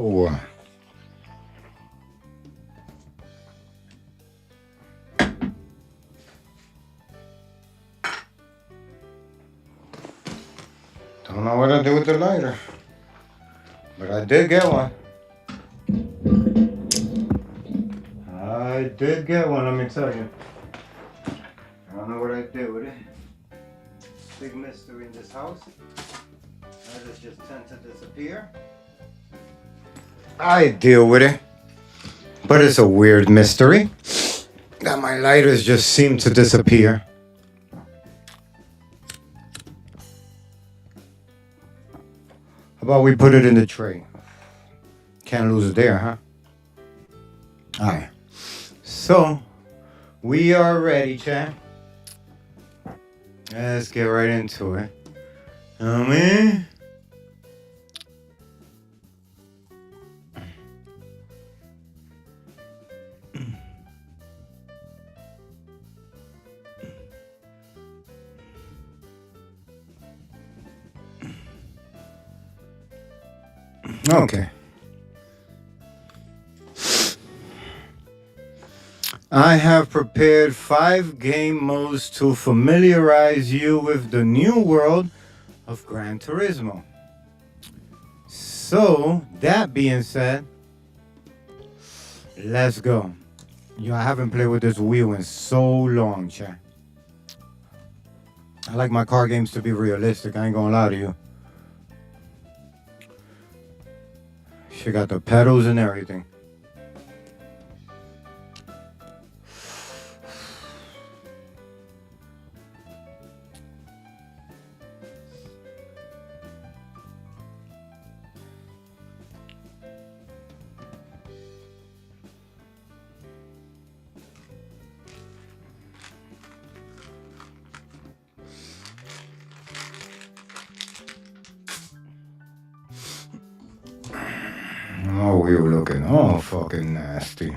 go. Don't know what to do with the lighter, but I did get one. I did get one, let me tell you. I don't know what I did with it. Big mystery in this house. Lighters just tend to disappear. I deal with it, but it's a weird mystery that my lighters just seem to disappear. How about we put it in the tray? Can't lose it there, huh? Alright. So, we are ready, chat. Let's get right into it. Man. Okay. I have prepared 5 game modes to familiarize you with the new world of Gran Turismo. So, that being said, let's go. I haven't played with this wheel in so long, chat. I like my car games to be realistic, I ain't gonna lie to you. She got the pedals and everything. Oh, we were looking all fucking nasty.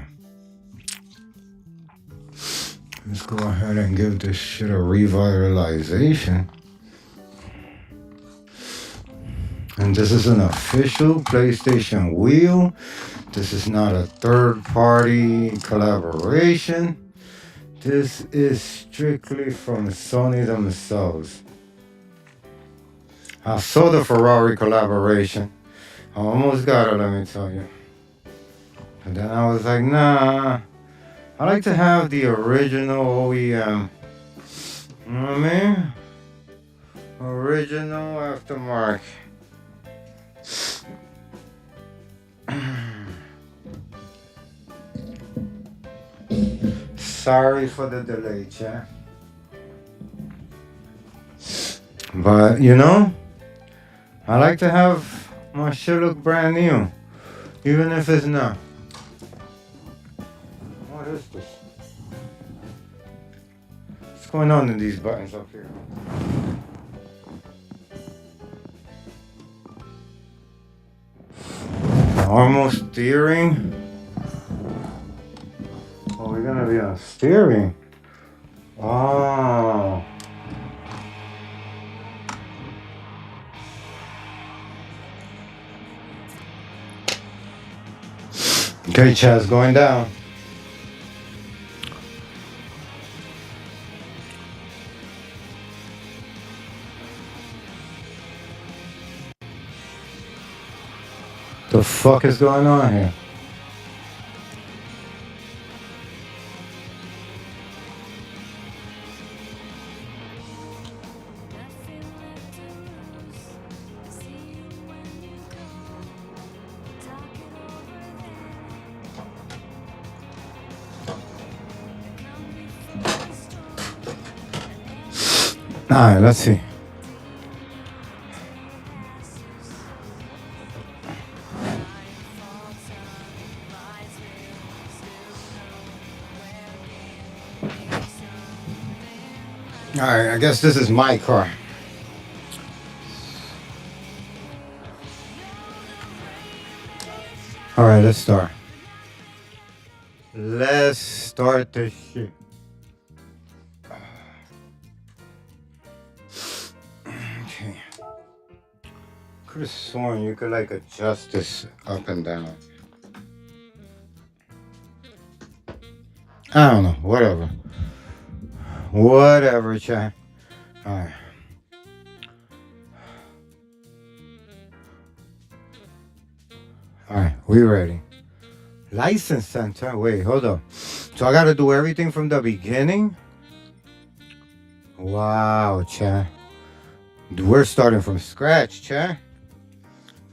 Let's go ahead and give this shit a revitalization. And this is an official PlayStation wheel. This is not a third-party collaboration. This is strictly from Sony themselves. I saw the Ferrari collaboration. I almost got it, let me tell you. And then I was like, nah, I like to have the original OEM. You know what I mean? Original aftermarket. Sorry for the delay, chat. But, you know, I like to have my shit look brand new, even if it's not. What is this? What's going on in these buttons up here? Normal steering? Oh, we're gonna be on steering. Oh. Okay, Chaz, going down. The fuck is going on here? Alright, let's see. Alright, I guess this is my car. Alright, let's start. Let's start this shit. Okay. Could have sworn you could like adjust this up and down. I don't know. Whatever. Whatever, chat. All right. All right. We ready? License center. Wait, hold up. So I got to do everything from the beginning? Wow, chat. We're starting from scratch, chat.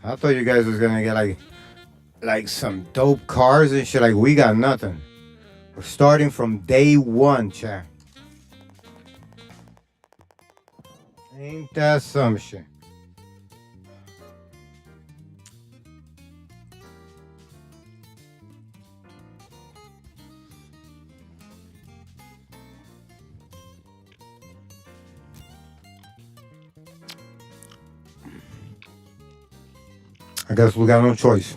I thought you guys was gonna get like some dope cars and shit. Like we got nothing. We're starting from day one, chat. Ain't that some shit? I guess we got no choice.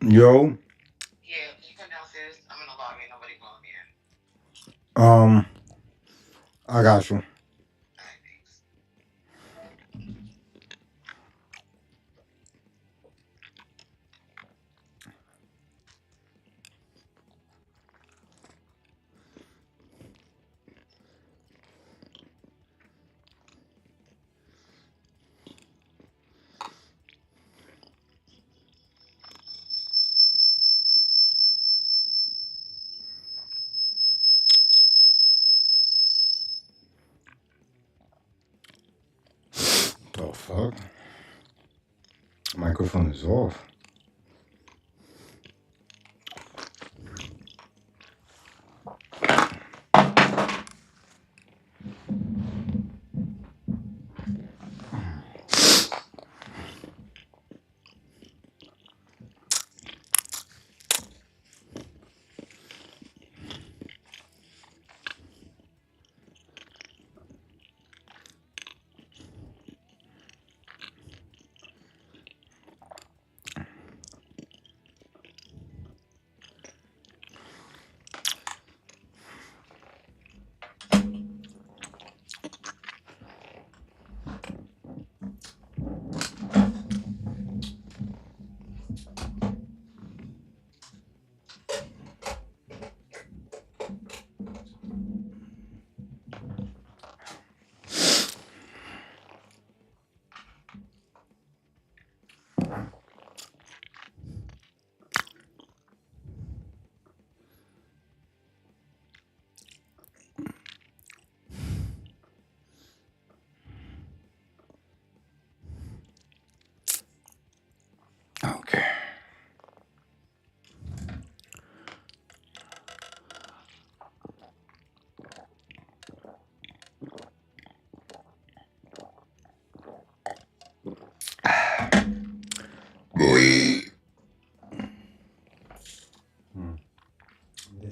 Yo. Yeah, you come downstairs. I'm in the lobby. Nobody going here. I got you. The fuck? Microphone is off.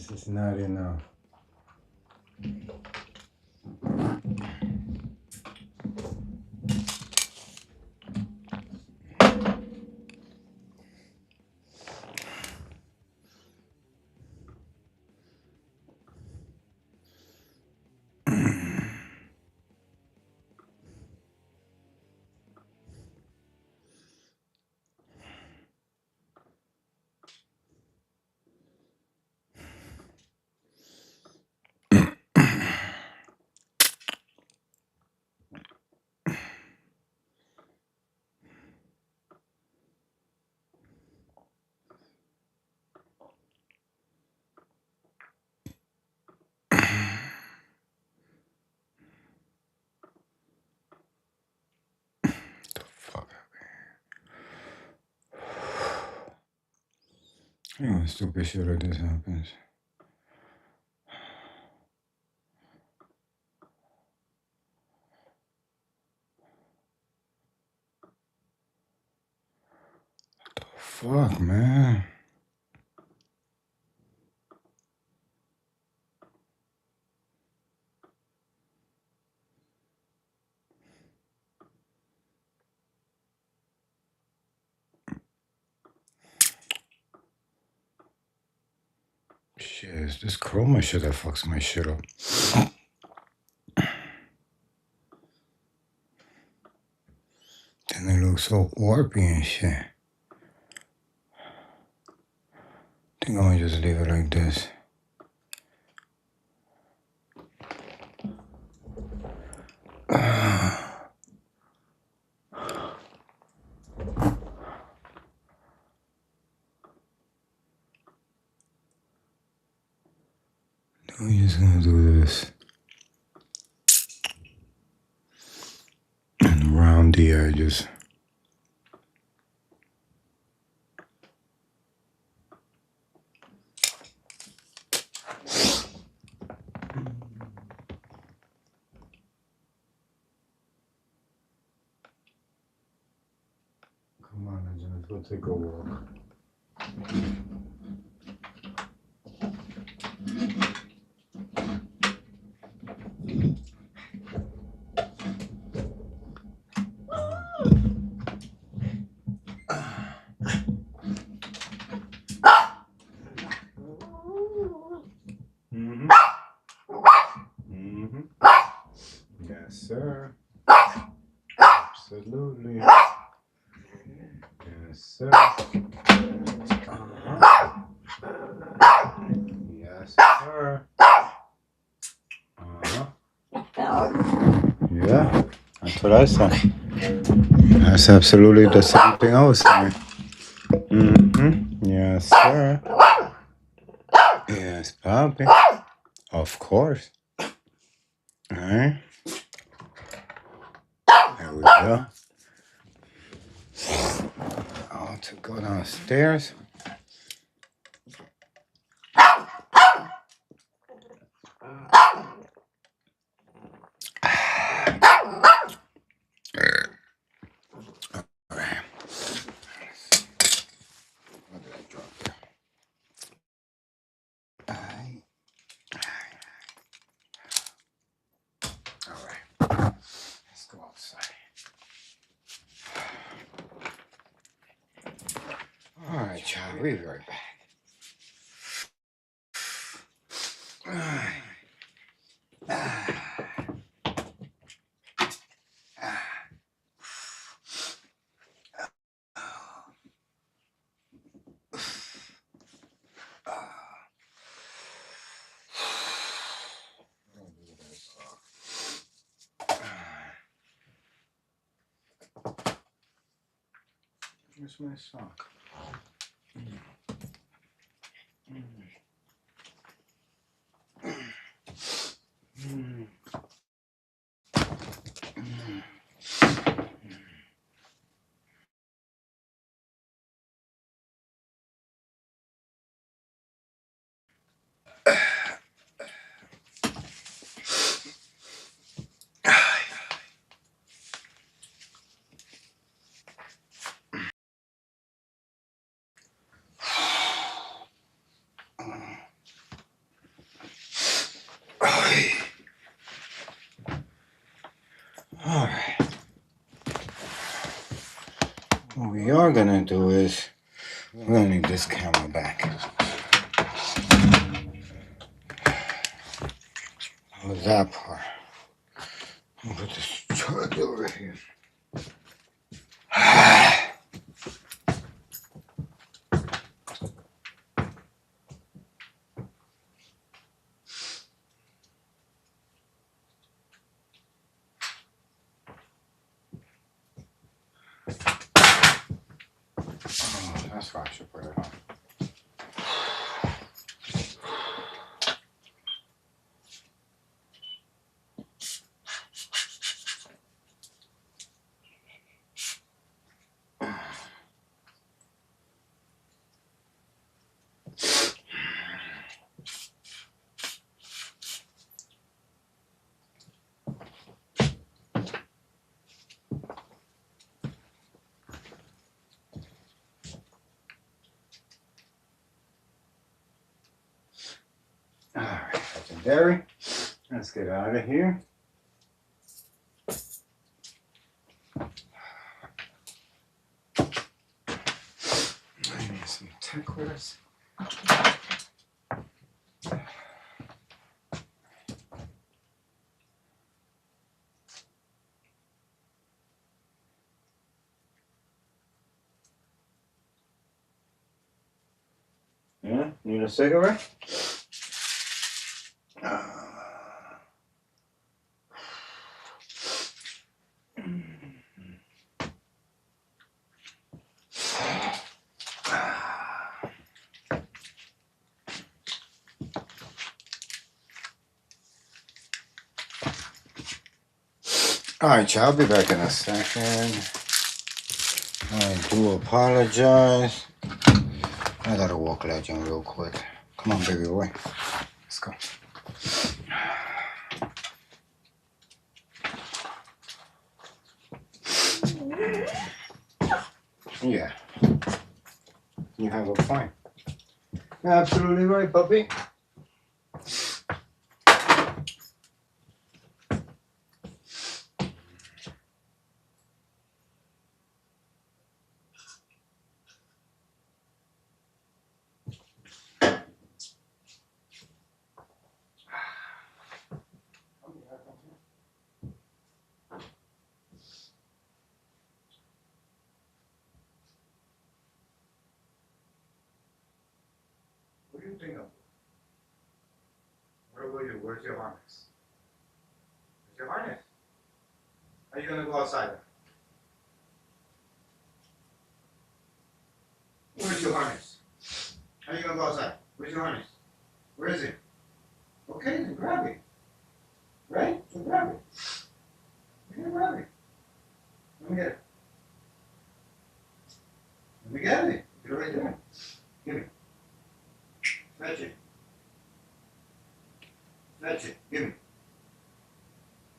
This is not enough. Fuck. You know, stupid shit like this happens. Fuck, man. Shit, it's this chroma shit that fucks my shit up. Then they look so warpy and shit. I think I'm gonna just leave it like this. I'm just gonna do this. And around the edges. Come on, Legend, let's go take a walk. Yes, sir. Absolutely. Yes, sir. Yes, sir. Yeah, that's what I said. That's absolutely the same thing I was saying. Yes, sir. Yes, Poppy. Of course. Alright. There we go. I'll to go downstairs. Let's go outside. Alright, child, we'll be right back. Where's my sock? are gonna do is we're gonna need this camera back. That was that part. I'll put this charge over here. Oh, that's why I should put it on. Alright, legendary. Let's get out of here. I need some tech with us. Yeah, need a cigarette? Alright, y'all, I'll be back in a second. I do apologize. I gotta walk Legend real quick. Come on, baby boy. Let's go. Yeah. You have a point. Absolutely right, puppy. What do you think of? Where were you? Where's your harness? Where's your harness? Are you gonna go outside? Where's your harness? How are you gonna go outside? Where's your harness? Where is it? Okay, then grab it. Right? So grab it. You're gonna grab it. Let me get it. Let me get it. You're right there. Give me. Fetch it. Fetch it. Give me.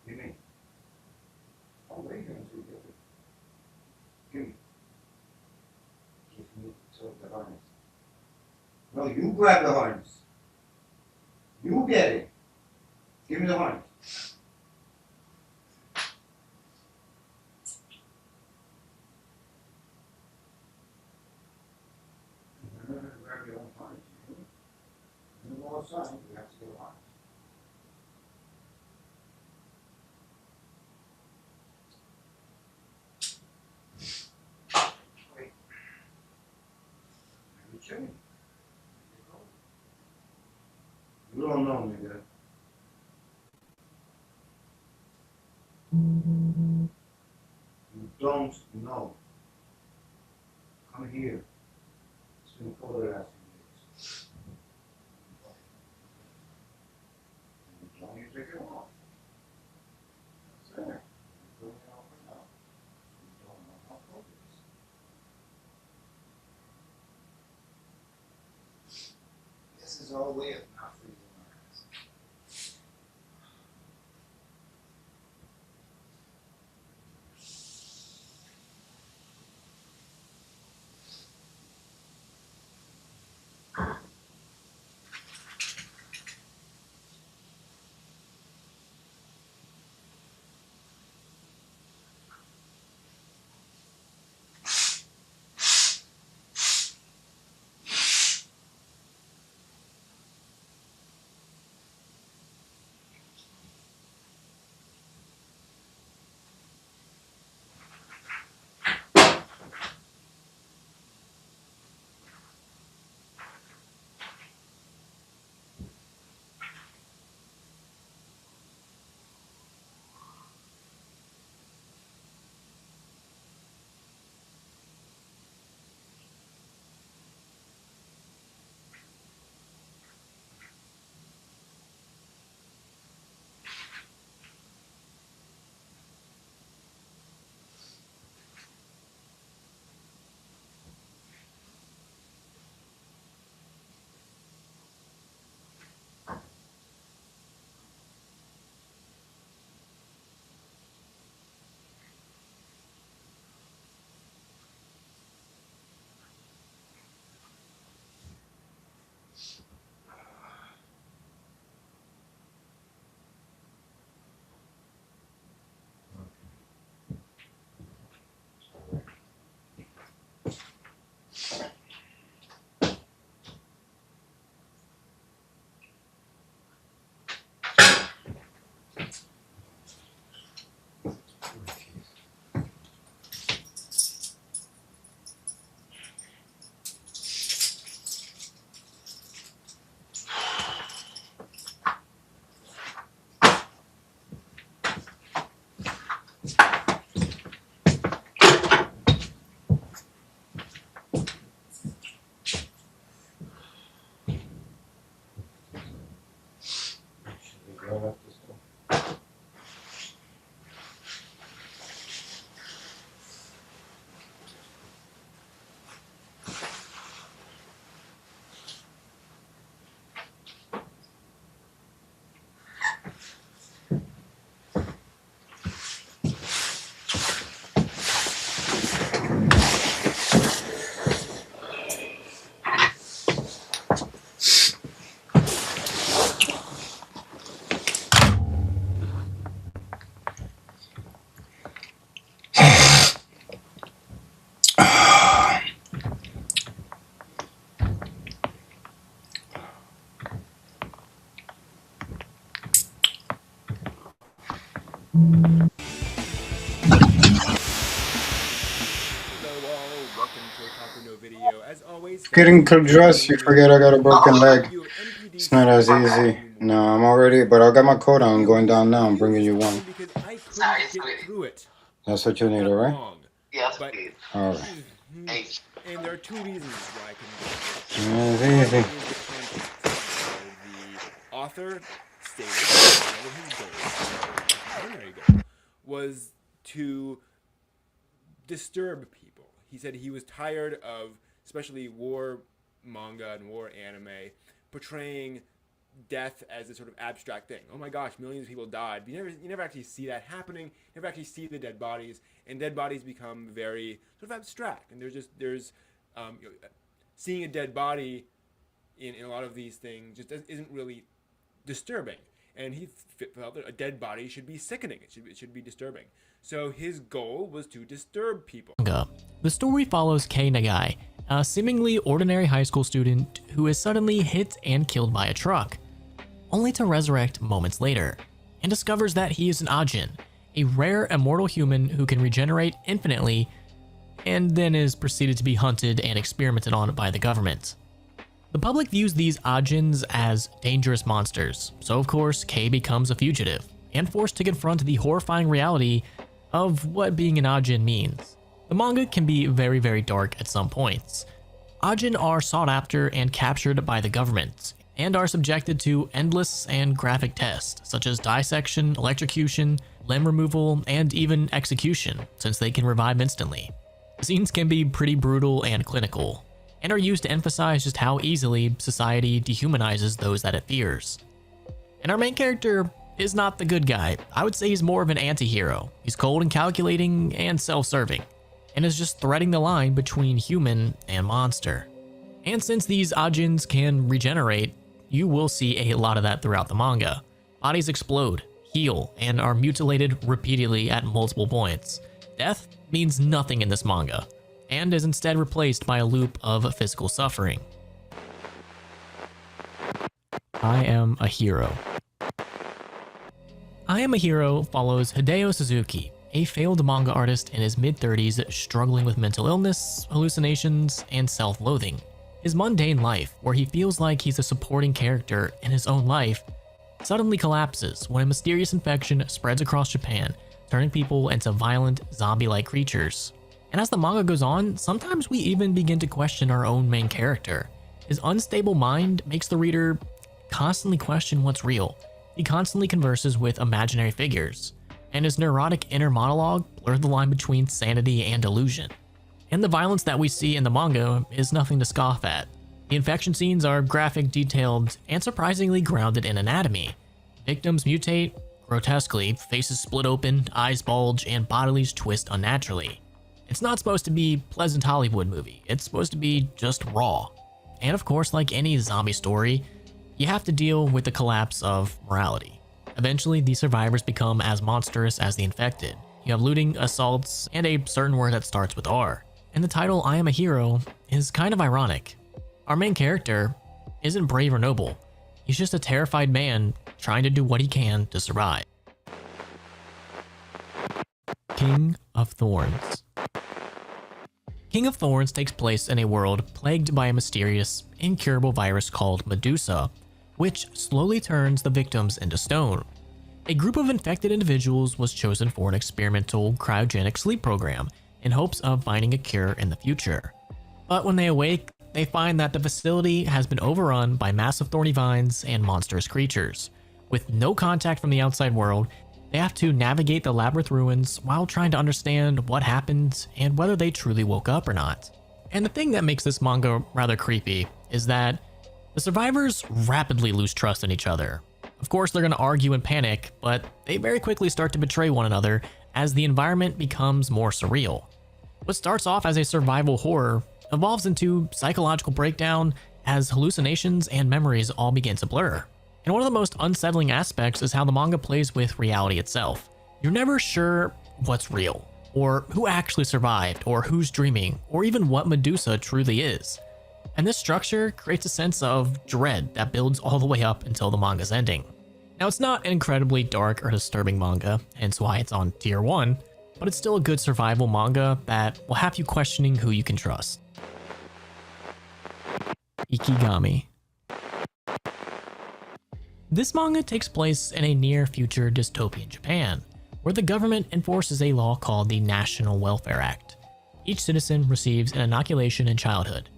Give me. Oh, wait, you're gonna give it. Give me. Give me the harness. No, you grab the harness. You get it. Give me the harness. Grab your own harness. You go outside, you have to get a harness. Wait. Let me check. You don't know, nigga. You don't know. Come here. It's been cold the last few days. Don't you take it off. That's there. You're putting it off right now. You don't know how cold it is. This is our way of not freezing our ass. Hello all, welcome to a Taco No video. As always, Getting to if you're dress, you new to the forget I got a channel, broken I leg. review NPD It's not as series and easy. many No, more. I'm already, but I got my coat This on. I'm video going was down now. I'm bringing you confusing one. me because I couldn't get through it. That's what you I got needed, it right? wrong. But, Alright. and there are two reasons why I couldn't get through it. It's One easy. is the context. So the author stated that one of his goals, or his primary goal, was to disturb people. He said he was tired of, especially war manga and war anime, portraying death as a sort of abstract thing. Oh my gosh, millions of people died. But you never actually see that happening. You never actually see the dead bodies, and dead bodies become very sort of abstract. And seeing a dead body in a lot of these things just isn't really disturbing. And he felt that a dead body should be sickening. It should be disturbing. So his goal was to disturb people. The story follows Kei Nagai, a seemingly ordinary high school student who is suddenly hit and killed by a truck, only to resurrect moments later, and discovers that he is an Ajin, a rare immortal human who can regenerate infinitely, and then is proceeded to be hunted and experimented on by the government. The public views these Ajins as dangerous monsters, so of course Kei becomes a fugitive, and forced to confront the horrifying reality of what being an Ajin means. The manga can be very, very dark at some points. Ajin are sought after and captured by the government, and are subjected to endless and graphic tests, such as dissection, electrocution, limb removal, and even execution, since they can revive instantly. The scenes can be pretty brutal and clinical, and are used to emphasize just how easily society dehumanizes those that it fears. And our main character is not the good guy. I would say he's more of an anti-hero. He's cold and calculating and self-serving, and is just threading the line between human and monster. And since these Ajins can regenerate, you will see a lot of that throughout the manga. Bodies explode, heal, and are mutilated repeatedly at multiple points. Death means nothing in this manga, and is instead replaced by a loop of physical suffering. I Am a Hero. I Am a Hero follows Hideo Suzuki, a failed manga artist in his mid-30s struggling with mental illness, hallucinations, and self-loathing. His mundane life, where he feels like he's a supporting character in his own life, suddenly collapses when a mysterious infection spreads across Japan, turning people into violent, zombie-like creatures. And as the manga goes on, sometimes we even begin to question our own main character. His unstable mind makes the reader constantly question what's real. He constantly converses with imaginary figures, and his neurotic inner monologue blurs the line between sanity and delusion. And the violence that we see in the manga is nothing to scoff at. The infection scenes are graphic, detailed, and surprisingly grounded in anatomy. Victims mutate grotesquely, faces split open, eyes bulge, and bodies twist unnaturally. It's not supposed to be a pleasant Hollywood movie, it's supposed to be just raw. And of course, like any zombie story, you have to deal with the collapse of morality. Eventually, the survivors become as monstrous as the infected. You have looting, assaults, and a certain word that starts with R. And the title, I Am a Hero, is kind of ironic. Our main character isn't brave or noble. He's just a terrified man trying to do what he can to survive. King of Thorns. King of Thorns takes place in a world plagued by a mysterious, incurable virus called Medusa, which slowly turns the victims into stone. A group of infected individuals was chosen for an experimental cryogenic sleep program in hopes of finding a cure in the future. But when they awake, they find that the facility has been overrun by massive thorny vines and monstrous creatures. With no contact from the outside world, they have to navigate the labyrinth ruins while trying to understand what happened and whether they truly woke up or not. And the thing that makes this manga rather creepy is that the survivors rapidly lose trust in each other. Of course, they're going to argue and panic, but they very quickly start to betray one another as the environment becomes more surreal. What starts off as a survival horror evolves into psychological breakdown as hallucinations and memories all begin to blur. And one of the most unsettling aspects is how the manga plays with reality itself. You're never sure what's real, or who actually survived, or who's dreaming, or even what Medusa truly is. And this structure creates a sense of dread that builds all the way up until the manga's ending. Now, it's not an incredibly dark or disturbing manga, hence why it's on tier 1, but it's still a good survival manga that will have you questioning who you can trust. Ikigami. This manga takes place in a near-future dystopian Japan, where the government enforces a law called the National Welfare Act. Each citizen receives an inoculation in childhood,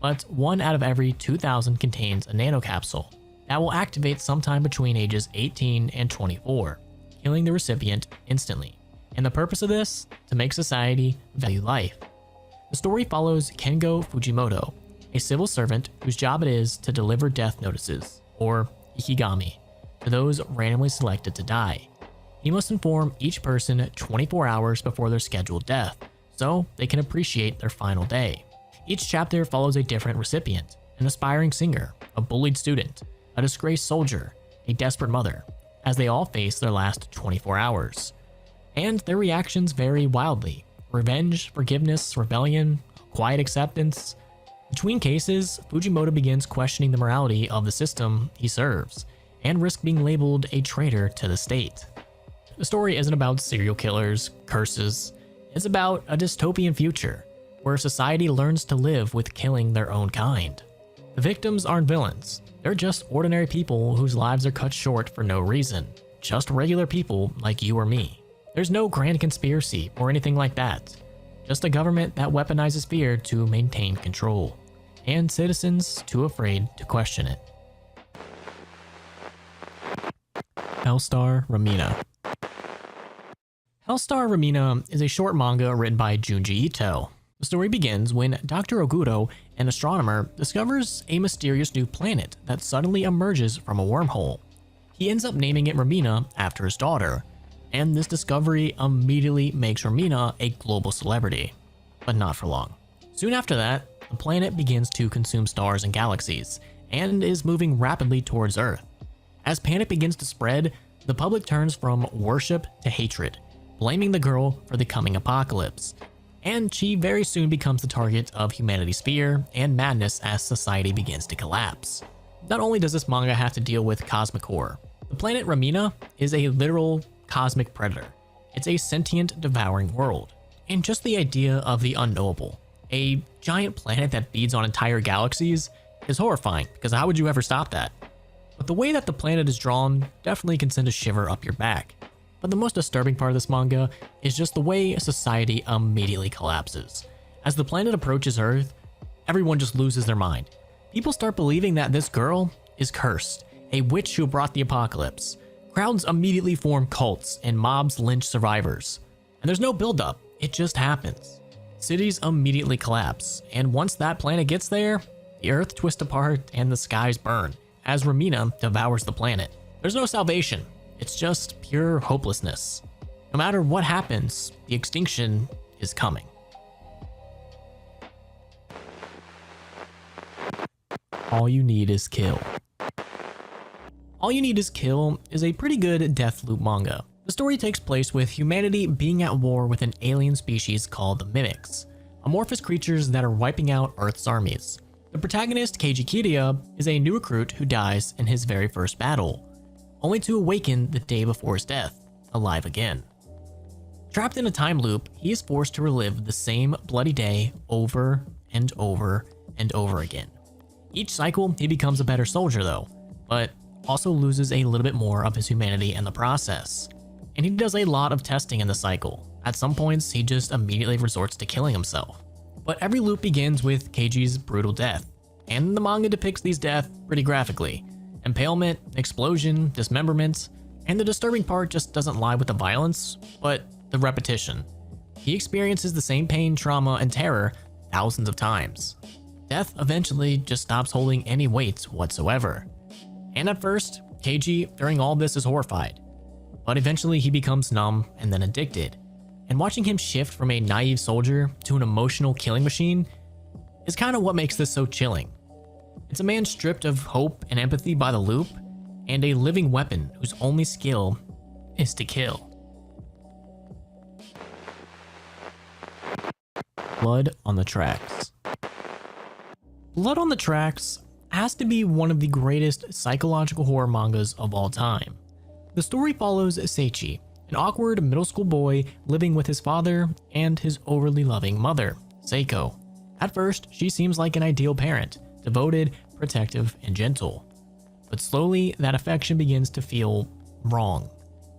but 1 out of every 2,000 contains a nanocapsule that will activate sometime between ages 18 and 24, killing the recipient instantly. And the purpose of this? To make society value life. The story follows Kengo Fujimoto, a civil servant whose job it is to deliver death notices, or ikigami, to those randomly selected to die. He must inform each person 24 hours before their scheduled death, so they can appreciate their final day. Each chapter follows a different recipient: an aspiring singer, a bullied student, a disgraced soldier, a desperate mother, as they all face their last 24 hours. And their reactions vary wildly: revenge, forgiveness, rebellion, quiet acceptance. Between cases, Fujimoto begins questioning the morality of the system he serves, and risks being labeled a traitor to the state. The story isn't about serial killers, curses. It's about a dystopian future, where society learns to live with killing their own kind. The victims aren't villains. They're just ordinary people whose lives are cut short for no reason. Just regular people like you or me. There's no grand conspiracy or anything like that. Just a government that weaponizes fear to maintain control, and citizens too afraid to question it. Hellstar Ramina. Hellstar Ramina is a short manga written by Junji Ito. The story begins when Dr. Oguro, an astronomer, discovers a mysterious new planet that suddenly emerges from a wormhole. He ends up naming it Ramina after his daughter, and this discovery immediately makes Ramina a global celebrity. But not for long. Soon after that, the planet begins to consume stars and galaxies, and is moving rapidly towards Earth. As panic begins to spread, the public turns from worship to hatred, blaming the girl for the coming apocalypse. And she very soon becomes the target of humanity's fear and madness as society begins to collapse. Not only does this manga have to deal with cosmic horror, the planet Ramina is a literal cosmic predator. It's a sentient, devouring world. And just the idea of the unknowable, a giant planet that feeds on entire galaxies, is horrifying, because how would you ever stop that? But the way that the planet is drawn definitely can send a shiver up your back. But the most disturbing part of this manga is just the way society immediately collapses. As the planet approaches Earth, everyone just loses their mind. People start believing that this girl is cursed, a witch who brought the apocalypse. Crowds immediately form cults and mobs lynch survivors. And there's no buildup, it just happens. Cities immediately collapse, and once that planet gets there, the Earth twists apart and the skies burn, as Ramina devours the planet. There's no salvation. It's just pure hopelessness. No matter what happens, the extinction is coming. All You Need Is Kill. All You Need Is Kill is a pretty good death loop manga. The story takes place with humanity being at war with an alien species called the Mimics, amorphous creatures that are wiping out Earth's armies. The protagonist, Keiji Kiriya, is a new recruit who dies in his very first battle, only to awaken the day before his death, alive again. Trapped in a time loop, he is forced to relive the same bloody day over and over and over again. Each cycle, he becomes a better soldier though, but also loses a little bit more of his humanity in the process. And he does a lot of testing in the cycle. At some points, he just immediately resorts to killing himself. But every loop begins with Keiji's brutal death, and the manga depicts these deaths pretty graphically. Impalement, explosion, dismemberment, and the disturbing part just doesn't lie with the violence, but the repetition. He experiences the same pain, trauma, and terror thousands of times. Death eventually just stops holding any weight whatsoever. And at first, Keiji during all this is horrified, but eventually he becomes numb and then addicted. And watching him shift from a naive soldier to an emotional killing machine is kind of what makes this so chilling. It's a man stripped of hope and empathy by the loop, and a living weapon whose only skill is to kill. Blood on the Tracks. Blood on the Tracks has to be one of the greatest psychological horror mangas of all time. The story follows Seichi, an awkward middle school boy living with his father and his overly loving mother, Seiko. At first, she seems like an ideal parent, devoted, protective, and gentle. But slowly, that affection begins to feel wrong.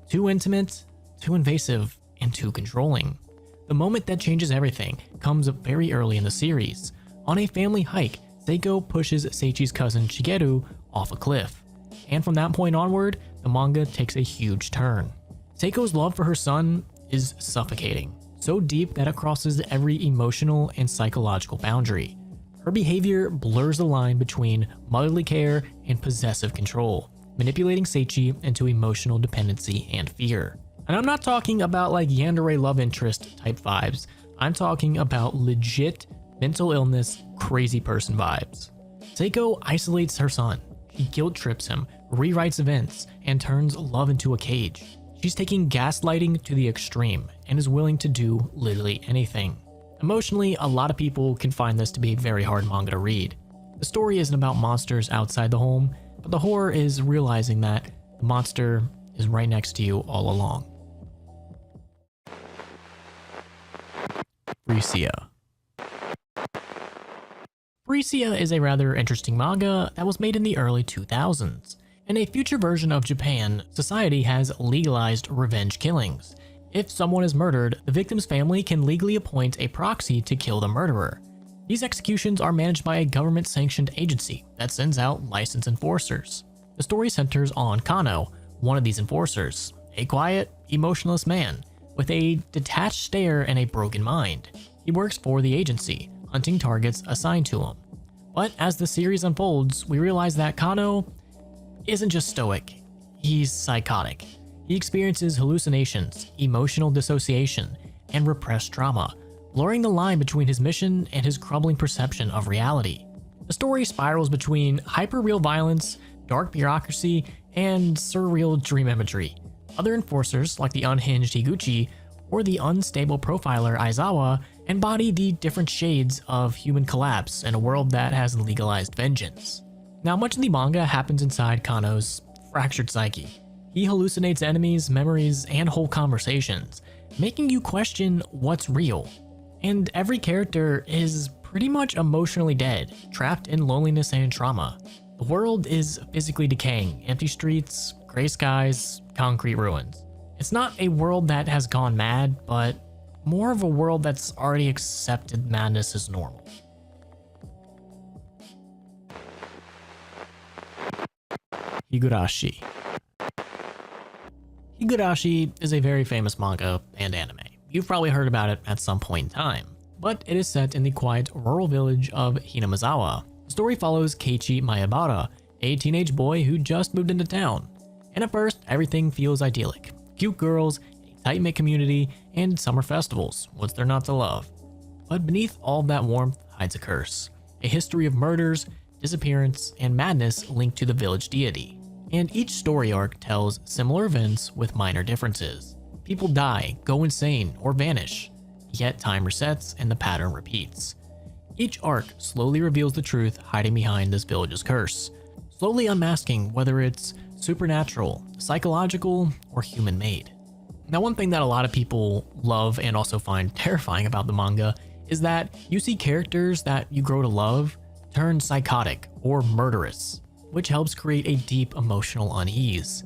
Too intimate, too invasive, and too controlling. The moment that changes everything comes very early in the series. On a family hike, Seiko pushes Seichi's cousin Shigeru off a cliff. And from that point onward, the manga takes a huge turn. Seiko's love for her son is suffocating, so deep that it crosses every emotional and psychological boundary. Her behavior blurs the line between motherly care and possessive control, manipulating Seichi into emotional dependency and fear. And I'm not talking about like yandere love interest type vibes. I'm talking about legit mental illness, crazy person vibes. Seiko isolates her son. She guilt trips him, rewrites events, and turns love into a cage. She's taking gaslighting to the extreme and is willing to do literally anything. Emotionally, a lot of people can find this to be a very hard manga to read. The story isn't about monsters outside the home, but the horror is realizing that the monster is right next to you all along. Frisia. Frisia is a rather interesting manga that was made in the early 2000s. In a future version of Japan, society has legalized revenge killings. If someone is murdered, the victim's family can legally appoint a proxy to kill the murderer. These executions are managed by a government-sanctioned agency that sends out licensed enforcers. The story centers on Kano, one of these enforcers, a quiet, emotionless man with a detached stare and a broken mind. He works for the agency, hunting targets assigned to him. But as the series unfolds, we realize that Kano isn't just stoic, he's psychotic. He experiences hallucinations, emotional dissociation, and repressed trauma, blurring the line between his mission and his crumbling perception of reality. The story spirals between hyper-real violence, dark bureaucracy, and surreal dream imagery. Other enforcers, like the unhinged Higuchi or the unstable profiler Aizawa, embody the different shades of human collapse in a world that has legalized vengeance. Now, much of the manga happens inside Kano's fractured psyche. He hallucinates enemies, memories, and whole conversations, making you question what's real. And every character is pretty much emotionally dead, trapped in loneliness and trauma. The world is physically decaying, empty streets, gray skies, concrete ruins. It's not a world that has gone mad, but more of a world that's already accepted madness as normal. Higurashi. Higurashi is a very famous manga and anime. You've probably heard about it at some point in time, but it is set in the quiet rural village of Hinamizawa. The story follows Keiichi Maebara, a teenage boy who just moved into town. And at first, everything feels idyllic. Cute girls, a tight-knit community, and summer festivals. What's there not to love? But beneath all of that warmth hides a curse. A history of murders, disappearance, and madness linked to the village deity. And each story arc tells similar events with minor differences. People die, go insane, or vanish. Yet time resets and the pattern repeats. Each arc slowly reveals the truth hiding behind this village's curse, slowly unmasking whether it's supernatural, psychological, or human-made. Now, one thing that a lot of people love and also find terrifying about the manga is that you see characters that you grow to love turn psychotic or murderous, which helps create a deep emotional unease.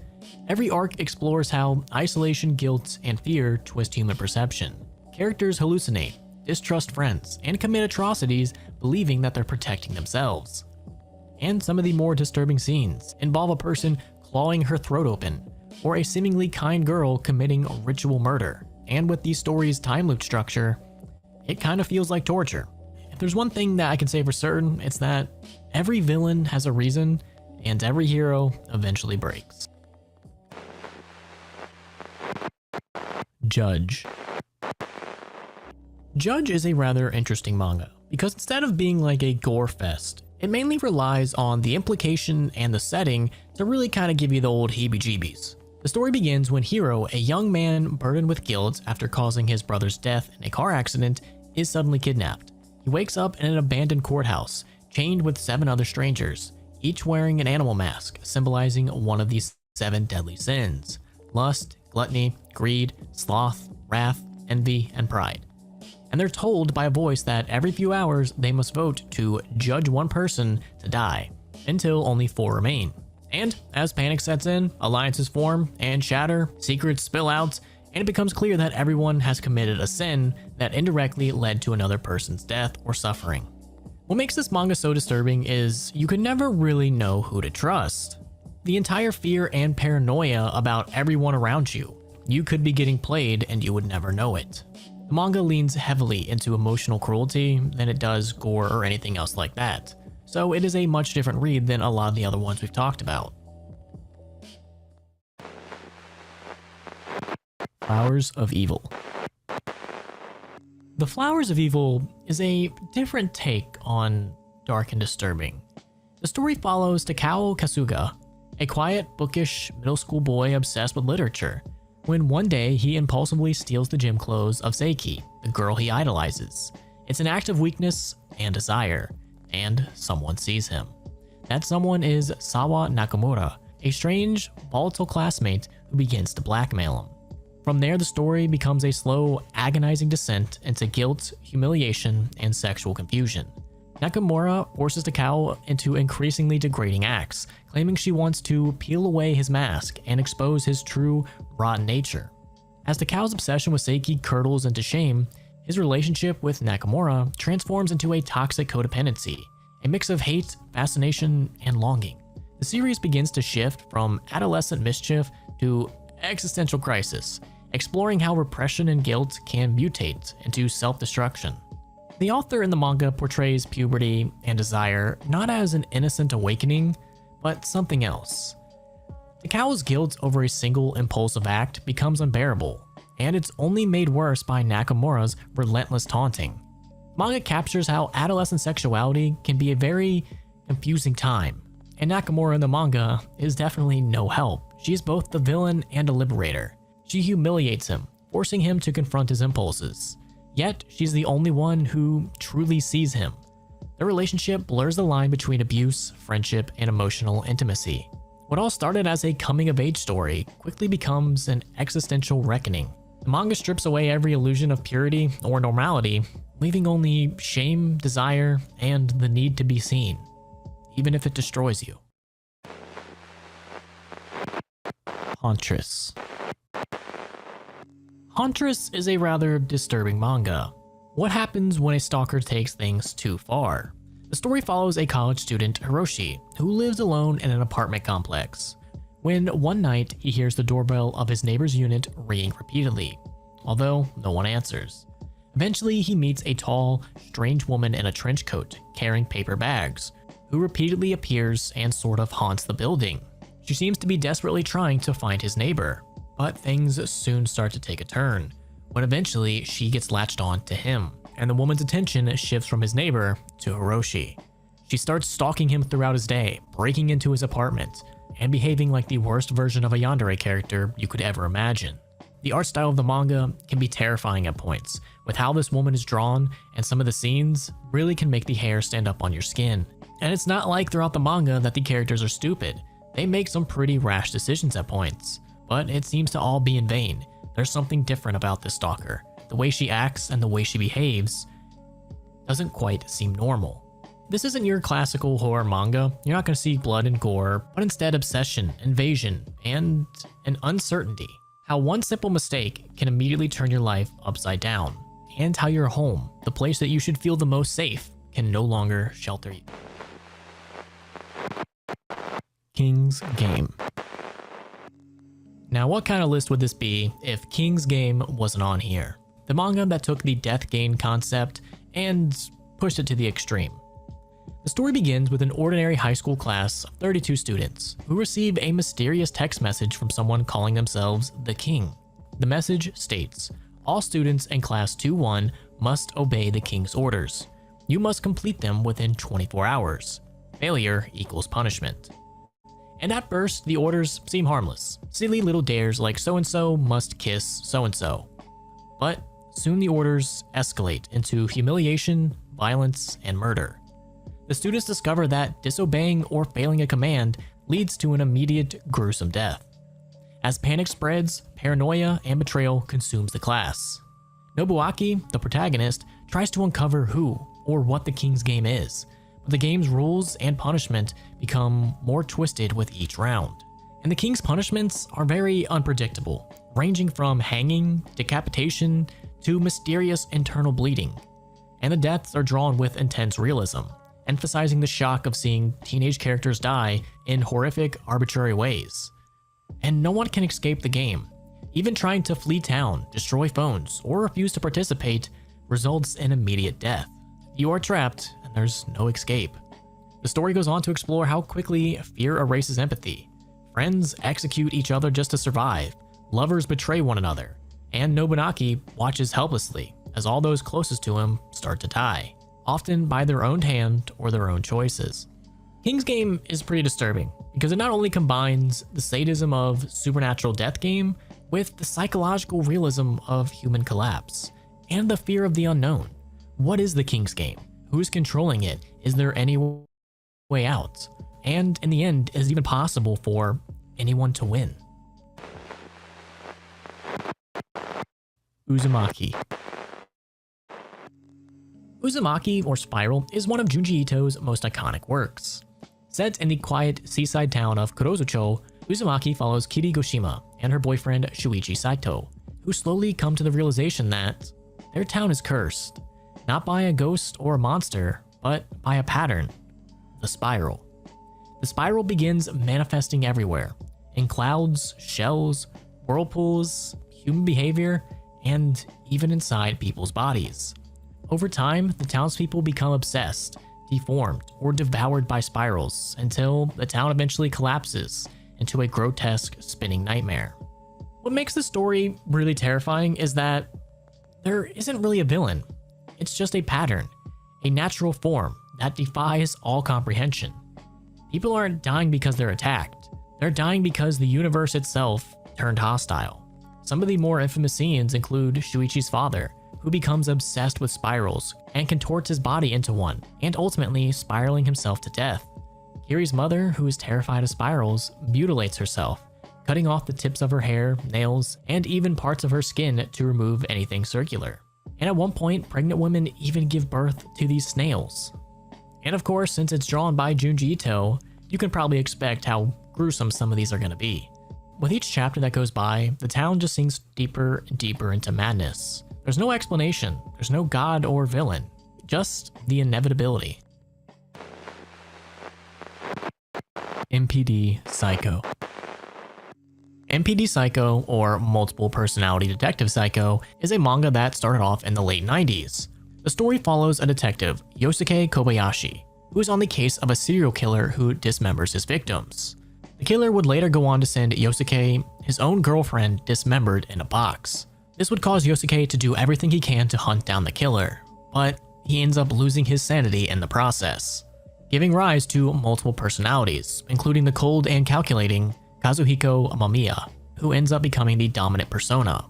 Every arc explores how isolation, guilt, and fear twist human perception. Characters hallucinate, distrust friends, and commit atrocities believing that they're protecting themselves. And some of the more disturbing scenes involve a person clawing her throat open, or a seemingly kind girl committing ritual murder. And with these stories' time loop structure, it kind of feels like torture. If there's one thing that I can say for certain, it's that every villain has a reason, and every hero eventually breaks. Judge. Judge is a rather interesting manga, because instead of being like a gore fest, it mainly relies on the implication and the setting to really kind of give you the old heebie-jeebies. The story begins when Hiro, a young man burdened with guilt after causing his brother's death in a car accident, is suddenly kidnapped. He wakes up in an abandoned courthouse, chained with 7 other strangers, each wearing an animal mask, symbolizing one of these 7 deadly sins: lust, gluttony, greed, sloth, wrath, envy, and pride. And they're told by a voice that every few hours they must vote to judge one person to die, until only 4 remain. And as panic sets in, alliances form and shatter, secrets spill out, and it becomes clear that everyone has committed a sin that indirectly led to another person's death or suffering. What makes this manga so disturbing is you can never really know who to trust. The entire fear and paranoia about everyone around you. You could be getting played and you would never know it. The manga leans heavily into emotional cruelty than it does gore or anything else like that, so it is a much different read than a lot of the other ones we've talked about. Flowers of Evil. The Flowers of Evil is a different take on dark and disturbing. The story follows Takao Kasuga, a quiet, bookish middle school boy obsessed with literature, when one day he impulsively steals the gym clothes of Seiki, the girl he idolizes. It's an act of weakness and desire, and someone sees him. That someone is Sawa Nakamura, a strange, volatile classmate who begins to blackmail him. From there, the story becomes a slow, agonizing descent into guilt, humiliation, and sexual confusion. Nakamura forces Takao into increasingly degrading acts, claiming she wants to peel away his mask and expose his true, rotten nature. As Takao's obsession with Seiki curdles into shame, his relationship with Nakamura transforms into a toxic codependency, a mix of hate, fascination, and longing. The series begins to shift from adolescent mischief to existential crisis, exploring how repression and guilt can mutate into self-destruction. The author in the manga portrays puberty and desire not as an innocent awakening, but something else. Takao's guilt over a single impulsive act becomes unbearable, and it's only made worse by Nakamura's relentless taunting. Manga captures how adolescent sexuality can be a very confusing time, and Nakamura in the manga is definitely no help. She is both the villain and a liberator. She humiliates him, forcing him to confront his impulses. Yet, she's the only one who truly sees him. Their relationship blurs the line between abuse, friendship, and emotional intimacy. What all started as a coming-of-age story quickly becomes an existential reckoning. The manga strips away every illusion of purity or normality, leaving only shame, desire, and the need to be seen, even if it destroys you. Hauntress. Hauntress is a rather disturbing manga. What happens when a stalker takes things too far? The story follows a college student, Hiroshi, who lives alone in an apartment complex. When one night he hears the doorbell of his neighbor's unit ringing repeatedly, although no one answers. Eventually he meets a tall, strange woman in a trench coat carrying paper bags, who repeatedly appears and sort of haunts the building. She seems to be desperately trying to find his neighbor. But things soon start to take a turn, when eventually she gets latched on to him, and the woman's attention shifts from his neighbor to Hiroshi. She starts stalking him throughout his day, breaking into his apartment, and behaving like the worst version of a yandere character you could ever imagine. The art style of the manga can be terrifying at points, with how this woman is drawn, and some of the scenes really can make the hair stand up on your skin. And it's not like throughout the manga that the characters are stupid. They make some pretty rash decisions at points. But it seems to all be in vain. There's something different about this stalker. The way she acts and the way she behaves doesn't quite seem normal. This isn't your classical horror manga. You're not going to see blood and gore, but instead obsession, invasion, and an uncertainty. How one simple mistake can immediately turn your life upside down, and how your home, the place that you should feel the most safe, can no longer shelter you. King's Game. Now, what kind of list would this be if King's Game wasn't on here? The manga that took the death gain concept and pushed it to the extreme. The story begins with an ordinary high school class of 32 students who receive a mysterious text message from someone calling themselves the King. The message states, all students in class 2-1 must obey the King's orders. You must complete them within 24 hours. Failure equals punishment. And at first, the orders seem harmless. Silly little dares like so-and-so must kiss so-and-so. But soon the orders escalate into humiliation, violence, and murder. The students discover that disobeying or failing a command leads to an immediate, gruesome death. As panic spreads, paranoia and betrayal consumes the class. Nobuaki, the protagonist, tries to uncover who or what the King's Game is, but the game's rules and punishment become more twisted with each round. And the King's punishments are very unpredictable, ranging from hanging, decapitation, to mysterious internal bleeding. And the deaths are drawn with intense realism, emphasizing the shock of seeing teenage characters die in horrific, arbitrary ways. And no one can escape the game. Even trying to flee town, destroy phones, or refuse to participate results in immediate death. You are trapped, and there's no escape. The story goes on to explore how quickly fear erases empathy. Friends execute each other just to survive, lovers betray one another, and Nobuaki watches helplessly as all those closest to him start to die, often by their own hand or their own choices. King's Game is pretty disturbing because it not only combines the sadism of supernatural death game with the psychological realism of human collapse and the fear of the unknown. What is the King's Game? Who's controlling it? Is there any way out? And in the end, is it even possible for anyone to win? Uzumaki. Uzumaki, or Spiral, is one of Junji Ito's most iconic works. Set in the quiet seaside town of Kurozucho, Uzumaki follows Kirigoshima and her boyfriend Shuichi Saito, who slowly come to the realization that their town is cursed, not by a ghost or a monster, but by a pattern, the spiral. The spiral begins manifesting everywhere, in clouds, shells, whirlpools, human behavior, and even inside people's bodies. Over time, the townspeople become obsessed, deformed, or devoured by spirals until the town eventually collapses into a grotesque spinning nightmare. What makes the story really terrifying is that there isn't really a villain. It's just a pattern, a natural form that defies all comprehension. People aren't dying because they're attacked. They're dying because the universe itself turned hostile. Some of the more infamous scenes include Shuichi's father, who becomes obsessed with spirals and contorts his body into one, and ultimately spiraling himself to death. Kiri's mother, who is terrified of spirals, mutilates herself, cutting off the tips of her hair, nails, and even parts of her skin to remove anything circular. And at one point, pregnant women even give birth to these snails. And of course, since it's drawn by Junji Ito, you can probably expect how gruesome some of these are going to be. With each chapter that goes by, the town just sinks deeper and deeper into madness. There's no explanation, there's no god or villain, just the inevitability. MPD Psycho. MPD Psycho, or Multiple Personality Detective Psycho, is a manga that started off in the late 90s. The story follows a detective, Yosuke Kobayashi, who is on the case of a serial killer who dismembers his victims. The killer would later go on to send Yosuke his own girlfriend dismembered in a box. This would cause Yosuke to do everything he can to hunt down the killer, but he ends up losing his sanity in the process, giving rise to multiple personalities, including the cold and calculating Kazuhiko Amamiya, who ends up becoming the dominant persona.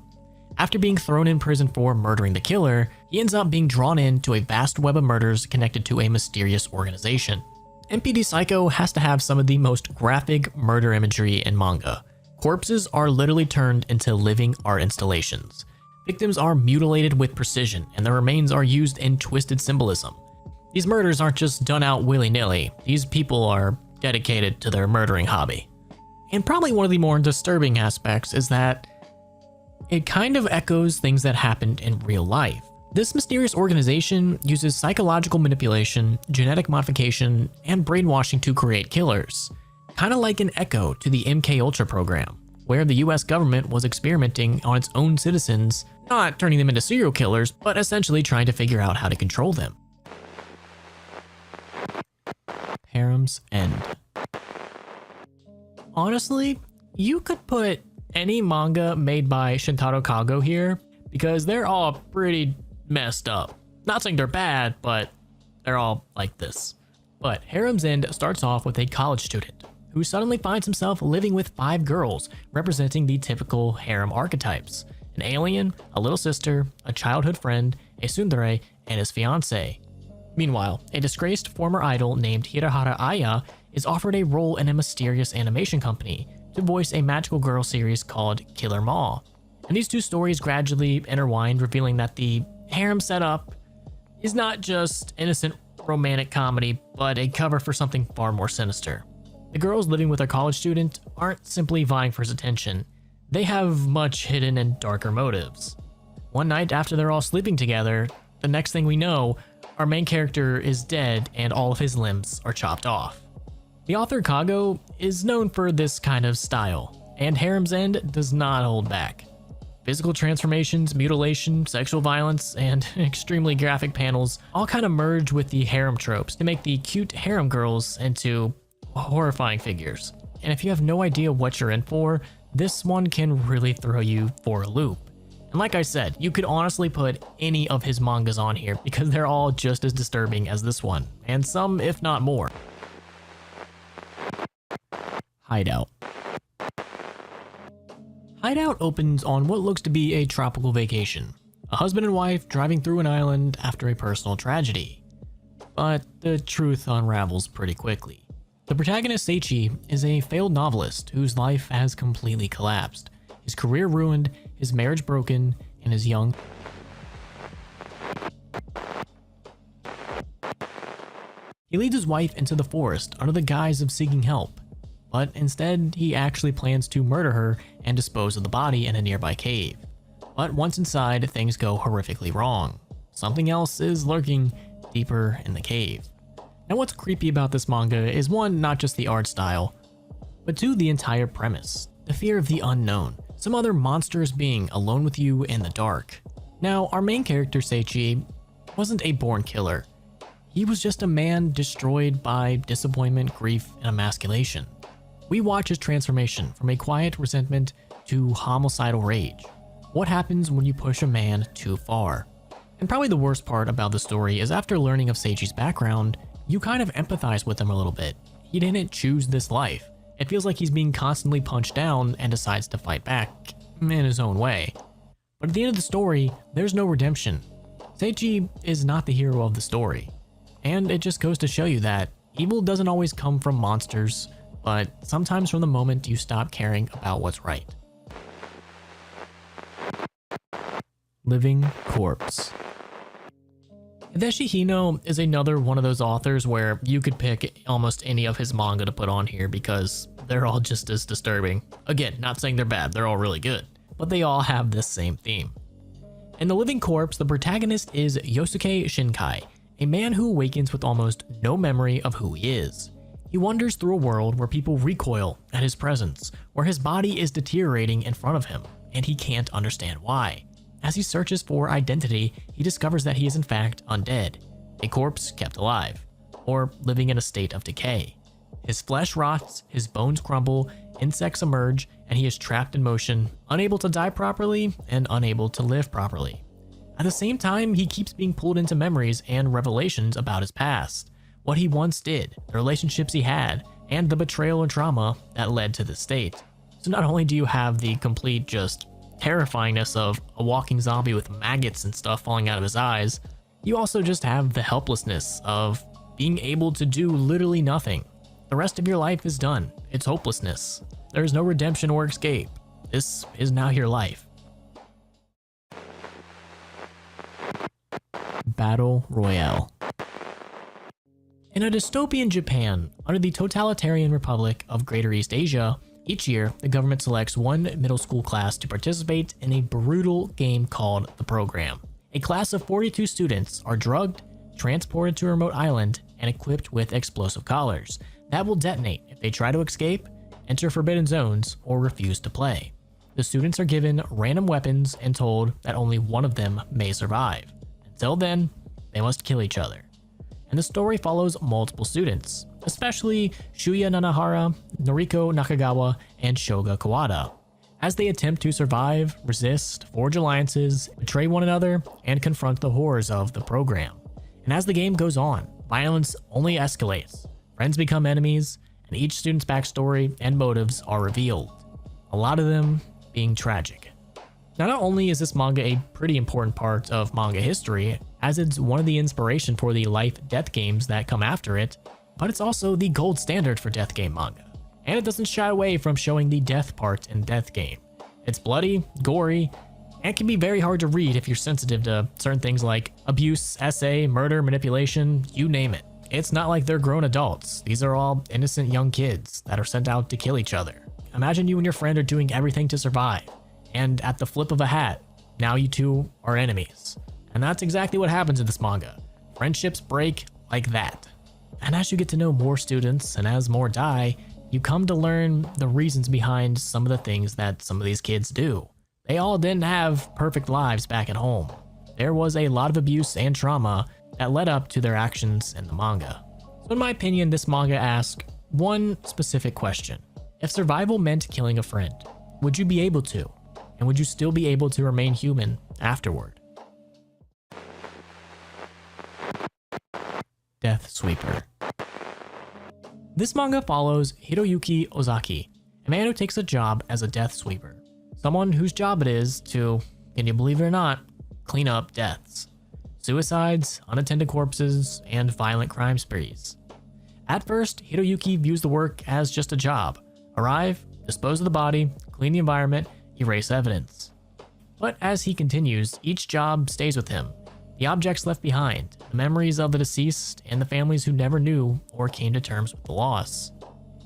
After being thrown in prison for murdering the killer, he ends up being drawn into a vast web of murders connected to a mysterious organization. MPD Psycho has to have some of the most graphic murder imagery in manga. Corpses are literally turned into living art installations. Victims are mutilated with precision, and their remains are used in twisted symbolism. These murders aren't just done out willy-nilly. These people are dedicated to their murdering hobby. And probably one of the more disturbing aspects is that it kind of echoes things that happened in real life. This mysterious organization uses psychological manipulation, genetic modification, and brainwashing to create killers. Kind of like an echo to the MKUltra program, where the US government was experimenting on its own citizens, not turning them into serial killers, but essentially trying to figure out how to control them. Harem's End. Honestly, you could put any manga made by Shintaro Kago here, because they're all pretty messed up. Not saying they're bad, but they're all like this. But Harem's End starts off with a college student who suddenly finds himself living with 5 girls representing the typical harem archetypes: an alien, a little sister, a childhood friend, a tsundere, and his fiancé. Meanwhile, a disgraced former idol named Hirahara Aya is offered a role in a mysterious animation company to voice a magical girl series called Killer Maw. And these two stories gradually intertwined, revealing that the harem setup is not just innocent romantic comedy, but a cover for something far more sinister. The girls living with a college student aren't simply vying for his attention. They have much hidden and darker motives. One night after they're all sleeping together, the next thing we know, our main character is dead and all of his limbs are chopped off. The author Kago is known for this kind of style, and Harem's End does not hold back. Physical transformations, mutilation, sexual violence, and extremely graphic panels all kind of merge with the harem tropes to make the cute harem girls into horrifying figures. And if you have no idea what you're in for, this one can really throw you for a loop. And like I said, you could honestly put any of his mangas on here because they're all just as disturbing as this one, and some if not more. Hideout. Hideout opens on what looks to be a tropical vacation. A husband and wife driving through an island after a personal tragedy. But the truth unravels pretty quickly. The protagonist Seichi is a failed novelist whose life has completely collapsed. His career ruined, his marriage broken, and his young... He leads his wife into the forest under the guise of seeking help, but instead he actually plans to murder her and dispose of the body in a nearby cave. But once inside, things go horrifically wrong. Something else is lurking deeper in the cave. Now what's creepy about this manga is one, not just the art style, but two, the entire premise. The fear of the unknown. Some other monstrous being alone with you in the dark. Now, our main character Seichi wasn't a born killer. He was just a man destroyed by disappointment, grief, and emasculation. We watch his transformation from a quiet resentment to homicidal rage. What happens when you push a man too far? And probably the worst part about the story is after learning of Seichi's background, you kind of empathize with him a little bit. He didn't choose this life. It feels like he's being constantly punched down and decides to fight back in his own way. But at the end of the story, there's no redemption. Seichi is not the hero of the story. And it just goes to show you that evil doesn't always come from monsters, but sometimes from the moment you stop caring about what's right. Living Corpse. Hideshi Hino is another one of those authors where you could pick almost any of his manga to put on here because they're all just as disturbing. Again, not saying they're bad, they're all really good, but they all have this same theme. In The Living Corpse, the protagonist is Yosuke Shinkai, a man who awakens with almost no memory of who he is. He wanders through a world where people recoil at his presence, where his body is deteriorating in front of him, and he can't understand why. As he searches for identity, he discovers that he is in fact undead, a corpse kept alive, or living in a state of decay. His flesh rots, his bones crumble, insects emerge, and he is trapped in motion, unable to die properly and unable to live properly. At the same time, he keeps being pulled into memories and revelations about his past, what he once did, the relationships he had, and the betrayal and trauma that led to this state. So not only do you have the complete just terrifyingness of a walking zombie with maggots and stuff falling out of his eyes, you also just have the helplessness of being able to do literally nothing. The rest of your life is done. It's hopelessness. There's no redemption or escape. This is now your life. Battle Royale. In a dystopian Japan, under the totalitarian Republic of Greater East Asia, each year the government selects one middle school class to participate in a brutal game called The Program. A class of 42 students are drugged, transported to a remote island, and equipped with explosive collars that will detonate if they try to escape, enter forbidden zones, or refuse to play. The students are given random weapons and told that only one of them may survive. Until then, they must kill each other. And the story follows multiple students, especially Shuya Nanahara, Noriko Nakagawa, and Shoga Kawada, as they attempt to survive, resist, forge alliances, betray one another, and confront the horrors of the program. And as the game goes on, violence only escalates, friends become enemies, and each student's backstory and motives are revealed, a lot of them being tragic. Now, not only is this manga a pretty important part of manga history, as it's one of the inspiration for the life-death games that come after it, but it's also the gold standard for death game manga. and it doesn't shy away from showing the death part in Death Game. It's bloody, gory, and can be very hard to read if you're sensitive to certain things like abuse, SA, murder, manipulation, you name it. It's not like they're grown adults. These are all innocent young kids that are sent out to kill each other. Imagine you and your friend are doing everything to survive, and at the flip of a hat, now you two are enemies. And that's exactly what happens in this manga. Friendships break like that. And as you get to know more students and as more die, you come to learn the reasons behind some of the things that some of these kids do. They all didn't have perfect lives back at home. There was a lot of abuse and trauma that led up to their actions in the manga. So in my opinion, this manga asks one specific question. If survival meant killing a friend, would you be able to? And would you still be able to remain human afterward? Death Sweeper. This manga follows Hiroyuki Ozaki, a man who takes a job as a death sweeper. Someone whose job it is to, can you believe it or not, clean up deaths. Suicides, unattended corpses, and violent crime sprees. At first, Hiroyuki views the work as just a job. Arrive, dispose of the body, clean the environment, erase evidence. But as he continues, each job stays with him. The objects left behind, the memories of the deceased, and the families who never knew or came to terms with the loss.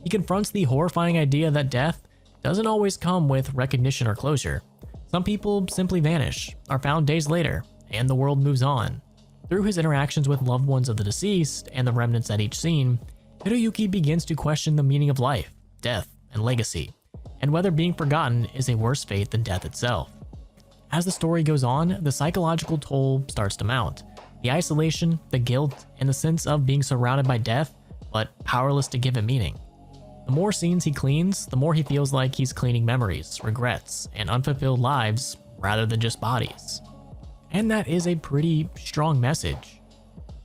He confronts the horrifying idea that death doesn't always come with recognition or closure. Some people simply vanish, are found days later, and the world moves on. Through his interactions with loved ones of the deceased and the remnants at each scene, Hiroyuki begins to question the meaning of life, death, and legacy, and whether being forgotten is a worse fate than death itself. As the story goes on, the psychological toll starts to mount. The isolation, the guilt, and the sense of being surrounded by death, but powerless to give it meaning. The more scenes he cleans, the more he feels like he's cleaning memories, regrets, and unfulfilled lives rather than just bodies. And that is a pretty strong message.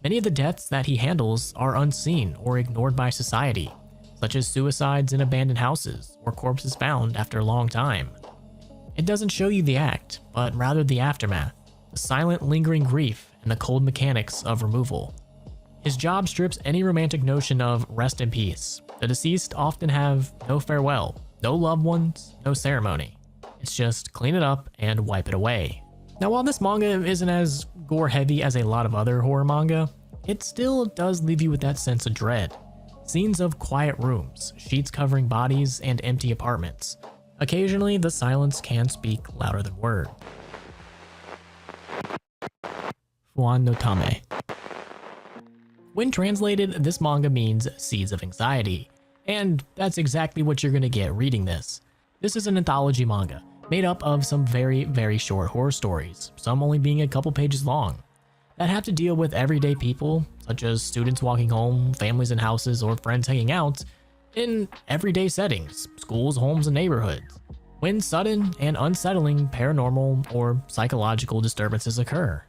Many of the deaths that he handles are unseen or ignored by society, such as suicides in abandoned houses or corpses found after a long time. It doesn't show you the act, but rather the aftermath, the silent lingering grief and the cold mechanics of removal. His job strips any romantic notion of rest in peace. The deceased often have no farewell, no loved ones, no ceremony. It's just clean it up and wipe it away. Now while this manga isn't as gore heavy as a lot of other horror manga, it still does leave you with that sense of dread. Scenes of quiet rooms, sheets covering bodies, and empty apartments. Occasionally, the silence can speak louder than word. Fuan no Tame. When translated, this manga means Seeds of Anxiety, and that's exactly what you're gonna get reading this. This is an anthology manga, made up of some very, very short horror stories, some only being a couple pages long, that have to deal with everyday people, such as students walking home, families in houses, or friends hanging out, in everyday settings, schools, homes, and neighborhoods, when sudden and unsettling paranormal or psychological disturbances occur,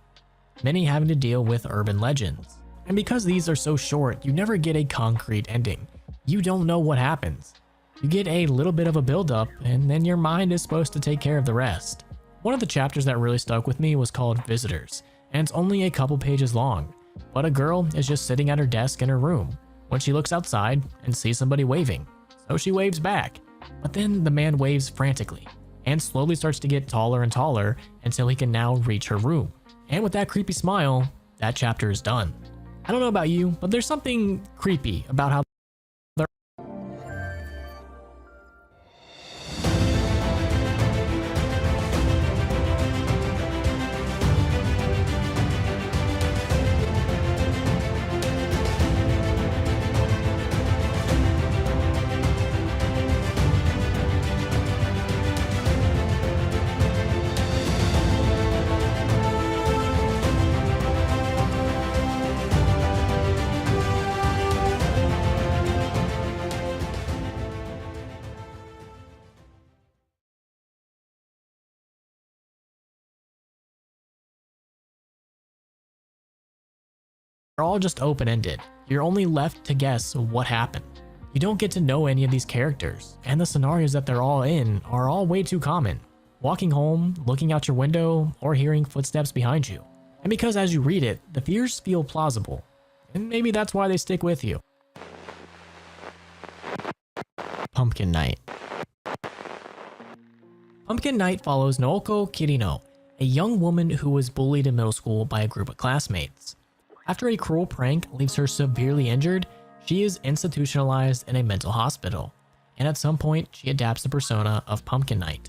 many having to deal with urban legends. And because these are so short, you never get a concrete ending. You don't know what happens. You get a little bit of a build-up, and then your mind is supposed to take care of the rest. One of the chapters that really stuck with me was called Visitors, and it's only a couple pages long, but a girl is just sitting at her desk in her room when she looks outside and sees somebody waving, so she waves back. But then the man waves frantically, and slowly starts to get taller and taller until he can now reach her room. And with that creepy smile, that chapter is done. I don't know about you, but there's something creepy about how they're all just open-ended. You're only left to guess what happened. You don't get to know any of these characters, and the scenarios that they're all in are all way too common. Walking home, looking out your window, or hearing footsteps behind you. And because as you read it, the fears feel plausible, and maybe that's why they stick with you. Pumpkin Night. Pumpkin Night follows Naoko Kirino, a young woman who was bullied in middle school by a group of classmates. After a cruel prank leaves her severely injured, she is institutionalized in a mental hospital, and at some point she adapts the persona of Pumpkin Night,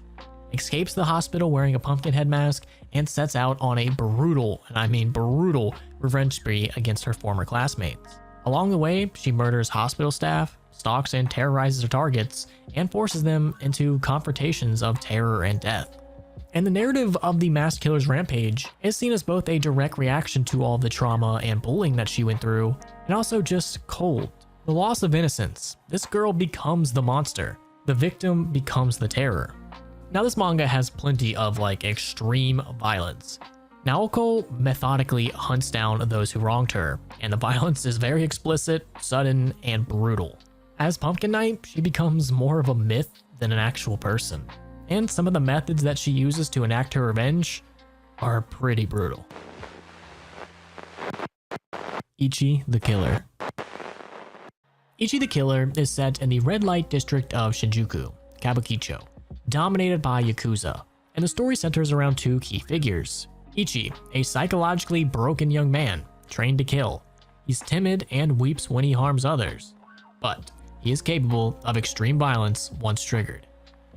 escapes the hospital wearing a pumpkin head mask, and sets out on a brutal, and I mean brutal, revenge spree against her former classmates. Along the way, she murders hospital staff, stalks and terrorizes her targets, and forces them into confrontations of terror and death. And the narrative of the mass killer's rampage is seen as both a direct reaction to all the trauma and bullying that she went through, and also just cold. The loss of innocence. This girl becomes the monster. The victim becomes the terror. Now this manga has plenty of extreme violence. Naoko methodically hunts down those who wronged her, and the violence is very explicit, sudden, and brutal. As Pumpkin Night, she becomes more of a myth than an actual person. And some of the methods that she uses to enact her revenge are pretty brutal. Ichi the Killer. Ichi the Killer is set in the red light district of Shinjuku, Kabukicho, dominated by Yakuza, and the story centers around two key figures. Ichi, a psychologically broken young man, trained to kill. He's timid and weeps when he harms others, but he is capable of extreme violence once triggered.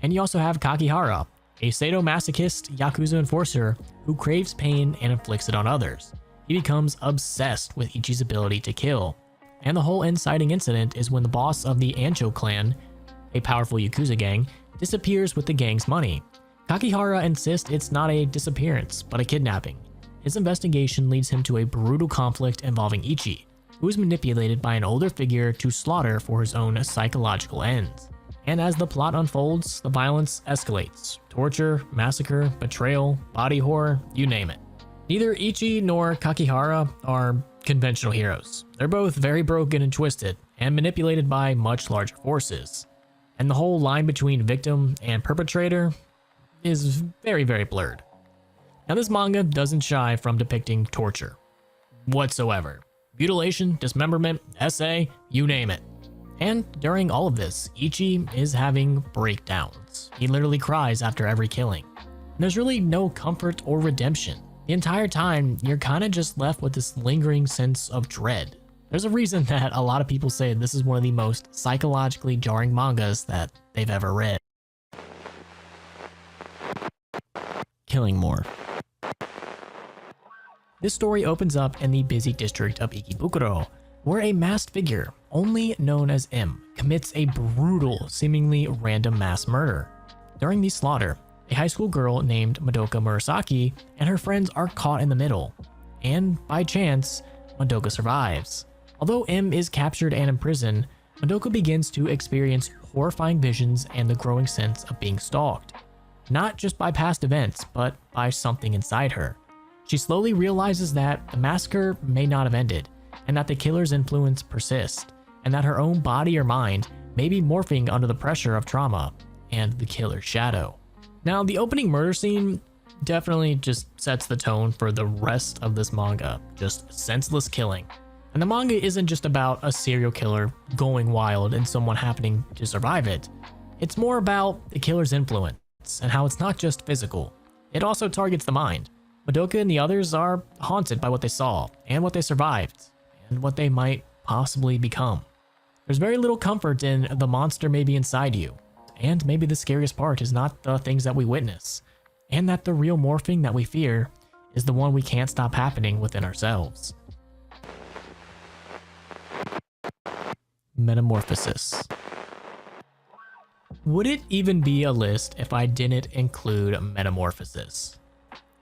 And you also have Kakihara, a sadomasochist Yakuza enforcer who craves pain and inflicts it on others. He becomes obsessed with Ichi's ability to kill. And the whole inciting incident is when the boss of the Ancho clan, a powerful Yakuza gang, disappears with the gang's money. Kakihara insists it's not a disappearance, but a kidnapping. His investigation leads him to a brutal conflict involving Ichi, who is manipulated by an older figure to slaughter for his own psychological ends. And as the plot unfolds, the violence escalates. Torture, massacre, betrayal, body horror, you name it. Neither Ichi nor Kakihara are conventional heroes. They're both very broken and twisted, and manipulated by much larger forces. And the whole line between victim and perpetrator is very, very blurred. Now this manga doesn't shy from depicting torture whatsoever. Mutilation, dismemberment, SA, you name it. And during all of this, Ichi is having breakdowns. He literally cries after every killing. And there's really no comfort or redemption. The entire time, you're kind of just left with this lingering sense of dread. There's a reason that a lot of people say this is one of the most psychologically jarring mangas that they've ever read. Killing Morph. This story opens up in the busy district of Ikebukuro, where a masked figure, only known as M, commits a brutal, seemingly random mass murder. During the slaughter, a high school girl named Madoka Murasaki and her friends are caught in the middle, and by chance, Madoka survives. Although M is captured and imprisoned, Madoka begins to experience horrifying visions and the growing sense of being stalked. Not just by past events, but by something inside her. She slowly realizes that the massacre may not have ended, and that the killer's influence persists, and that her own body or mind may be morphing under the pressure of trauma and the killer's shadow. Now, the opening murder scene definitely just sets the tone for the rest of this manga, just senseless killing. And the manga isn't just about a serial killer going wild and someone happening to survive it. It's more about the killer's influence and how it's not just physical. It also targets the mind. Madoka and the others are haunted by what they saw and what they survived and what they might possibly become. There's very little comfort in the monster may be inside you, and maybe the scariest part is not the things that we witness, and that the real morphing that we fear is the one we can't stop happening within ourselves. Metamorphosis. Would it even be a list if I didn't include Metamorphosis?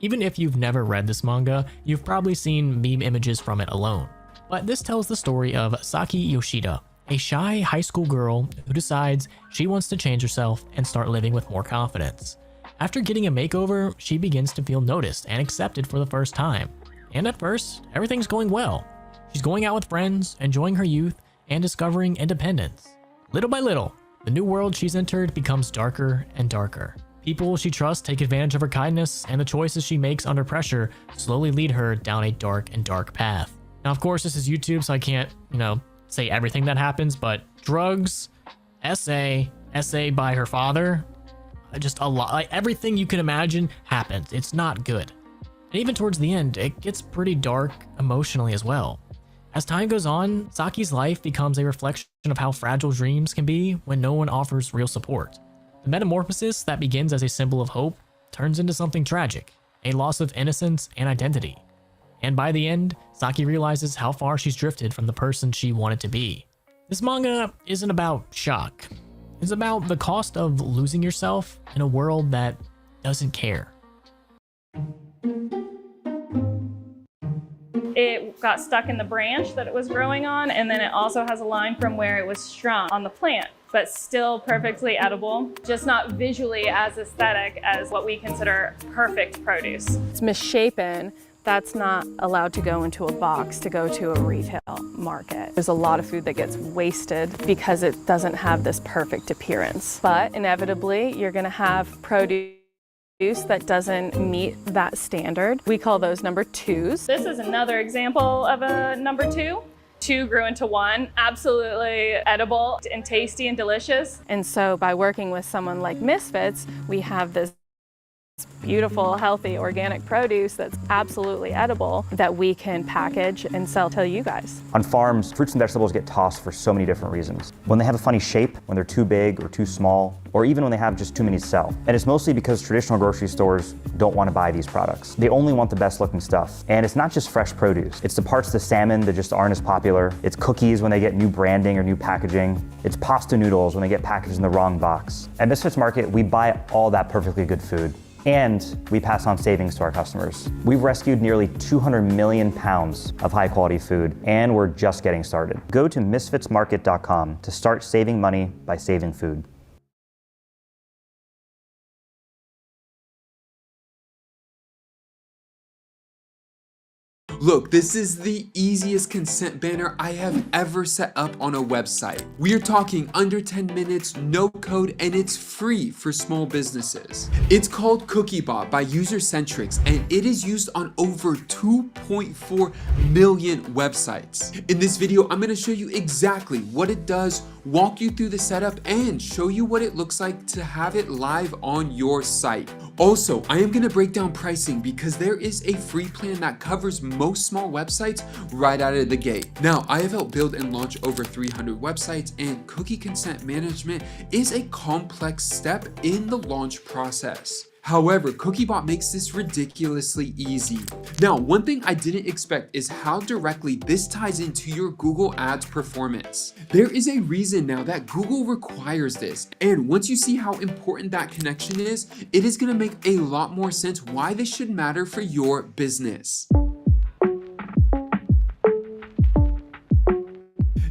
Even if you've never read this manga, you've probably seen meme images from it alone. But this tells the story of Saki Yoshida, a shy high school girl who decides she wants to change herself and start living with more confidence. After getting a makeover, she begins to feel noticed and accepted for the first time. And at first, everything's going well. She's going out with friends, enjoying her youth, and discovering independence. Little by little, the new world she's entered becomes darker and darker. People she trusts take advantage of her kindness, and the choices she makes under pressure slowly lead her down a dark and dark path. Now, of course, this is YouTube, so I can't, say everything that happens, but drugs, SA, essay by her father. Just a lot, like everything you can imagine happens. It's not good. And even towards the end, it gets pretty dark emotionally as well. As time goes on, Saki's life becomes a reflection of how fragile dreams can be when no one offers real support. The metamorphosis that begins as a symbol of hope turns into something tragic, a loss of innocence and identity. And by the end, Saki realizes how far she's drifted from the person she wanted to be. This manga isn't about shock. It's about the cost of losing yourself in a world that doesn't care. It got stuck in the branch that it was growing on, and then it also has a line from where it was strung on the plant, but still perfectly edible, just not visually as aesthetic as what we consider perfect produce. It's misshapen. That's not allowed to go into a box to go to a retail market. There's a lot of food that gets wasted because it doesn't have this perfect appearance. But inevitably, you're gonna have produce that doesn't meet that standard. We call those number twos. This is another example of a number two. Two grew into one, absolutely edible and tasty and delicious. And so by working with someone like Misfits, we have this beautiful, healthy, organic produce that's absolutely edible that we can package and sell to you guys. On farms, fruits and vegetables get tossed for so many different reasons. When they have a funny shape, when they're too big or too small, or even when they have just too many to sell. And it's mostly because traditional grocery stores don't want to buy these products. They only want the best looking stuff. And it's not just fresh produce. It's the parts of the salmon that just aren't as popular. It's cookies when they get new branding or new packaging. It's pasta noodles when they get packaged in the wrong box. At Misfits Market, we buy all that perfectly good food. And we pass on savings to our customers. We've rescued nearly 200 million pounds of high quality food, and we're just getting started. Go to misfitsmarket.com to start saving money by saving food. Look, this is the easiest consent banner I have ever set up on a website. We are talking under 10 minutes, no code, and it's free for small businesses. It's called CookieBot by Usercentrics, and it is used on over 2.4 million websites. In this video, I'm gonna show you exactly what it does, walk you through the setup, and show you what it looks like to have it live on your site. Also, I am gonna break down pricing because there is a free plan that covers most small websites right out of the gate. Now, I have helped build and launch over 300 websites, and cookie consent management is a complex step in the launch process. However, CookieBot makes this ridiculously easy. Now, one thing I didn't expect is how directly this ties into your Google Ads performance. There is a reason now that Google requires this, and once you see how important that connection is, it is gonna make a lot more sense why this should matter for your business.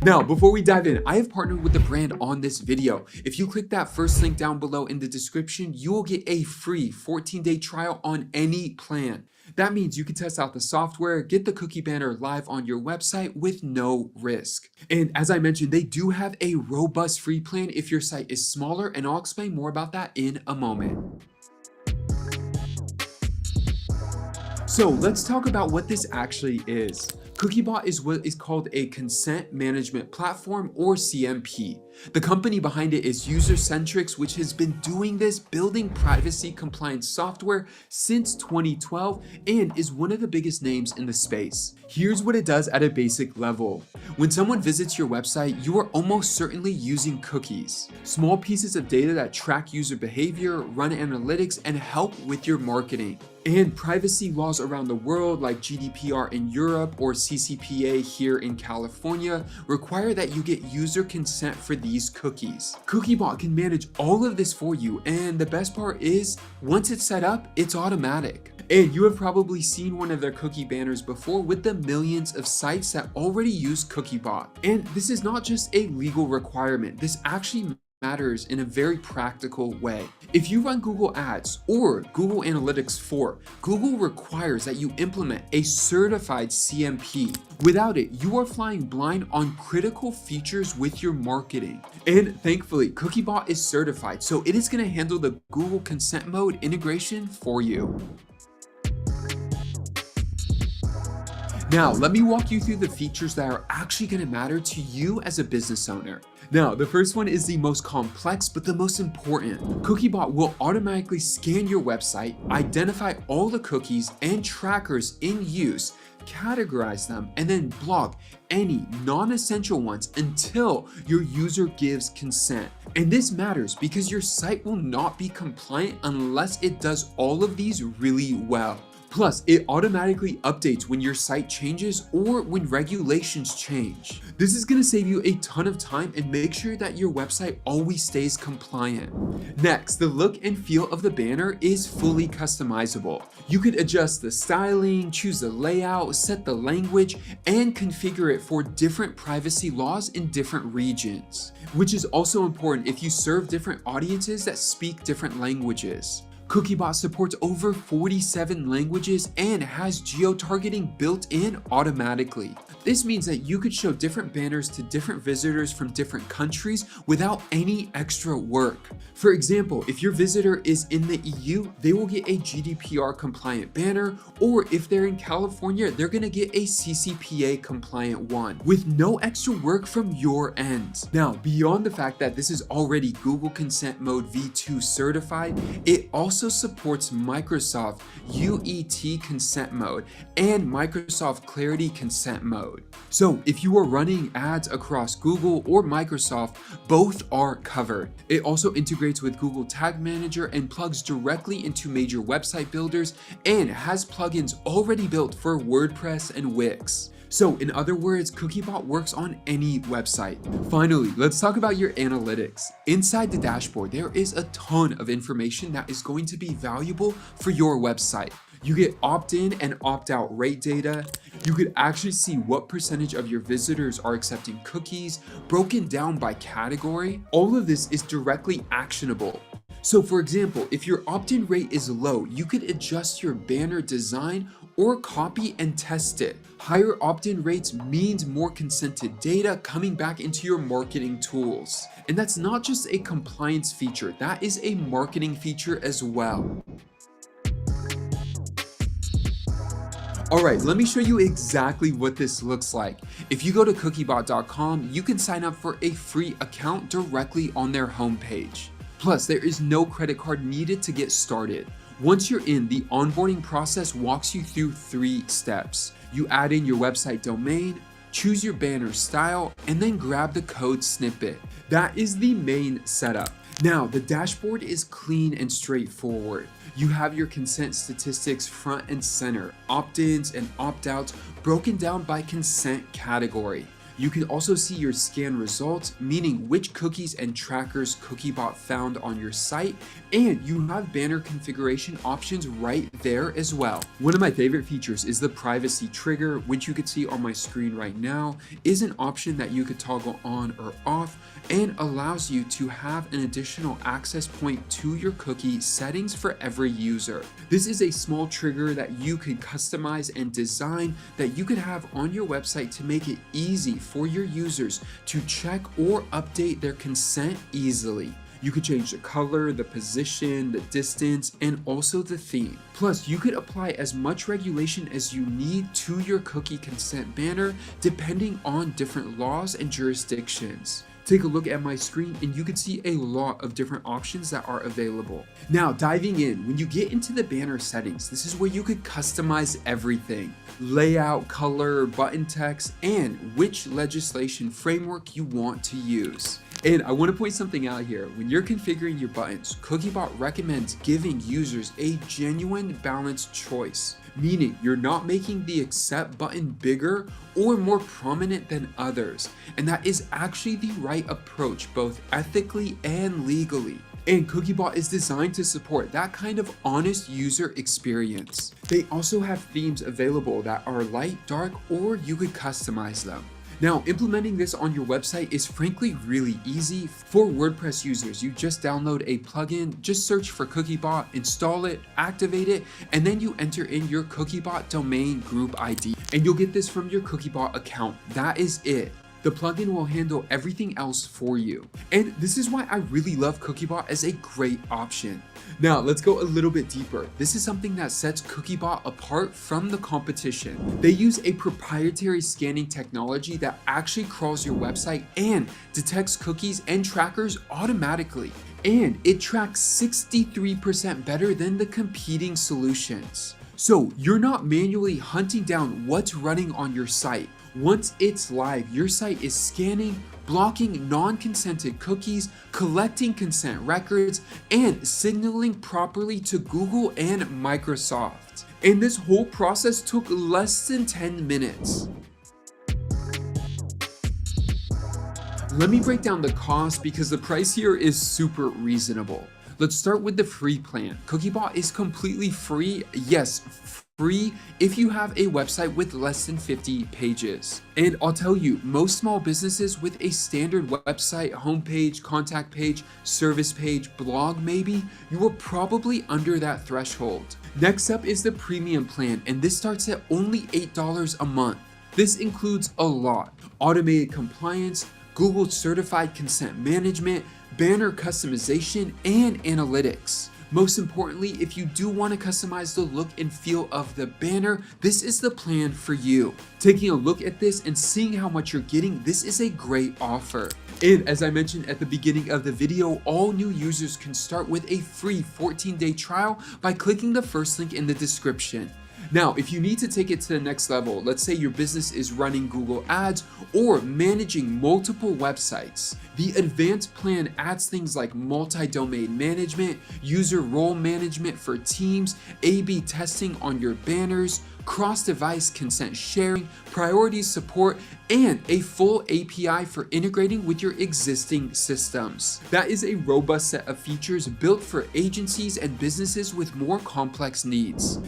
Now, before we dive in, I have partnered with the brand on this video. If you click that first link down below in the description, you will get a free 14-day trial on any plan. That means you can test out the software, get the cookie banner live on your website with no risk. And as I mentioned, they do have a robust free plan if your site is smaller, and I'll explain more about that in a moment. So let's talk about what this actually is. CookieBot is what is called a consent management platform, or CMP. The company behind it is Usercentrics, which has been doing this, building privacy compliant software since 2012, and is one of the biggest names in the space. Here's what it does at a basic level. When someone visits your website, you are almost certainly using cookies, small pieces of data that track user behavior, run analytics, and help with your marketing. And privacy laws around the world, like GDPR in Europe or CCPA here in California, require that you get user consent for these cookies. CookieBot can manage all of this for you, and the best part is, once it's set up, it's automatic. And you have probably seen one of their cookie banners before with the millions of sites that already use CookieBot. And this is not just a legal requirement, this actually matters in a very practical way. If you run Google Ads or Google Analytics 4, Google requires that you implement a certified CMP. Without it, you are flying blind on critical features with your marketing. And thankfully, CookieBot is certified, so it is going to handle the Google Consent Mode integration for you. Now, let me walk you through the features that are actually going to matter to you as a business owner. Now, the first one is the most complex, but the most important. Cookiebot will automatically scan your website, identify all the cookies and trackers in use, categorize them, and then block any non-essential ones until your user gives consent. And this matters because your site will not be compliant unless it does all of these really well. Plus, it automatically updates when your site changes or when regulations change. This is gonna save you a ton of time and make sure that your website always stays compliant. Next, the look and feel of the banner is fully customizable. You could adjust the styling, choose the layout, set the language, and configure it for different privacy laws in different regions, which is also important if you serve different audiences that speak different languages. Cookiebot supports over 47 languages and has geo-targeting built in automatically. This means that you could show different banners to different visitors from different countries without any extra work. For example, if your visitor is in the EU, they will get a GDPR compliant banner, or if they're in California, they're gonna get a CCPA compliant one with no extra work from your end. Now, beyond the fact that this is already Google Consent Mode V2 certified, it also supports Microsoft UET Consent Mode and Microsoft Clarity Consent Mode. So if you are running ads across Google or Microsoft, both are covered. It also integrates with Google Tag Manager and plugs directly into major website builders and has plugins already built for WordPress and Wix. So in other words, Cookiebot works on any website. Finally, let's talk about your analytics. Inside the dashboard, there is a ton of information that is going to be valuable for your website. You get opt-in and opt-out rate data. You could actually see what percentage of your visitors are accepting cookies, broken down by category. All of this is directly actionable. So for example, if your opt-in rate is low, you could adjust your banner design or copy and test it. Higher opt-in rates means more consented data coming back into your marketing tools. And that's not just a compliance feature, that is a marketing feature as well. Alright, let me show you exactly what this looks like. If you go to cookiebot.com, you can sign up for a free account directly on their homepage. Plus, there is no credit card needed to get started. Once you're in, the onboarding process walks you through 3 steps. You add in your website domain, choose your banner style, and then grab the code snippet. That is the main setup. Now, the dashboard is clean and straightforward. You have your consent statistics front and center, opt-ins and opt-outs broken down by consent category. You can also see your scan results, meaning which cookies and trackers Cookiebot found on your site, and you have banner configuration options right there as well. One of my favorite features is the privacy trigger, which you can see on my screen right now, is an option that you could toggle on or off and allows you to have an additional access point to your cookie settings for every user. This is a small trigger that you can customize and design that you could have on your website to make it easy for your users to check or update their consent easily. You could change the color, the position, the distance, and also the theme. Plus, you could apply as much regulation as you need to your cookie consent banner depending on different laws and jurisdictions. Take a look at my screen and you can see a lot of different options that are available. Now diving in, when you get into the banner settings, this is where you could customize everything. Layout, color, button text, and which legislation framework you want to use. And I want to point something out here. When you're configuring your buttons, Cookiebot recommends giving users a genuine balanced choice, meaning you're not making the accept button bigger or more prominent than others. And that is actually the right approach, both ethically and legally. And Cookiebot is designed to support that kind of honest user experience. They also have themes available that are light, dark, or you could customize them. Now, implementing this on your website is frankly really easy. For WordPress users, you just download a plugin, just search for Cookiebot, install it, activate it, and then you enter in your Cookiebot domain group ID, and you'll get this from your Cookiebot account. That is it. The plugin will handle everything else for you. And this is why I really love Cookiebot as a great option. Now, let's go a little bit deeper. This is something that sets Cookiebot apart from the competition. They use a proprietary scanning technology that actually crawls your website and detects cookies and trackers automatically. And it tracks 63% better than the competing solutions. So you're not manually hunting down what's running on your site. Once it's live, your site is scanning, blocking non-consented cookies, collecting consent records, and signaling properly to Google and Microsoft. And this whole process took less than 10 minutes. Let me break down the cost because the price here is super reasonable. Let's start with the free plan. Cookiebot is completely free. Yes, free if you have a website with less than 50 pages. And I'll tell you, most small businesses with a standard website, homepage, contact page, service page, blog maybe, you are probably under that threshold. Next up is the premium plan, and this starts at only $8 a month. This includes a lot: automated compliance, Google certified consent management, banner customization, and analytics. Most importantly, if you do want to customize the look and feel of the banner, this is the plan for you. Taking a look at this and seeing how much you're getting, this is a great offer. And as I mentioned at the beginning of the video, all new users can start with a free 14-day trial by clicking the first link in the description. Now, if you need to take it to the next level, let's say your business is running Google Ads or managing multiple websites, the advanced plan adds things like multi-domain management, user role management for teams, A/B testing on your banners, cross-device consent sharing, priority support, and a full API for integrating with your existing systems. That is a robust set of features built for agencies and businesses with more complex needs.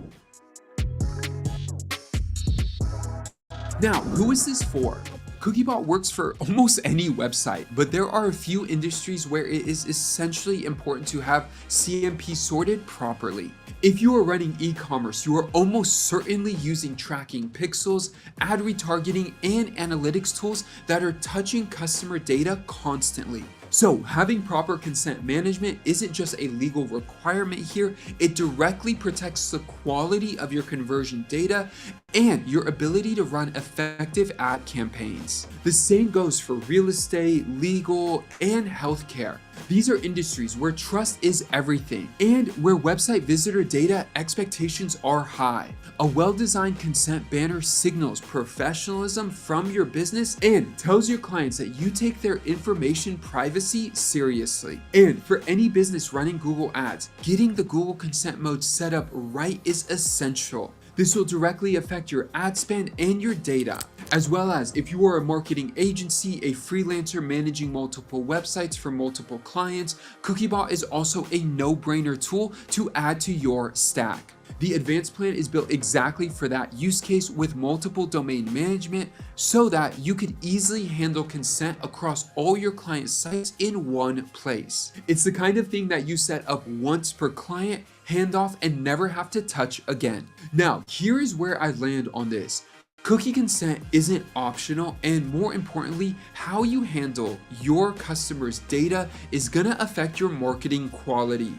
Now, who is this for? Cookiebot works for almost any website, but there are a few industries where it is essentially important to have CMP sorted properly. If you are running e-commerce, you are almost certainly using tracking pixels, ad retargeting, and analytics tools that are touching customer data constantly. So having proper consent management isn't just a legal requirement here, it directly protects the quality of your conversion data and your ability to run effective ad campaigns. The same goes for real estate, legal, and healthcare. These are industries where trust is everything and where website visitor data expectations are high. A well-designed consent banner signals professionalism from your business and tells your clients that you take their information privacy seriously. And for any business running Google Ads, getting the Google consent mode set up right is essential. This will directly affect your ad spend and your data, as well as if you are a marketing agency, a freelancer managing multiple websites for multiple clients, Cookiebot is also a no-brainer tool to add to your stack. The advanced plan is built exactly for that use case with multiple domain management so that you could easily handle consent across all your client sites in one place. It's the kind of thing that you set up once per client, hand off, and never have to touch again. Now, here is where I land on this. Cookie consent isn't optional, and more importantly, how you handle your customers' data is gonna affect your marketing quality.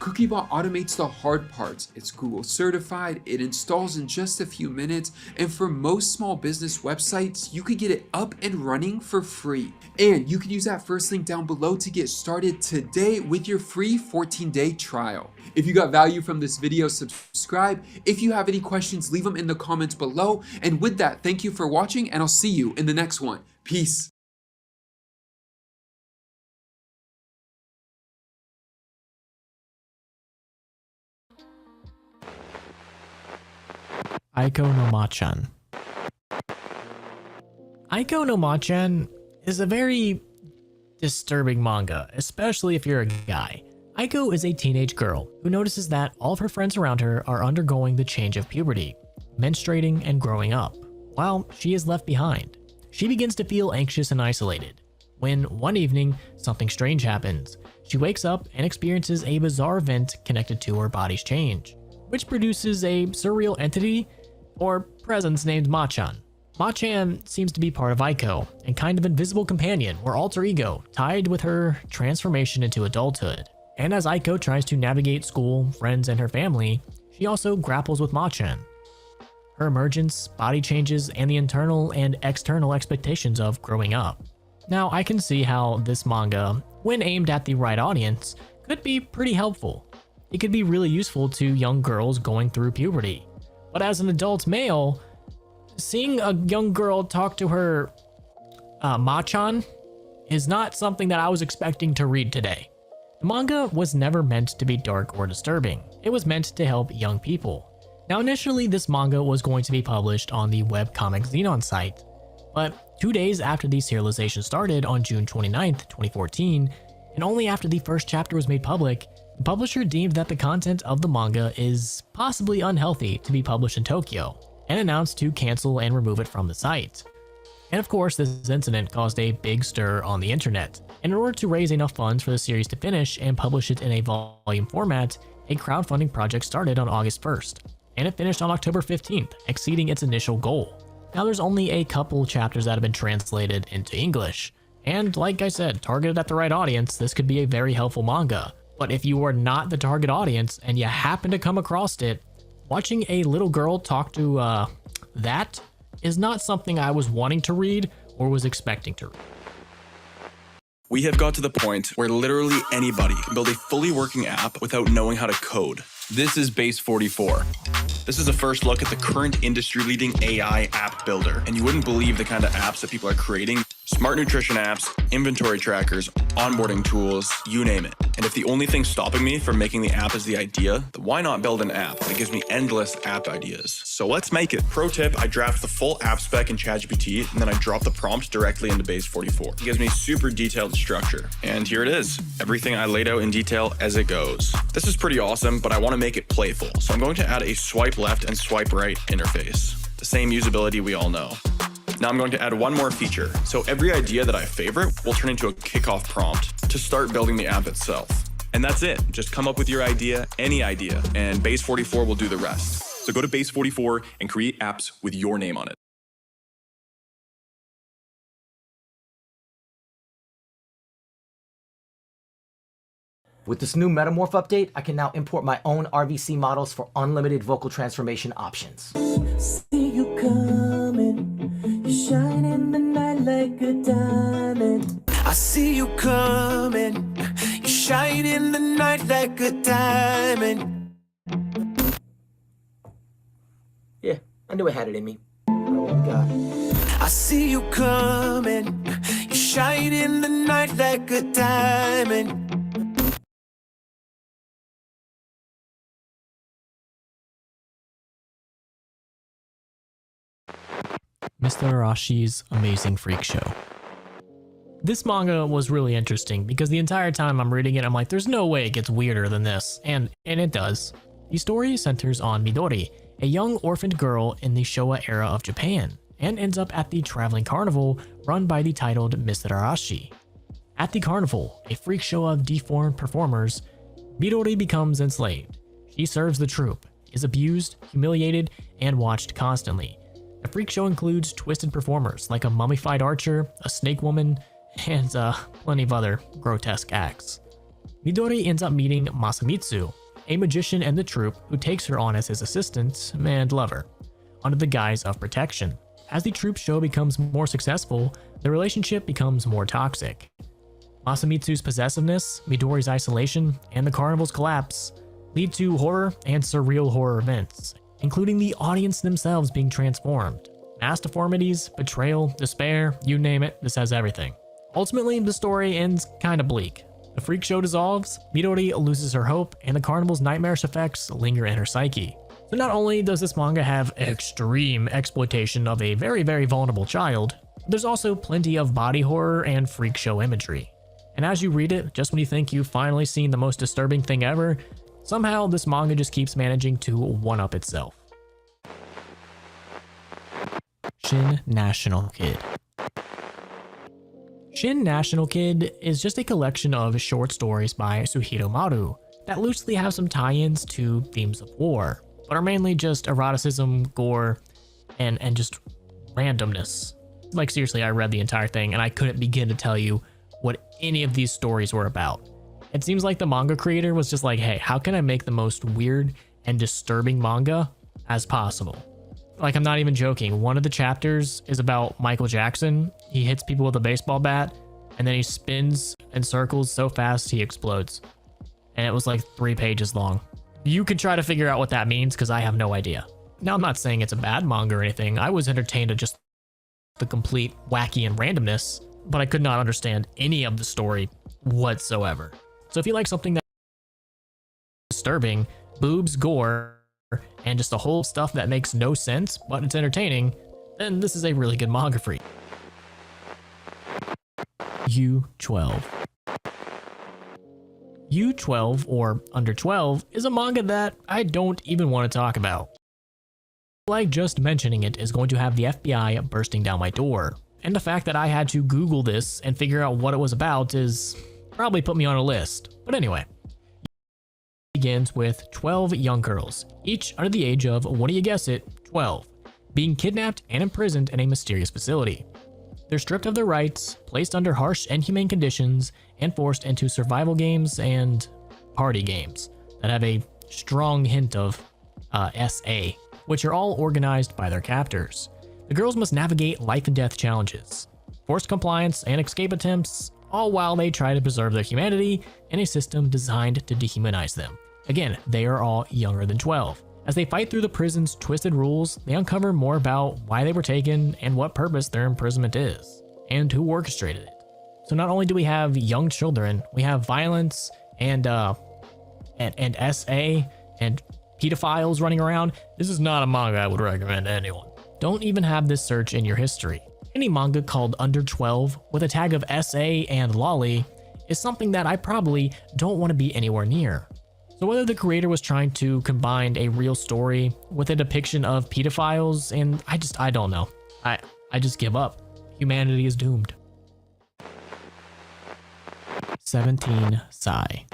Cookiebot automates the hard parts. It's Google certified, it installs in just a few minutes, and for most small business websites, you could get it up and running for free. And you can use that first link down below to get started today with your free 14-day trial. If you got value from this video, subscribe. If you have any questions, leave them in the comments below. And with that, thank you for watching, and I'll see you in the next one. Peace. Aiko no Machan. Aiko no Machan is a very disturbing manga, especially if you're a guy. Aiko is a teenage girl who notices that all of her friends around her are undergoing the change of puberty, menstruating and growing up, while she is left behind. She begins to feel anxious and isolated, when one evening something strange happens. She wakes up and experiences a bizarre event connected to her body's change, which produces a surreal entity or presence named Machan. Ma-chan seems to be part of Aiko, a kind of invisible companion or alter ego tied with her transformation into adulthood. And as Aiko tries to navigate school, friends, and her family, she also grapples with Ma-chan. Her emergence, body changes, and the internal and external expectations of growing up. Now, I can see how this manga, when aimed at the right audience, could be pretty helpful. It could be really useful to young girls going through puberty. But as an adult male, seeing a young girl talk to her Ma-chan is not something that I was expecting to read today. The manga was never meant to be dark or disturbing. It was meant to help young people. Now initially this manga was going to be published on the webcomic Xenon site, but 2 days after the serialization started on June 29th, 2014, and only after the first chapter was made public, the publisher deemed that the content of the manga is possibly unhealthy to be published in Tokyo, and announced to cancel and remove it from the site. And of course, this incident caused a big stir on the internet. And in order to raise enough funds for the series to finish and publish it in a volume format, a crowdfunding project started on August 1st, and it finished on October 15th, exceeding its initial goal. Now there's only a couple chapters that have been translated into English, and like I said, targeted at the right audience, this could be a very helpful manga. But if you are not the target audience and you happen to come across it, watching a little girl talk to that is not something I was wanting to read or was expecting to read. We have got to the point where literally anybody can build a fully working app without knowing how to code. This is Base 44. This is a first look at the current industry-leading AI app builder, and you wouldn't believe the kind of apps that people are creating. Smart nutrition apps, inventory trackers, onboarding tools, you name it. And if the only thing stopping me from making the app is the idea, then why not build an app that gives me endless app ideas? So let's make it. Pro tip, I draft the full app spec in ChatGPT, and then I drop the prompt directly into Base 44. It gives me super detailed structure. And here it is. Everything I laid out in detail as it goes. This is pretty awesome, but I want to make it playful. So I'm going to add a swipe left and swipe right interface. The same usability we all know. Now I'm going to add one more feature. So every idea that I favorite will turn into a kickoff prompt to start building the app itself. And that's it. Just come up with your idea, any idea, and Base 44 will do the rest. So go to Base 44 and create apps with your name on it. With this new Metamorph update, I can now import my own RVC models for unlimited vocal transformation options. See you coming, you shine in the night like a diamond. I see you coming, you shine in the night like a diamond. Yeah, I knew I had it in me. Oh God. I see you coming, you shine in the night like a diamond. Mr. Arashi's Amazing Freak Show. This manga was really interesting because the entire time I'm reading it, I'm like, there's no way it gets weirder than this, and it does. The story centers on Midori, a young orphaned girl in the Showa era of Japan, and ends up at the traveling carnival run by the titled Mr. Arashi. At the carnival, a freak show of deformed performers, Midori becomes enslaved. She serves the troupe, is abused, humiliated, and watched constantly. The freak show includes twisted performers like a mummified archer, a snake woman, and plenty of other grotesque acts. Midori ends up meeting Masamitsu, a magician in the troupe who takes her on as his assistant and lover, under the guise of protection. As the troupe show becomes more successful, the relationship becomes more toxic. Masamitsu's possessiveness, Midori's isolation, and the carnival's collapse lead to horror and surreal horror events, including the audience themselves being transformed. Mass deformities, betrayal, despair, you name it, this has everything. Ultimately, the story ends kinda bleak. The freak show dissolves, Midori loses her hope, and the carnival's nightmarish effects linger in her psyche. So not only does this manga have extreme exploitation of a very, very vulnerable child, but there's also plenty of body horror and freak show imagery. And as you read it, just when you think you've finally seen the most disturbing thing ever, somehow this manga just keeps managing to one-up itself. Shin National Kid. Shin National Kid is just a collection of short stories by Suhiro Maru that loosely have some tie-ins to themes of war, but are mainly just eroticism, gore, and just randomness. Like seriously, I read the entire thing and I couldn't begin to tell you what any of these stories were about. It seems like the manga creator was just like, hey, how can I make the most weird and disturbing manga as possible? Like, I'm not even joking. One of the chapters is about Michael Jackson. He hits people with a baseball bat and then he spins in circles so fast he explodes. And it was like 3 pages long. You can try to figure out what that means because I have no idea. Now, I'm not saying it's a bad manga or anything. I was entertained at just the complete wacky and randomness, but I could not understand any of the story whatsoever. So if you like something that's disturbing, boobs, gore, and just the whole stuff that makes no sense, but it's entertaining, then this is a really good manga for you. U12. U12, or Under 12, is a manga that I don't even want to talk about. Like just mentioning it is going to have the FBI bursting down my door. And the fact that I had to Google this and figure out what it was about is probably put me on a list. But anyway, it begins with 12 young girls, each under the age of, what do you guess it, 12, being kidnapped and imprisoned in a mysterious facility. They're stripped of their rights, placed under harsh, inhumane conditions, and forced into survival games and party games that have a strong hint of SA, which are all organized by their captors. The girls must navigate life and death challenges, forced compliance, and escape attempts, all while they try to preserve their humanity in a system designed to dehumanize them. Again, they are all younger than 12. As they fight through the prison's twisted rules, they uncover more about why they were taken and what purpose their imprisonment is, and who orchestrated it. So not only do we have young children, we have violence and SA and pedophiles running around. This is not a manga I would recommend to anyone. Don't even have this search in your history. Any manga called Under 12 with a tag of SA and lolly is something that I probably don't want to be anywhere near. So whether the creator was trying to combine a real story with a depiction of pedophiles, and I don't know. I just give up. Humanity is doomed. 17 Sai.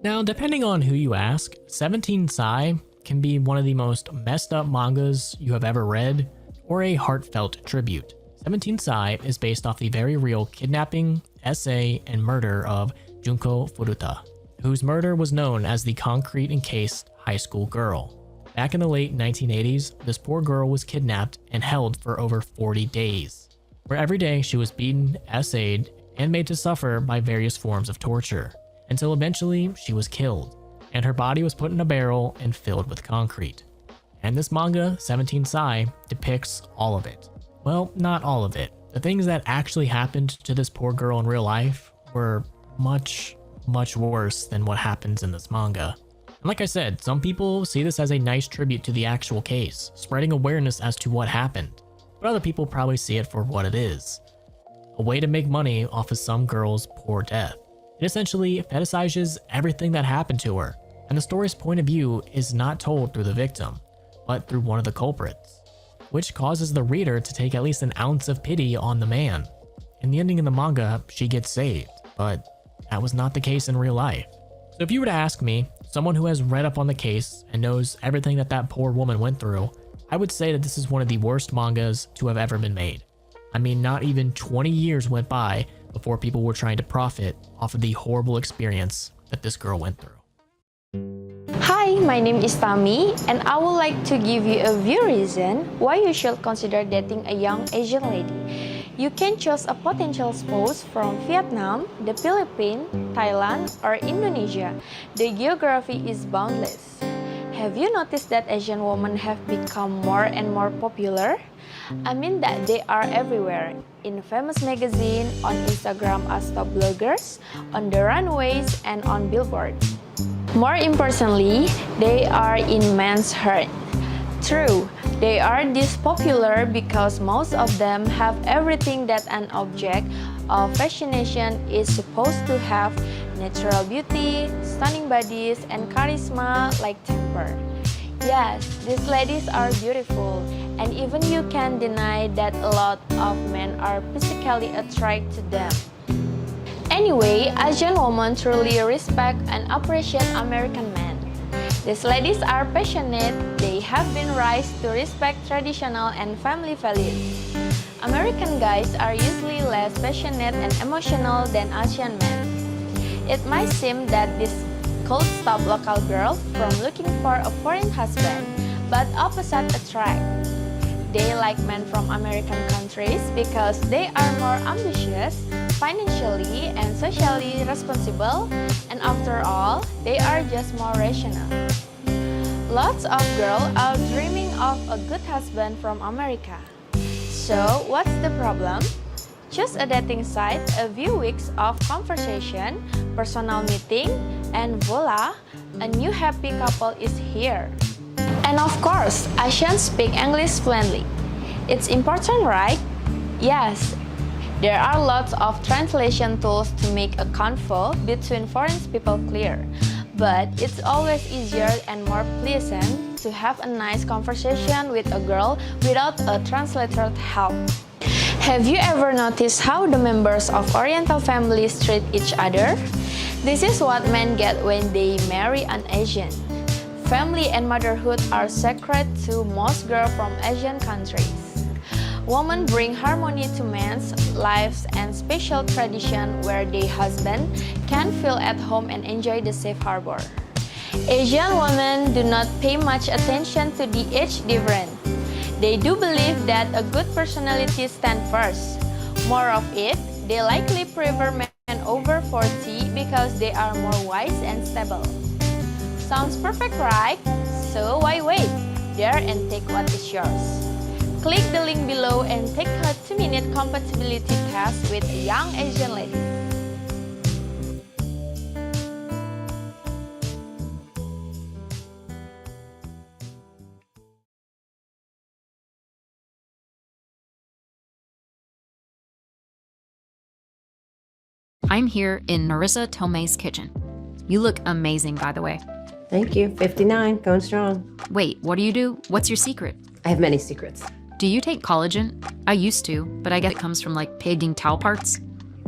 Now, depending on who you ask, 17 Sai can be one of the most messed up mangas you have ever read, or a heartfelt tribute. 17 Sai is based off the very real kidnapping, SA, and murder of Junko Furuta, whose murder was known as the concrete encased high school girl. Back in the late 1980s, this poor girl was kidnapped and held for over 40 days, where every day she was beaten, SA'd, and made to suffer by various forms of torture, until eventually she was killed, and her body was put in a barrel and filled with concrete. And this manga, 17 Sai, depicts all of it. Well, not all of it. The things that actually happened to this poor girl in real life were much worse than what happens in this manga. And like I said, some people see this as a nice tribute to the actual case, spreading awareness as to what happened. But other people probably see it for what it is. A way to make money off of some girl's poor death. It essentially fetishizes everything that happened to her, and the story's point of view is not told through the victim, but through one of the culprits, which causes the reader to take at least an ounce of pity on the man. In the ending of the manga, she gets saved, but that was not the case in real life. So if you were to ask me, someone who has read up on the case and knows everything that that poor woman went through, I would say that this is one of the worst mangas to have ever been made. I mean, not even 20 years went by before people were trying to profit off of the horrible experience that this girl went through. Hi, my name is Tami, and I would like to give you a few reasons why you should consider dating a young Asian lady. You can choose a potential spouse from Vietnam, the Philippines, Thailand, or Indonesia. The geography is boundless. Have you noticed that Asian women have become more and more popular? I mean that they are everywhere, in famous magazine, on Instagram as top bloggers, on the runways, and on billboards. More importantly, they are in men's heart. True, they are this popular because most of them have everything that an object of fascination is supposed to have: natural beauty, stunning bodies, and charisma like temper. Yes, these ladies are beautiful, and even you can't deny that a lot of men are physically attracted to them. Anyway, Asian women truly respect and appreciate American men. These ladies are passionate, they have been raised to respect traditional and family values. American guys are usually less passionate and emotional than Asian men. It might seem that this could stop local girls from looking for a foreign husband, but opposite attract. They like men from American countries because they are more ambitious, financially and socially responsible, and after all, they are just more rational. Lots of girls are dreaming of a good husband from America. So, what's the problem? Choose a dating site, a few weeks of conversation, personal meeting, and voila, a new happy couple is here. And of course, Asians speak English fluently. It's important, right? Yes. There are lots of translation tools to make a convo between foreign people clear. But it's always easier and more pleasant to have a nice conversation with a girl without a translator help. Have you ever noticed how the members of Oriental families treat each other? This is what men get when they marry an Asian. Family and motherhood are sacred to most girls from Asian countries. Women bring harmony to men's lives and special tradition where their husband can feel at home and enjoy the safe harbor. Asian women do not pay much attention to the age difference. They do believe that a good personality stands first. More of it, they likely prefer men over 40 because they are more wise and stable. Sounds perfect, right? So why wait? There and take what is yours. Click the link below and take a 2-minute compatibility test with a young Asian lady. I'm here in Marissa Tomei's kitchen. You look amazing, by the way. Thank you. 59, going strong. Wait, what do you do? What's your secret? I have many secrets. Do you take collagen? I used to, but I guess it comes from like pig and cow parts.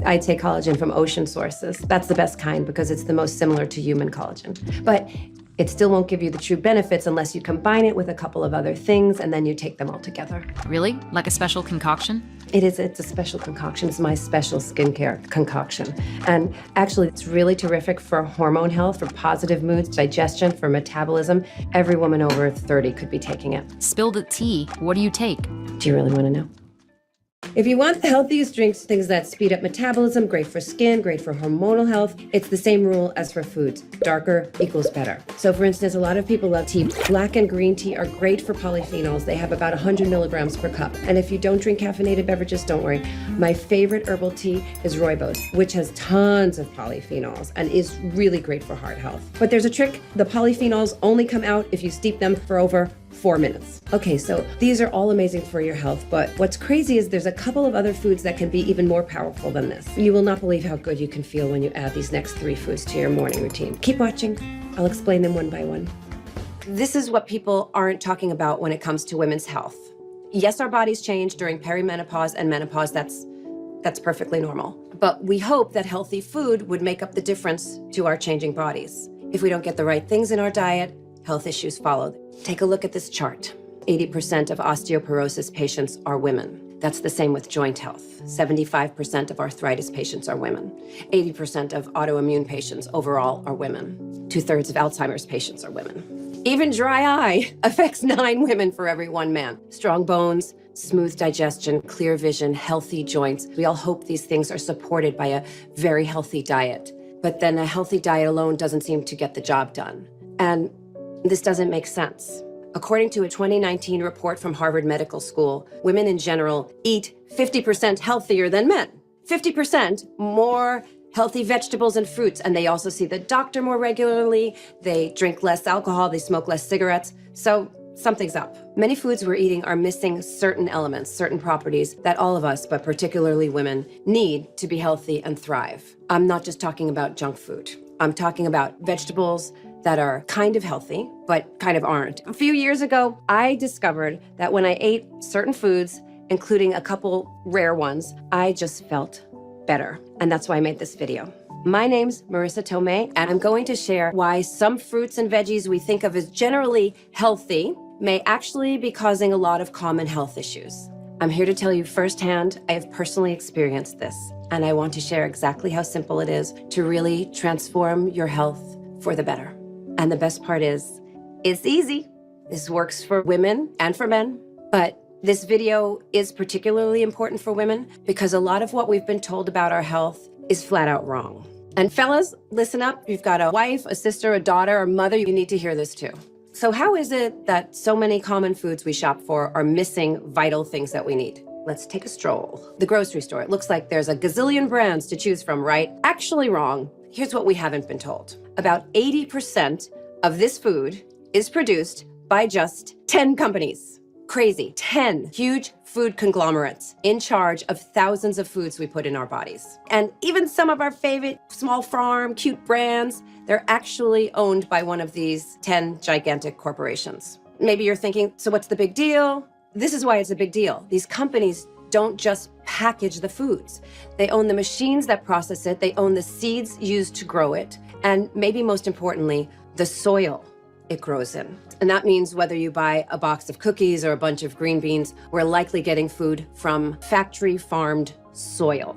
I take collagen from ocean sources. That's the best kind because it's the most similar to human collagen. But it still won't give you the true benefits unless you combine it with a couple of other things and then you take them all together. Really? Like a special concoction? It's a special concoction. It's my special skincare concoction. And actually, it's really terrific for hormone health, for positive moods, digestion, for metabolism. Every woman over 30 could be taking it. Spill the tea. What do you take? Do you really want to know? If you want the healthiest drinks, things that speed up metabolism, great for skin, great for hormonal health, it's the same rule as for foods. Darker equals better. So for instance, a lot of people love tea. Black and green tea are great for polyphenols. They have about 100 milligrams per cup. And if you don't drink caffeinated beverages, don't worry. My favorite herbal tea is rooibos, which has tons of polyphenols and is really great for heart health. But there's a trick. The polyphenols only come out if you steep them for over 4 minutes. Okay, so these are all amazing for your health, but what's crazy is there's a couple of other foods that can be even more powerful than this. You will not believe how good you can feel when you add these next 3 foods to your morning routine. Keep watching. I'll explain them one by one. This is what people aren't talking about when it comes to women's health. Yes, our bodies change during perimenopause and menopause. That's perfectly normal. But we hope that healthy food would make up the difference to our changing bodies. If we don't get the right things in our diet, health issues follow. Take a look at this chart. 80% of osteoporosis patients are women. That's the same with joint health. 75% of arthritis patients are women. 80% of autoimmune patients overall are women. 2/3 of Alzheimer's patients are women. Even dry eye affects 9 women for every 1 man. Strong bones, smooth digestion, clear vision, healthy joints. We all hope these things are supported by a very healthy diet. But then a healthy diet alone doesn't seem to get the job done. And this doesn't make sense. According to a 2019 report from Harvard Medical School, women in general eat 50% healthier than men. 50% more healthy vegetables and fruits, and they also see the doctor more regularly, they drink less alcohol, they smoke less cigarettes, so something's up. Many foods we're eating are missing certain elements, certain properties that all of us, but particularly women, need to be healthy and thrive. I'm not just talking about junk food. I'm talking about vegetables that are kind of healthy, but kind of aren't. A few years ago, I discovered that when I ate certain foods, including a couple rare ones, I just felt better. And that's why I made this video. My name's Marissa Tomei, and I'm going to share why some fruits and veggies we think of as generally healthy may actually be causing a lot of common health issues. I'm here to tell you firsthand, I have personally experienced this, and I want to share exactly how simple it is to really transform your health for the better. And the best part is, it's easy. This works for women and for men, but this video is particularly important for women because a lot of what we've been told about our health is flat out wrong. And fellas, listen up. You've got a wife, a sister, a daughter, a mother. You need to hear this too. So how is it that so many common foods we shop for are missing vital things that we need? Let's take a stroll. The grocery store. It looks like there's a gazillion brands to choose from, right? Actually wrong. Here's what we haven't been told. About 80% of this food is produced by just 10 companies. Crazy. 10 huge food conglomerates in charge of thousands of foods we put in our bodies. And even some of our favorite small farm, cute brands, they're actually owned by one of these 10 gigantic corporations. Maybe you're thinking, so what's the big deal? This is why it's a big deal. These companies don't just package the foods. They own the machines that process it. They own the seeds used to grow it. And maybe most importantly, the soil it grows in. And that means whether you buy a box of cookies or a bunch of green beans, we're likely getting food from factory farmed soil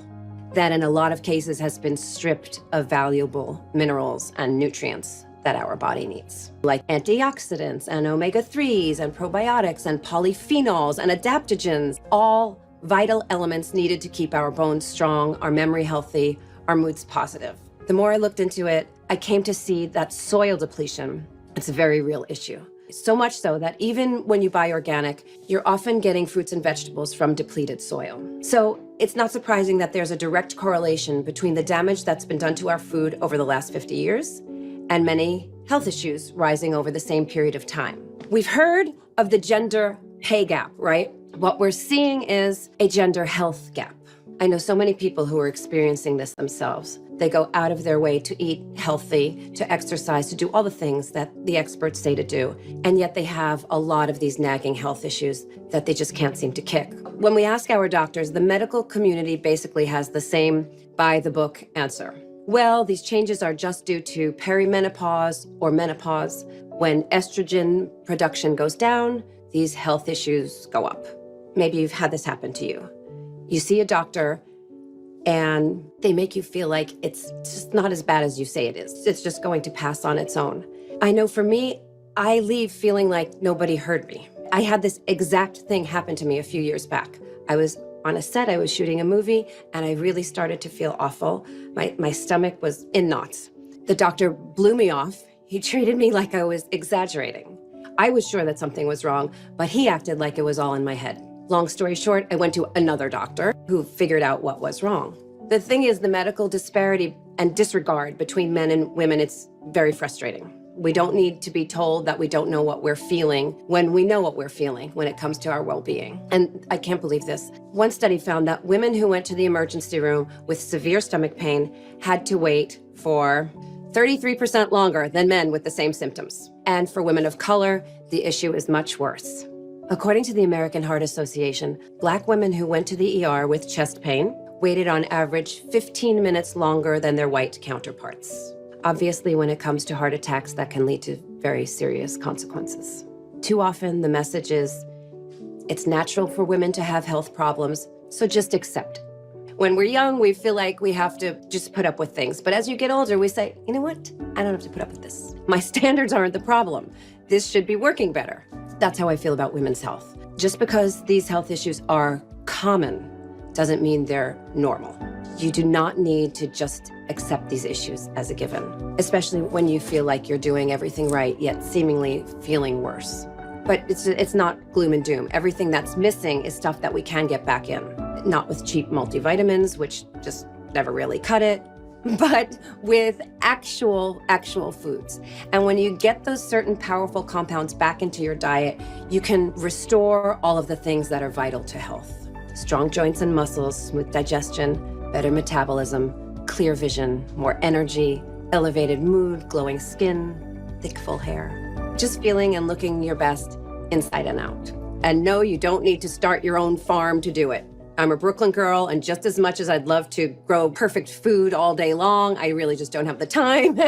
that in a lot of cases has been stripped of valuable minerals and nutrients that our body needs, like antioxidants and omega-3s and probiotics and polyphenols and adaptogens, all vital elements needed to keep our bones strong, our memory healthy, our moods positive. The more I looked into it, I came to see that soil depletion, it's a very real issue. So much so that even when you buy organic, you're often getting fruits and vegetables from depleted soil. So it's not surprising that there's a direct correlation between the damage that's been done to our food over the last 50 years and many health issues rising over the same period of time. We've heard of the gender pay gap, right? What we're seeing is a gender health gap. I know so many people who are experiencing this themselves. They go out of their way to eat healthy, to exercise, to do all the things that the experts say to do. And yet they have a lot of these nagging health issues that they just can't seem to kick. When we ask our doctors, the medical community basically has the same by-the-book answer. Well, these changes are just due to perimenopause or menopause. When estrogen production goes down, these health issues go up. Maybe you've had this happen to you. You see a doctor and they make you feel like it's just not as bad as you say it is. It's just going to pass on its own. I know for me, I leave feeling like nobody heard me. I had this exact thing happen to me a few years back. I was on a set, I was shooting a movie, and I really started to feel awful. My stomach was in knots. The doctor blew me off. He treated me like I was exaggerating. I was sure that something was wrong, but he acted like it was all in my head. Long story short, I went to another doctor who figured out what was wrong. The thing is, the medical disparity and disregard between men and women, it's very frustrating. We don't need to be told that we don't know what we're feeling when we know what we're feeling when it comes to our well-being. And I can't believe this. One study found that women who went to the emergency room with severe stomach pain had to wait for 33% longer than men with the same symptoms. And for women of color, the issue is much worse. According to the American Heart Association, Black women who went to the ER with chest pain waited on average 15 minutes longer than their white counterparts. Obviously, when it comes to heart attacks, that can lead to very serious consequences. Too often, the message is, it's natural for women to have health problems, so just accept it. When we're young, we feel like we have to just put up with things. But as you get older, we say, you know what? I don't have to put up with this. My standards aren't the problem. This should be working better. That's how I feel about women's health. Just because these health issues are common doesn't mean they're normal. You do not need to just accept these issues as a given, especially when you feel like you're doing everything right, yet seemingly feeling worse. But it's not gloom and doom. Everything that's missing is stuff that we can get back in. Not with cheap multivitamins, which just never really cut it, but with actual foods. And when you get those certain powerful compounds back into your diet, you can restore all of the things that are vital to health. Strong joints and muscles, smooth digestion, better metabolism, clear vision, more energy, elevated mood, glowing skin, thick, full hair. Just feeling and looking your best inside and out. And no, you don't need to start your own farm to do it. I'm a Brooklyn girl, and just as much as I'd love to grow perfect food all day long, I really just don't have the time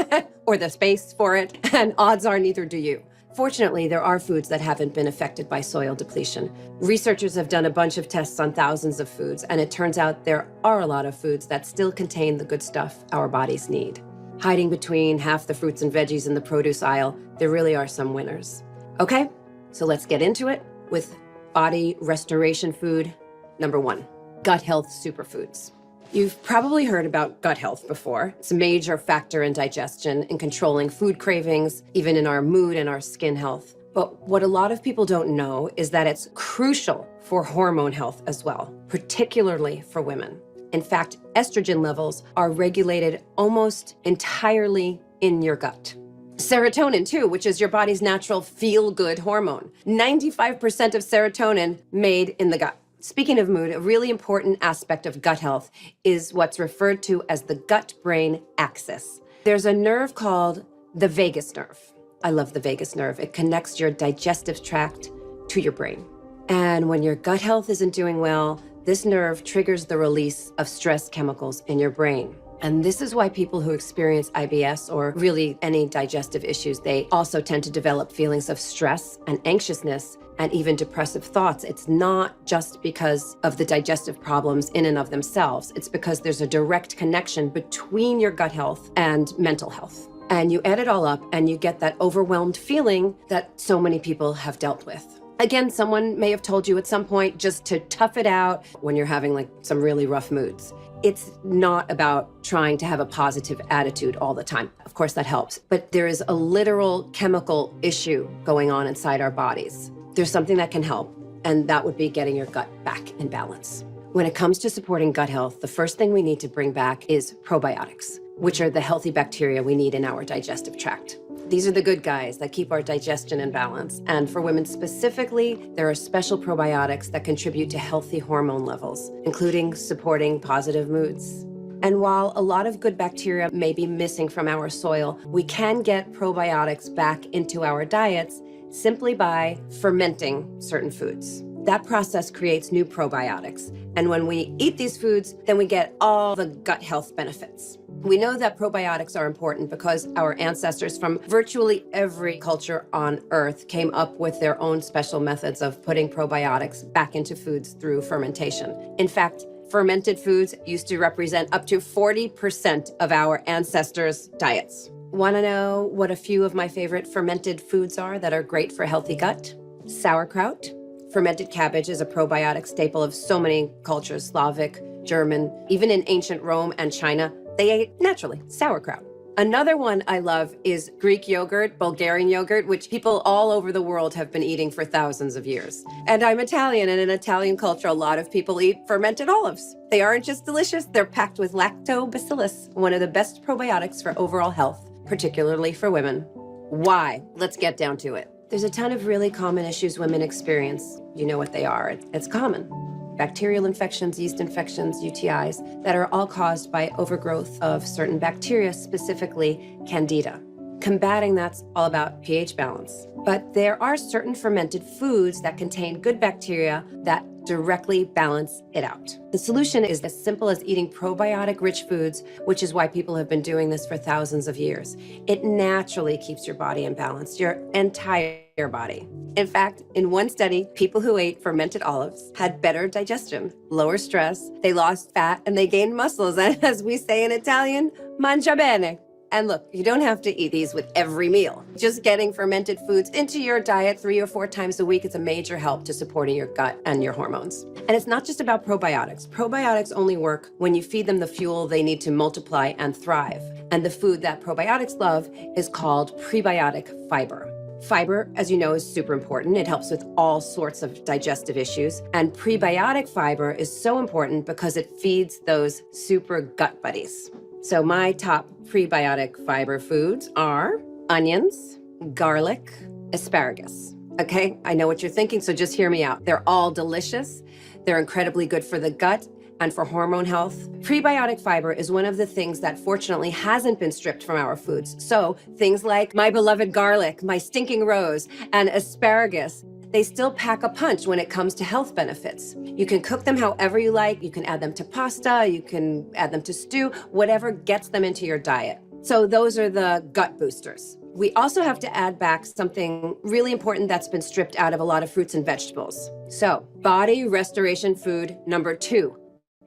or the space for it, and odds are neither do you. Fortunately, there are foods that haven't been affected by soil depletion. Researchers have done a bunch of tests on thousands of foods, and it turns out there are a lot of foods that still contain the good stuff our bodies need. Hiding between half the fruits and veggies in the produce aisle, there really are some winners. Okay, so let's get into it with body restoration food number 1, gut health superfoods. You've probably heard about gut health before. It's a major factor in digestion and controlling food cravings, even in our mood and our skin health. But what a lot of people don't know is that it's crucial for hormone health as well, particularly for women. In fact, estrogen levels are regulated almost entirely in your gut. Serotonin too, which is your body's natural feel-good hormone. 95% of serotonin made in the gut. Speaking of mood, a really important aspect of gut health is what's referred to as the gut-brain axis. There's a nerve called the vagus nerve. I love the vagus nerve. It connects your digestive tract to your brain. And when your gut health isn't doing well, this nerve triggers the release of stress chemicals in your brain. And this is why people who experience IBS or really any digestive issues, they also tend to develop feelings of stress and anxiousness and even depressive thoughts. It's not just because of the digestive problems in and of themselves. It's because there's a direct connection between your gut health and mental health. And you add it all up and you get that overwhelmed feeling that so many people have dealt with. Again, someone may have told you at some point just to tough it out when you're having like some really rough moods. It's not about trying to have a positive attitude all the time. Of course, that helps. But there is a literal chemical issue going on inside our bodies. There's something that can help, and that would be getting your gut back in balance. When it comes to supporting gut health, the first thing we need to bring back is probiotics, which are the healthy bacteria we need in our digestive tract. These are the good guys that keep our digestion in balance. And for women specifically, there are special probiotics that contribute to healthy hormone levels, including supporting positive moods. And while a lot of good bacteria may be missing from our soil, we can get probiotics back into our diets simply by fermenting certain foods. That process creates new probiotics. And when we eat these foods, then we get all the gut health benefits. We know that probiotics are important because our ancestors from virtually every culture on Earth came up with their own special methods of putting probiotics back into foods through fermentation. In fact, fermented foods used to represent up to 40% of our ancestors' diets. Want to know what a few of my favorite fermented foods are that are great for healthy gut? Sauerkraut. Fermented cabbage is a probiotic staple of so many cultures, Slavic, German, even in ancient Rome and China, they ate naturally sauerkraut. Another one I love is Greek yogurt, Bulgarian yogurt, which people all over the world have been eating for thousands of years. And I'm Italian, and in Italian culture, a lot of people eat fermented olives. They aren't just delicious, they're packed with lactobacillus, one of the best probiotics for overall health, particularly for women. Why? Let's get down to it. There's a ton of really common issues women experience. You know what they are. It's common. Bacterial infections, yeast infections, UTIs, that are all caused by overgrowth of certain bacteria, specifically Candida. Combating that's all about pH balance. But there are certain fermented foods that contain good bacteria that directly balance it out. The solution is as simple as eating probiotic-rich foods, which is why people have been doing this for thousands of years. It naturally keeps your body in balance, your entire body. In fact, in one study, people who ate fermented olives had better digestion, lower stress, they lost fat, and they gained muscles. And as we say in Italian, mangia bene. And look, you don't have to eat these with every meal. Just getting fermented foods into your diet 3 or 4 times a week is a major help to supporting your gut and your hormones. And it's not just about probiotics. Probiotics only work when you feed them the fuel they need to multiply and thrive. And the food that probiotics love is called prebiotic fiber. Fiber, as you know, is super important. It helps with all sorts of digestive issues. And prebiotic fiber is so important because it feeds those super gut buddies. So my top prebiotic fiber foods are onions, garlic, asparagus. Okay, I know what you're thinking, so just hear me out. They're all delicious. They're incredibly good for the gut and for hormone health. Prebiotic fiber is one of the things that fortunately hasn't been stripped from our foods. So things like my beloved garlic, my stinking rose, and asparagus, they still pack a punch when it comes to health benefits. You can cook them however you like. You can add them to pasta, you can add them to stew, whatever gets them into your diet. So those are the gut boosters. We also have to add back something really important that's been stripped out of a lot of fruits and vegetables. So, body restoration food number 2,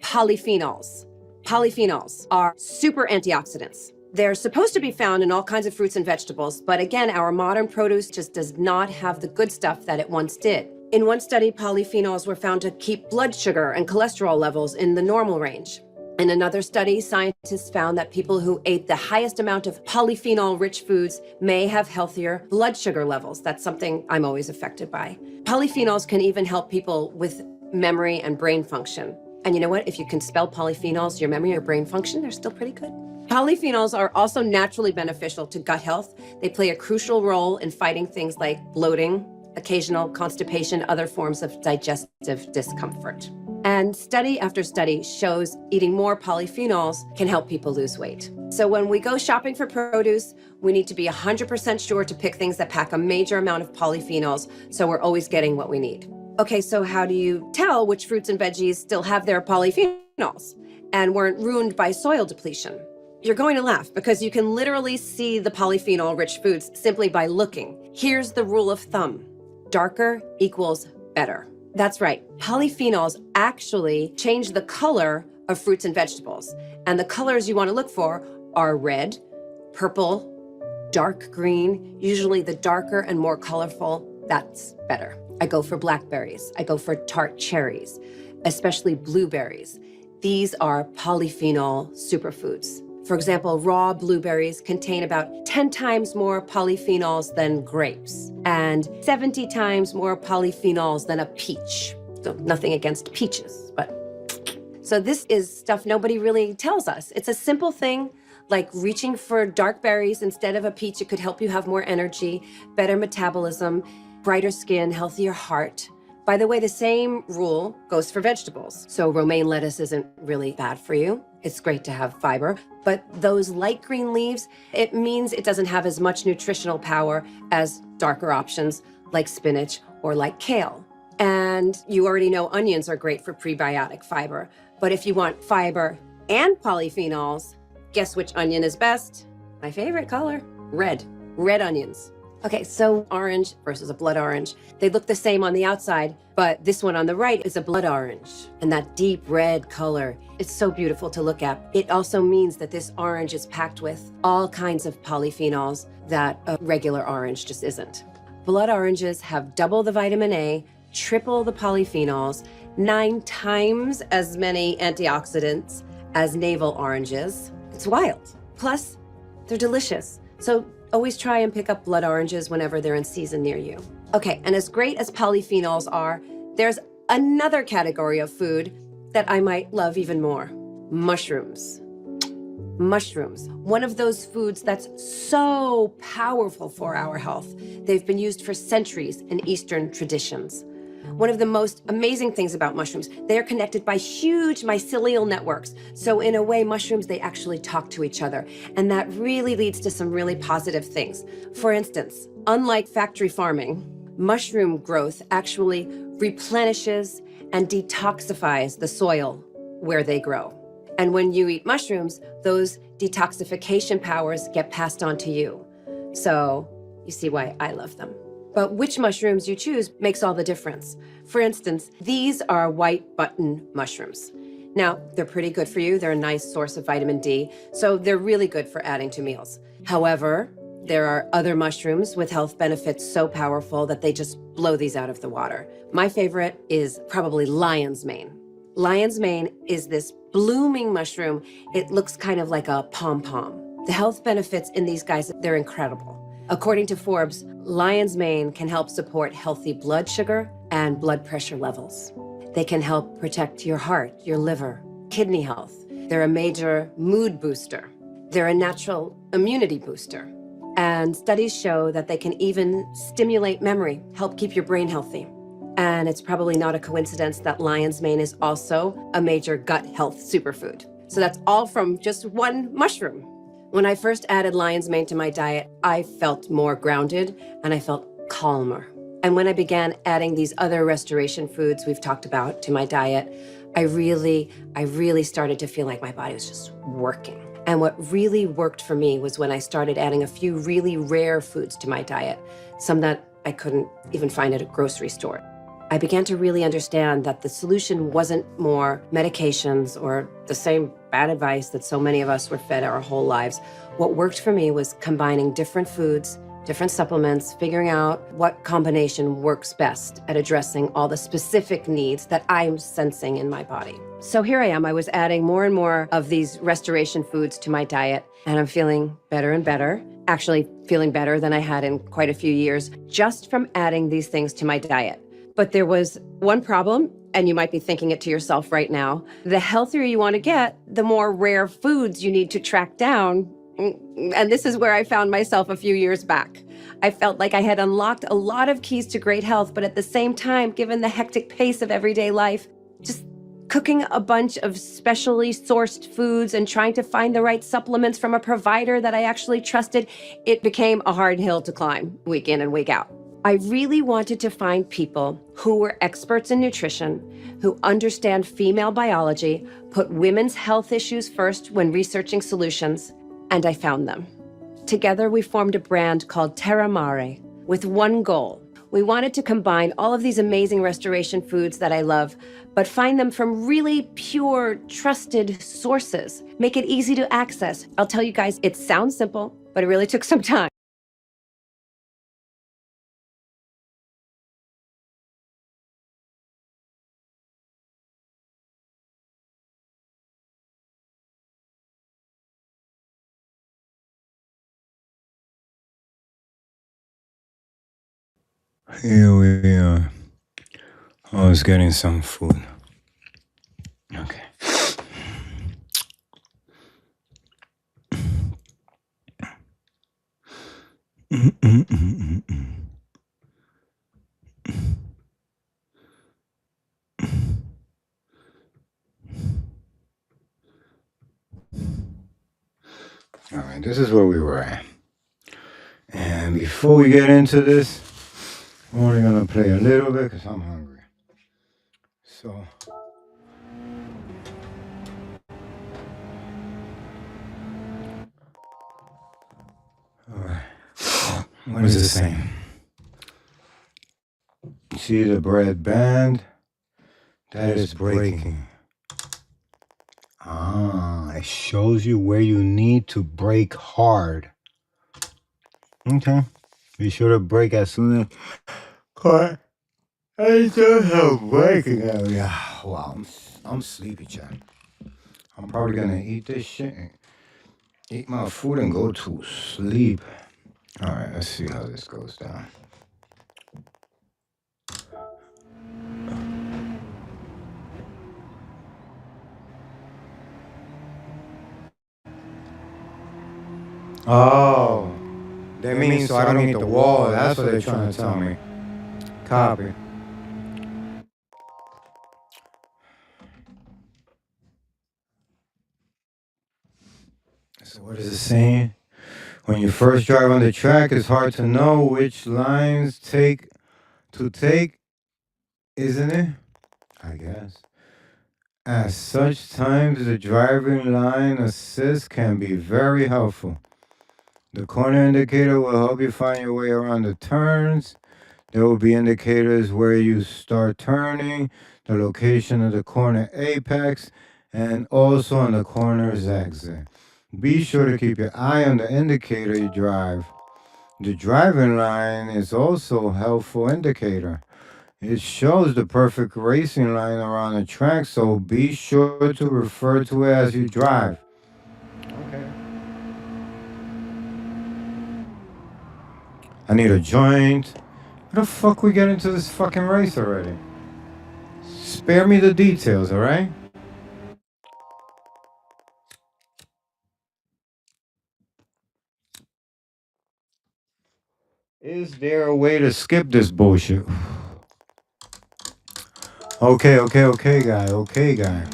polyphenols. Polyphenols are super antioxidants. They're supposed to be found in all kinds of fruits and vegetables, but again, our modern produce just does not have the good stuff that it once did. In one study, polyphenols were found to keep blood sugar and cholesterol levels in the normal range. In another study, scientists found that people who ate the highest amount of polyphenol-rich foods may have healthier blood sugar levels. That's something I'm always affected by. Polyphenols can even help people with memory and brain function. And you know what? If you can spell polyphenols, your memory or brain function, they're still pretty good. Polyphenols are also naturally beneficial to gut health. They play a crucial role in fighting things like bloating, occasional constipation, other forms of digestive discomfort. And study after study shows eating more polyphenols can help people lose weight. So when we go shopping for produce, we need to be 100% sure to pick things that pack a major amount of polyphenols so we're always getting what we need. Okay, so how do you tell which fruits and veggies still have their polyphenols and weren't ruined by soil depletion? You're going to laugh because you can literally see the polyphenol-rich foods simply by looking. Here's the rule of thumb. Darker equals better. That's right. Polyphenols actually change the color of fruits and vegetables. And the colors you want to look for are red, purple, dark green. Usually the darker and more colorful, that's better. I go for blackberries. I go for tart cherries, especially blueberries. These are polyphenol superfoods. For example, raw blueberries contain about 10 times more polyphenols than grapes and 70 times more polyphenols than a peach. So nothing against peaches, but... So this is stuff nobody really tells us. It's a simple thing, like reaching for dark berries instead of a peach. It could help you have more energy, better metabolism, brighter skin, healthier heart. By the way, the same rule goes for vegetables. So romaine lettuce isn't really bad for you. It's great to have fiber, but those light green leaves, it means it doesn't have as much nutritional power as darker options like spinach or like kale. And you already know onions are great for prebiotic fiber, but if you want fiber and polyphenols, guess which onion is best? My favorite color, red. Red onions. Okay, so orange versus a blood orange. They look the same on the outside, but this one on the right is a blood orange. And that deep red color, it's so beautiful to look at. It also means that this orange is packed with all kinds of polyphenols that a regular orange just isn't. Blood oranges have double the vitamin A, triple the polyphenols, 9 times as many antioxidants as navel oranges. It's wild. Plus, they're delicious. So always try and pick up blood oranges whenever they're in season near you. Okay, and as great as polyphenols are, there's another category of food that I might love even more. Mushrooms. Mushrooms, one of those foods that's so powerful for our health. They've been used for centuries in Eastern traditions. One of the most amazing things about mushrooms, they are connected by huge mycelial networks. So in a way, mushrooms, they actually talk to each other. And that really leads to some really positive things. For instance, unlike factory farming, mushroom growth actually replenishes and detoxifies the soil where they grow. And when you eat mushrooms, those detoxification powers get passed on to you. So you see why I love them. But which mushrooms you choose makes all the difference. For instance, these are white button mushrooms. Now, they're pretty good for you. They're a nice source of vitamin D, so they're really good for adding to meals. However, there are other mushrooms with health benefits so powerful that they just blow these out of the water. My favorite is probably lion's mane. Lion's mane is this blooming mushroom. It looks kind of like a pom-pom. The health benefits in these guys, they're incredible. According to Forbes, lion's mane can help support healthy blood sugar and blood pressure levels. They can help protect your heart, your liver, kidney health. They're a major mood booster. They're a natural immunity booster. And studies show that they can even stimulate memory, help keep your brain healthy. And it's probably not a coincidence that lion's mane is also a major gut health superfood. So that's all from just one mushroom. When I first added lion's mane to my diet, I felt more grounded and I felt calmer. And when I began adding these other restoration foods we've talked about to my diet, I really started to feel like my body was just working. And what really worked for me was when I started adding a few really rare foods to my diet, some that I couldn't even find at a grocery store. I began to really understand that the solution wasn't more medications or the same bad advice that so many of us were fed our whole lives. What worked for me was combining different foods, different supplements, figuring out what combination works best at addressing all the specific needs that I'm sensing in my body. So here I am, I was adding more and more of these restoration foods to my diet, and I'm feeling better and better. Actually, feeling better than I had in quite a few years, just from adding these things to my diet. But there was one problem, and you might be thinking it to yourself right now. The healthier you want to get, the more rare foods you need to track down. And this is where I found myself a few years back. I felt like I had unlocked a lot of keys to great health, but at the same time, given the hectic pace of everyday life, just cooking a bunch of specially sourced foods and trying to find the right supplements from a provider that I actually trusted, it became a hard hill to climb week in and week out. I really wanted to find people who were experts in nutrition, who understand female biology, put women's health issues first when researching solutions, and I found them. Together, we formed a brand called Terra Mare with one goal. We wanted to combine all of these amazing restoration foods that I love, but find them from really pure, trusted sources. Make it easy to access. I'll tell you guys, it sounds simple, but it really took some time. Here we are. I was getting some food. Okay. All right, this is where we were at. And before we get into this, I'm only gonna play a little bit because I'm hungry. So. Alright. What is it saying? You see the bread band? That is breaking. It shows you where you need to break hard. Okay. Be sure to break as soon as. Cut. It's just a breaking area. Wow, I'm sleepy, Chad. I'm probably gonna eat this shit, and eat my food, and go to sleep. All right, let's see how this goes down. Oh, they mean so I don't eat the wall. That's what they're trying to tell me. Copy. So what is it saying? When you first drive on the track, it's hard to know which lines to take, isn't it? I guess. At such times, the driving line assist can be very helpful. The corner indicator will help you find your way around the turns. There will be indicators where you start turning, the location of the corner apex, and also on the corner's exit. Be sure to keep your eye on the indicator you drive. The driving line is also a helpful indicator. It shows the perfect racing line around the track, so be sure to refer to it as you drive. Okay. I need a joint. How the fuck we get into this fucking race already? Spare me the details, alright? Is there a way to skip this bullshit? Okay, guy.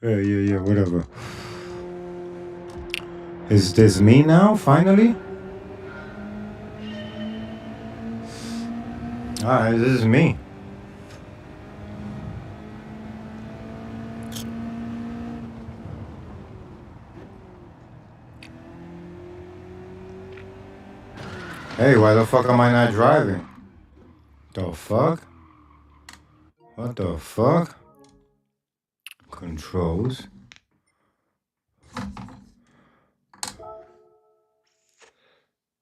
Yeah, whatever. Is this me now, finally? Alright, this is me. Hey, why the fuck am I not driving? The fuck? What the fuck? Controls.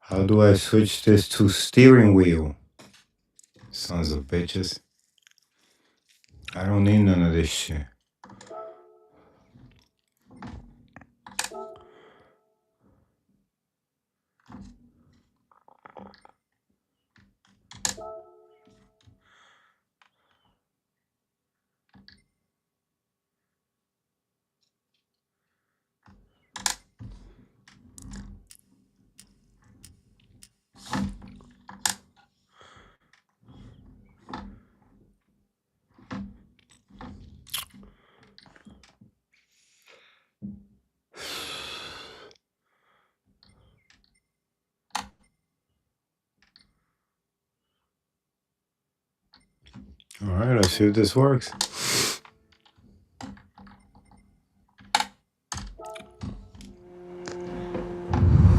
How do I switch this to steering wheel? Sons of bitches. I don't need none of this shit. Alright, let's see if this works.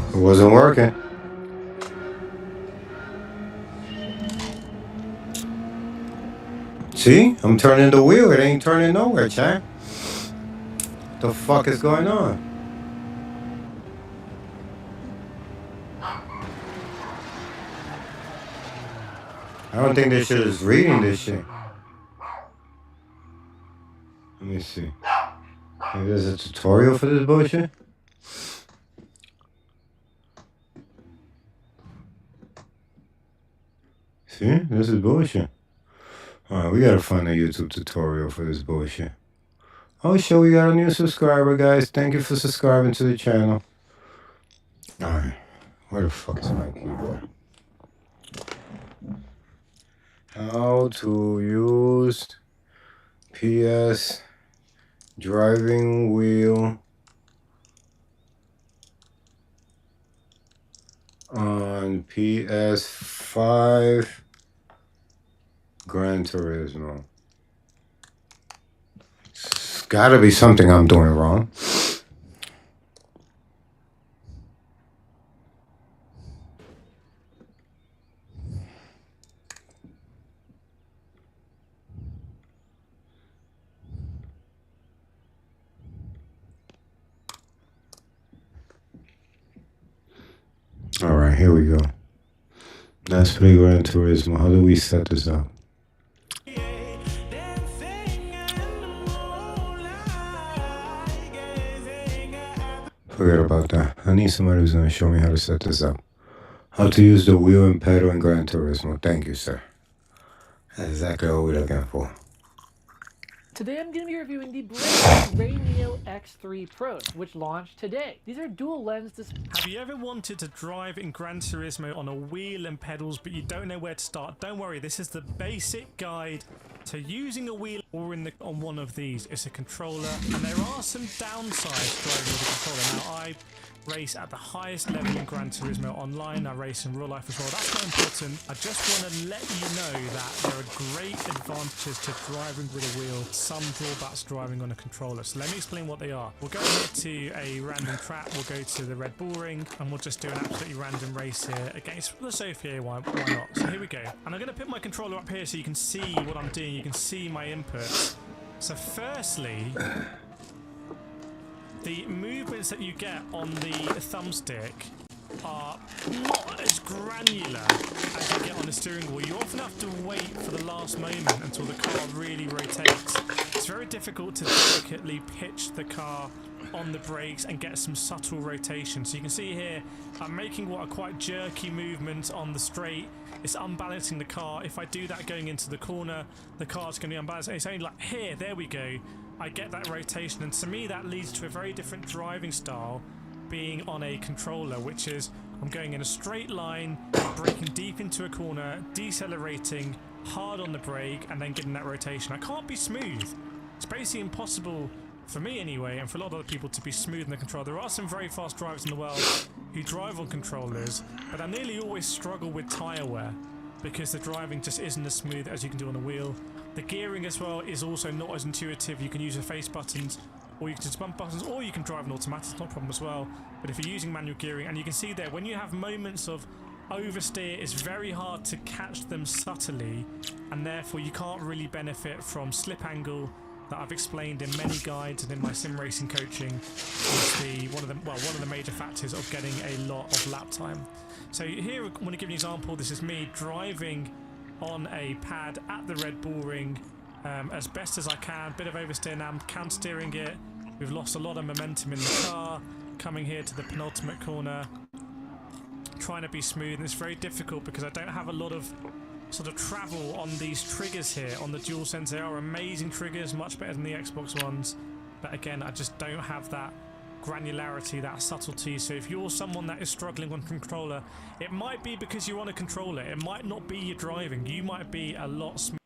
It wasn't working. See? I'm turning the wheel. It ain't turning nowhere, chat. What the fuck is going on? I don't think this shit is reading this shit. Let me see. Maybe there's a tutorial for this bullshit? See? This is bullshit. Alright, we gotta find a YouTube tutorial for this bullshit. Oh shit, we got a new subscriber, guys. Thank you for subscribing to the channel. Alright. Where the fuck is my keyboard? How to use PS driving wheel on PS5 Gran Turismo. It's gotta be something I'm doing wrong. Alright, here we go. Let's play Gran Turismo. How do we set this up? Forget about that. I need somebody who's gonna show me how to set this up. How to use the wheel and pedal in Gran Turismo. Thank you, sir. That's exactly what we're looking for. Today I'm going to be reviewing the brand new Raineo X3 Pros, which launched today. These are dual lens displays. Have you ever wanted to drive in Gran Turismo on a wheel and pedals but you don't know where to start? Don't worry, this is the basic guide to using a wheel or on one of these. It's a controller and there are some downsides driving with a controller. Now I race at the highest level in Gran Turismo online. I race in real life as well. That's not important. I just want to let you know that there are great advantages to driving with a wheel, some drawbacks driving on a controller. So let me explain what they are. We'll go here to a random track. We'll go to the Red Bull Ring and we'll just do an absolutely random race here against the Sophia. Why not? So here we go. And I'm going to put my controller up here so you can see what I'm doing. You can see my inputs. So firstly, the movements that you get on the thumbstick are not as granular as you get on the steering wheel. You often have to wait for the last moment until the car really rotates. It's very difficult to delicately pitch the car on the brakes and get some subtle rotation. So you can see here, I'm making what are quite jerky movements on the straight. It's unbalancing the car. If I do that going into the corner, the car's going to be unbalanced. It's only like here, there we go. I get that rotation, and to me that leads to a very different driving style being on a controller, which is I'm going in a straight line, braking deep into a corner, decelerating hard on the brake, and then getting that rotation. I can't be smooth. It's basically impossible for me anyway, and for a lot of other people, to be smooth in the control. There are some very fast drivers in the world who drive on controllers, but I nearly always struggle with tyre wear because the driving just isn't as smooth as you can do on a wheel. The gearing as well is also not as intuitive. You can use your face buttons, or you can just bump buttons, or you can drive an automatic, it's not a problem as well. But if you're using manual gearing, and you can see there, when you have moments of oversteer, it's very hard to catch them subtly, and therefore you can't really benefit from slip angle that I've explained in many guides and in my sim racing coaching is one of the major factors of getting a lot of lap time. So here I want to give you an example. This is me driving on a pad at the Red Bull Ring as best as I can. Bit of oversteer now, I'm counter steering it. We've lost a lot of momentum in the car. Coming here to the penultimate corner, trying to be smooth, and it's very difficult because I don't have a lot of sort of travel on these triggers here on the DualSense. They are amazing triggers, much better than the Xbox ones, but again, I just don't have that granularity, that subtlety. So if you're someone that is struggling on controller, it might be because you're on a controller, it might not be your driving, you might be a lot smoother.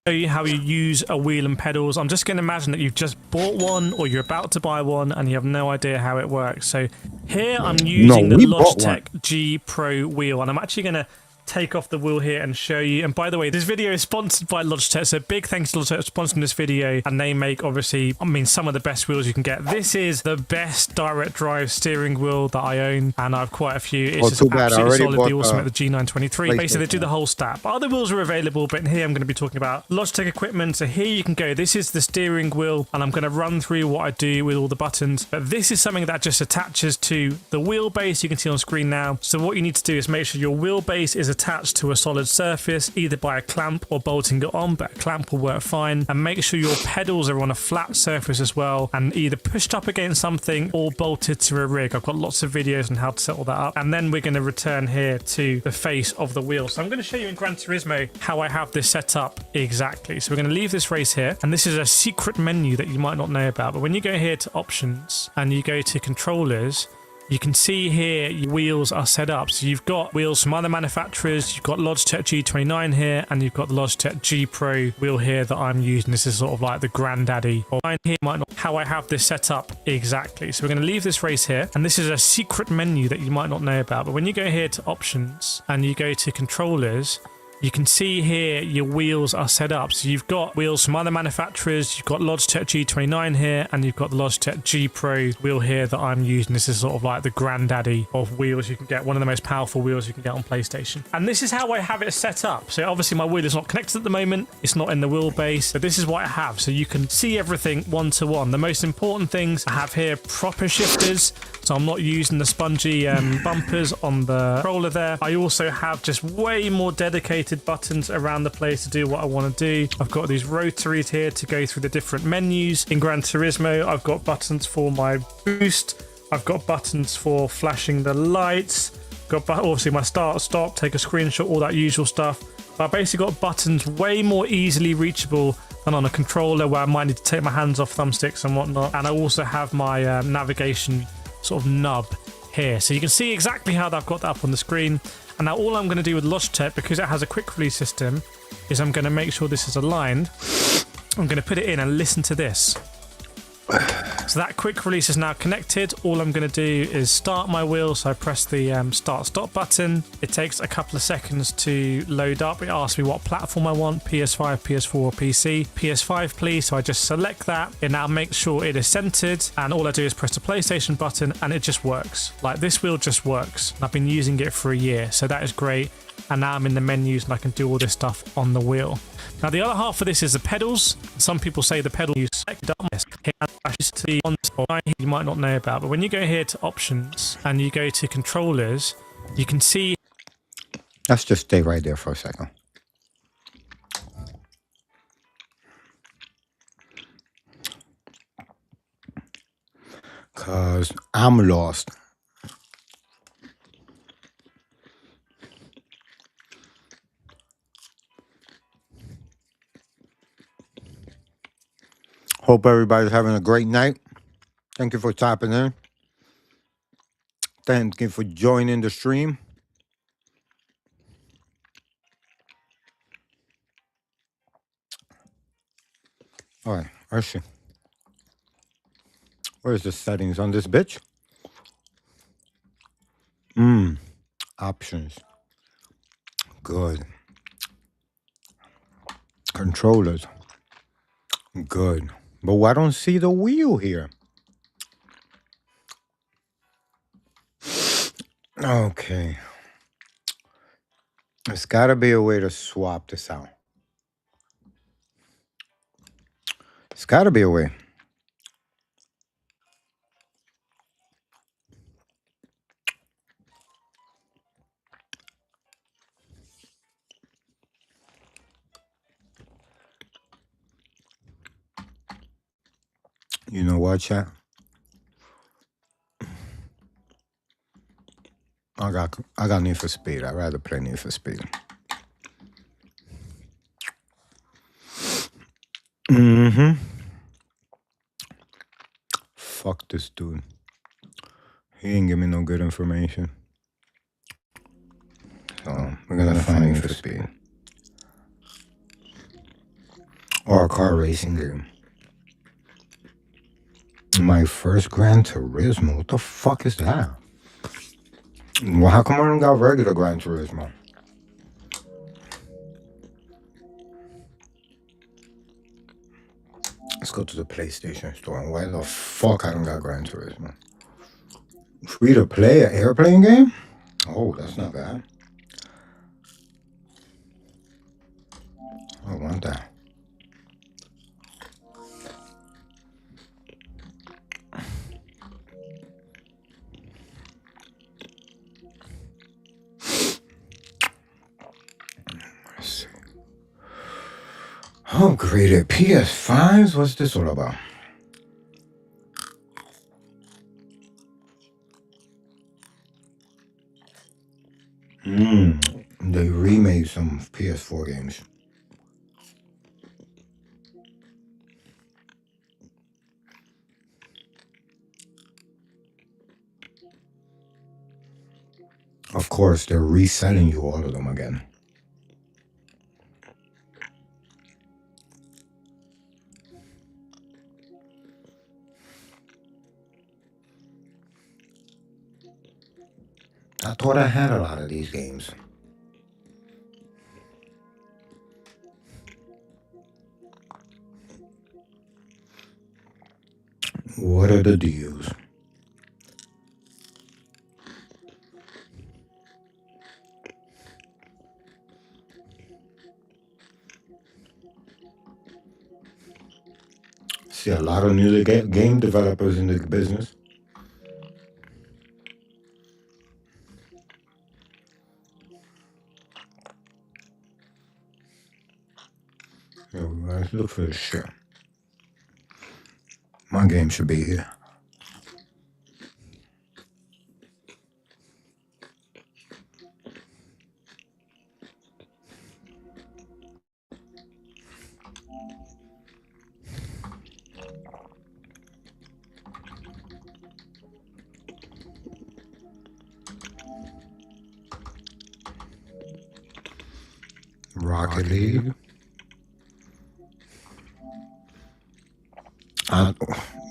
Show you how you use a wheel and pedals. I'm just going to imagine that you've just bought one or you're about to buy one and you have no idea how it works. So here I'm using the Logitech G Pro wheel, and I'm actually going to take off the wheel here and show you. And by the way, this video is sponsored by Logitech, so big thanks to Logitech for sponsoring this video, and they make, obviously, I mean, some of the best wheels you can get. This is the best direct drive steering wheel that I own, and I have quite a few. It's just absolutely solid. They also make the G923. Basically, they do the whole stack. But other wheels are available, but in here I'm going to be talking about Logitech equipment. So here you can go. This is the steering wheel, and I'm going to run through what I do with all the buttons. But this is something that just attaches to the wheelbase. You can see on screen now. So what you need to do is make sure your wheelbase is attached to a solid surface, either by a clamp or bolting it on, but a clamp will work fine. And make sure your pedals are on a flat surface as well, and either pushed up against something or bolted to a rig. I've got lots of videos on how to set all that up. And then we're going to return here to the face of the wheel. So I'm going to show you in Gran Turismo how I have this set up exactly. So we're going to leave this race here, and this is a secret menu that you might not know about. But when you go here to options and you go to controllers, you can see here your wheels are set up. So you've got wheels from other manufacturers, you've got Logitech G29 here, and you've got the Logitech G Pro wheel here that I'm using. This is sort of like the granddaddy of mine here. Might not how I have this set up exactly. So we're going to leave this race here, and this is a secret menu that you might not know about. But when you go here to options and you go to controllers, you can see here your wheels are set up. So you've got wheels from other manufacturers, you've got Logitech G29 here, and you've got the Logitech G Pro wheel here that I'm using. This is sort of like the granddaddy of wheels you can get, one of the most powerful wheels you can get on PlayStation. And this is how I have it set up. So obviously my wheel is not connected at the moment, it's not in the wheelbase, but this is what I have. So you can see everything one to one. The most important things I have here: proper shifters, so I'm not using the spongy bumpers on the controller there. I also have just way more dedicated buttons around the place to do what I want to do. I've got these rotaries here to go through the different menus. In Gran Turismo, I've got buttons for my boost. I've got buttons for flashing the lights. Got obviously my start, stop, take a screenshot, all that usual stuff. But I've basically got buttons way more easily reachable than on a controller, where I might need to take my hands off thumbsticks and whatnot. And I also have my navigation sort of nub here. So you can see exactly how I've got that up on the screen. And now all I'm going to do with Logitech, because it has a quick release system, is I'm going to make sure this is aligned. I'm going to put it in and listen to this. So that quick release is now connected. All I'm going to do is start my wheel. So I press the start stop button. It takes a couple of seconds to load up. It asks me what platform I want: PS5, PS4 or PC. PS5 please. So I just select that. It now makes sure it is centered, and all I do is press the PlayStation button and it just works. Like, this wheel just works. I've been using it for a year, so that is great. And now I'm in the menus and I can do all this stuff on the wheel. Now the other half of this is the pedals. Some people say the pedal you select you might not know about, but when you go here to options and you go to controllers, you can see. Let's just stay right there for a second. Cause I'm lost. Hope everybody's having a great night. Thank you for tapping in. Thank you for joining the stream. Alright, where's she? Where's the settings on this bitch? Options. Good. Controllers. Good. But I don't see the wheel here. Okay. There's gotta be a way to swap this out. There's gotta be a way. You know what, chat? I got Need for Speed. I'd rather play Need for Speed. Fuck this dude. He ain't give me no good information. So we're gonna find Need for Speed. Or a car racing game. My first Gran Turismo? What the fuck is that? Well, how come I don't got regular Gran Turismo? Let's go to the PlayStation store. Why the fuck I don't got Gran Turismo? Free to play an airplane game? Oh, that's not bad. I want that. Let's see. Upgraded PS5s? What's this all about? They remade some PS4 games. Of course, they're reselling you all of them again. I thought I had a lot of these games. What are the deals? See a lot of new game developers in the business. Yeah, let's look for this shit. My game should be here. Rocket League.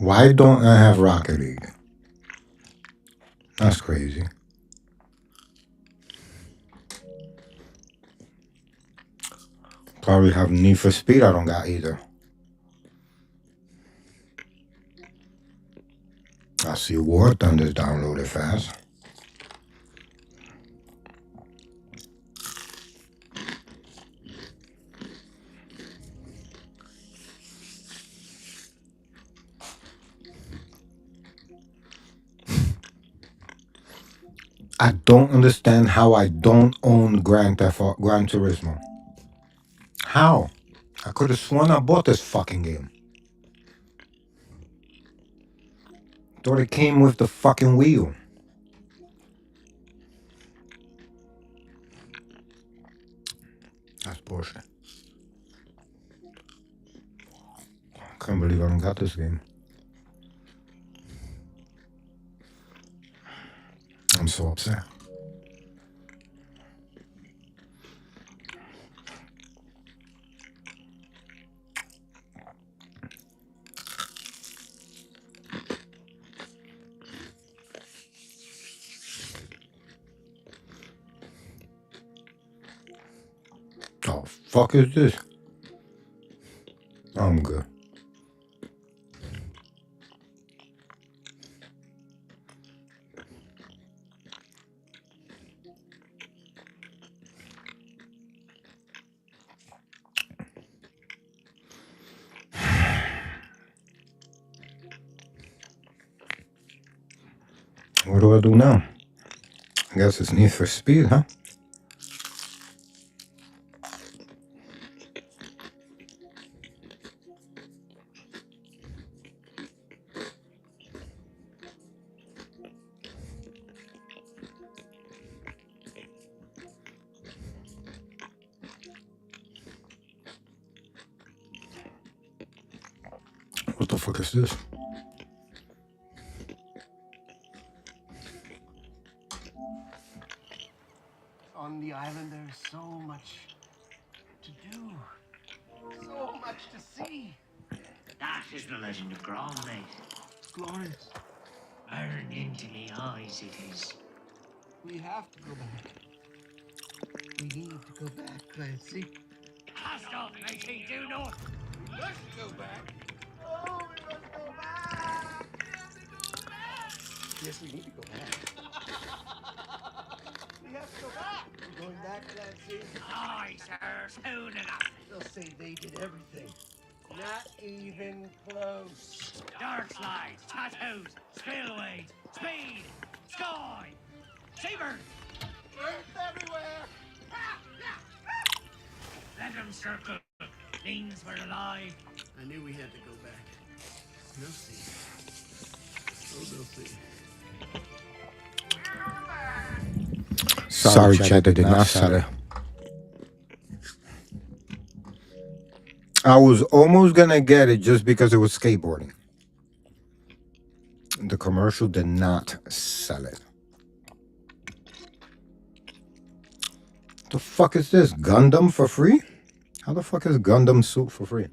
Why don't I have Rocket League? That's crazy. Probably have Need for Speed I don't got either. I see War Thunder's downloaded fast. I don't understand how I don't own Gran Turismo. How? I could have sworn I bought this fucking game. Thought it came with the fucking wheel. That's bullshit. Can't believe I don't got this game. I'm so upset. fuck is this? I'm good. What do I do now? I guess it's Need for Speed, huh? What the fuck is this? On the island, there's so much to do, so much to see. That is the legend of Grom, mate. Glorious. Burned into me eyes it is. We have to go back. We need to go back, Clancy. Cast off, matey, do not. We must go back. Oh, we must go back. Yes, we need to go back. We have to go back. We're going back, Clancy. Aye, sir, soon enough. They'll say they did everything. Not even close. Dark slides, tattoos, spillways, speed, sky, seabird. Earth everywhere. Let them circle. Means we're alive. I knew we had to go back. We'll see. Oh, we'll see. Sorry, Chad, I did not sell it. I was almost gonna get it just because it was skateboarding. The commercial did not sell it. The fuck is this? Gundam for free? How the fuck is Gundam Suit for free?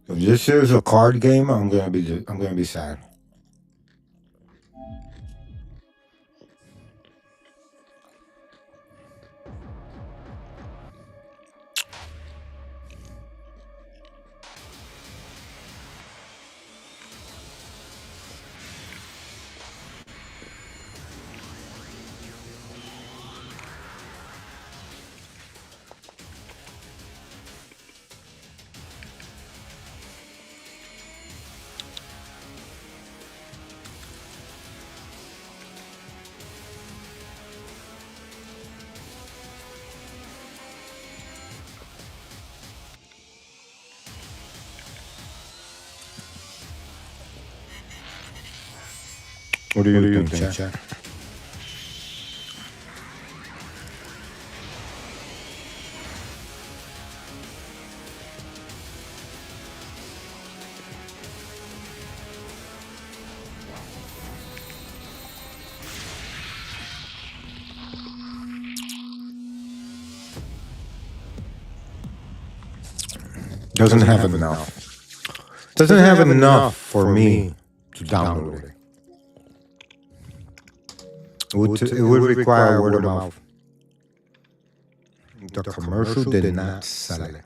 If this is a card game, I'm gonna be sad. What do you think, Chad? Doesn't have enough. Doesn't have enough for me to download it. It would require word of mouth. The commercial did not sell it.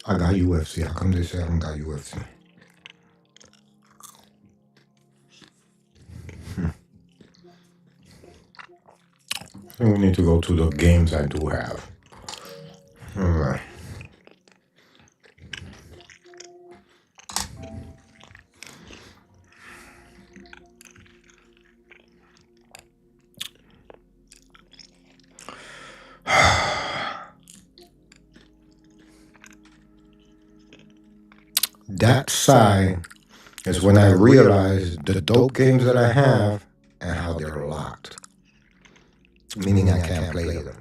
I got UFC. How come they say I don't got UFC? We need to go to the games I do have. Alright. That side is when I realize the dope games that I have and how they're locked. Meaning I can't play them.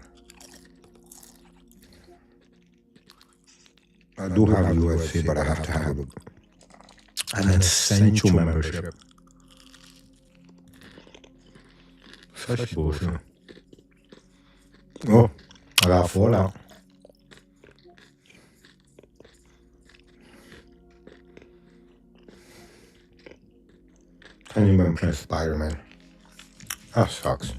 I do have UFC, but I have to have an essential membership. Such bullshit. Oh, I got Fallout. Can't even play Spider-Man. That sucks.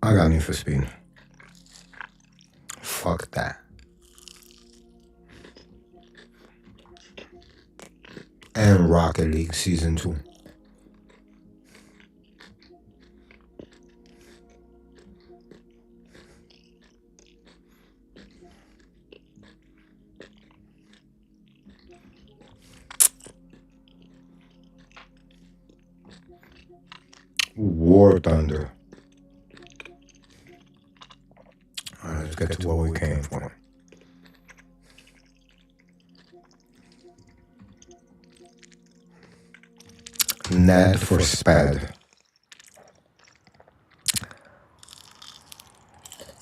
I got Need for Speed. Fuck that. And Rocket League Season 2. War Thunder. Alright, let's get to what we came for. Need for Speed.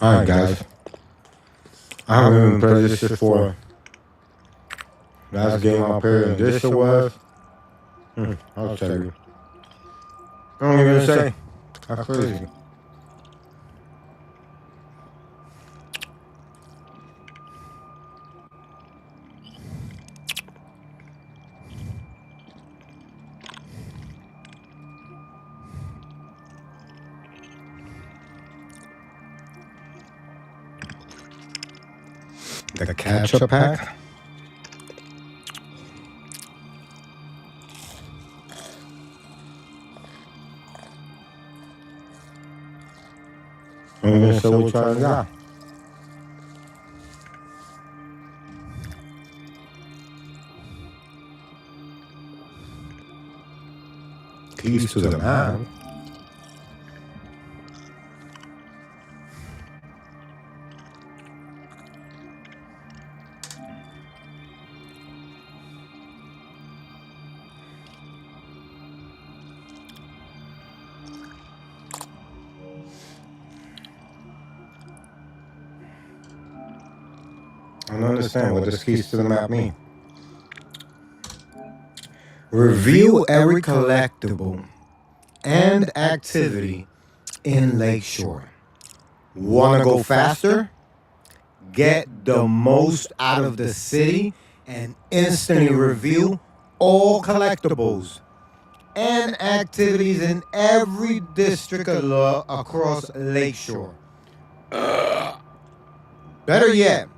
Alright, guys. I haven't even played this before. Last game I played, and this was. I'll tell you. Don't even say. How crazy. The catch-up pack. I'm gonna show which one I got. Keys to the map. I don't understand what this keys to the map mean. Review every collectible and activity in Lakeshore. Wanna go faster? Get the most out of the city and instantly review all collectibles and activities in every district across Lakeshore. Better yet,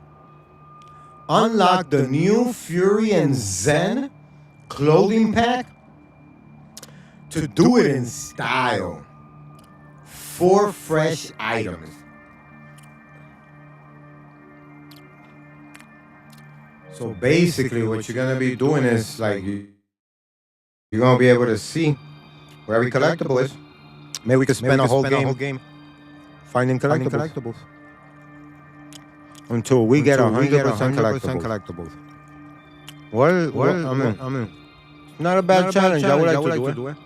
unlock the new Fury and Zen clothing pack to do it in style. 4 fresh items. So basically what you're going to be doing is like you're going to be able to see where every collectible is. Maybe we could spend a whole game finding collectibles. Until we get 100% collectibles. I mean, not a bad challenge. I would like to do it.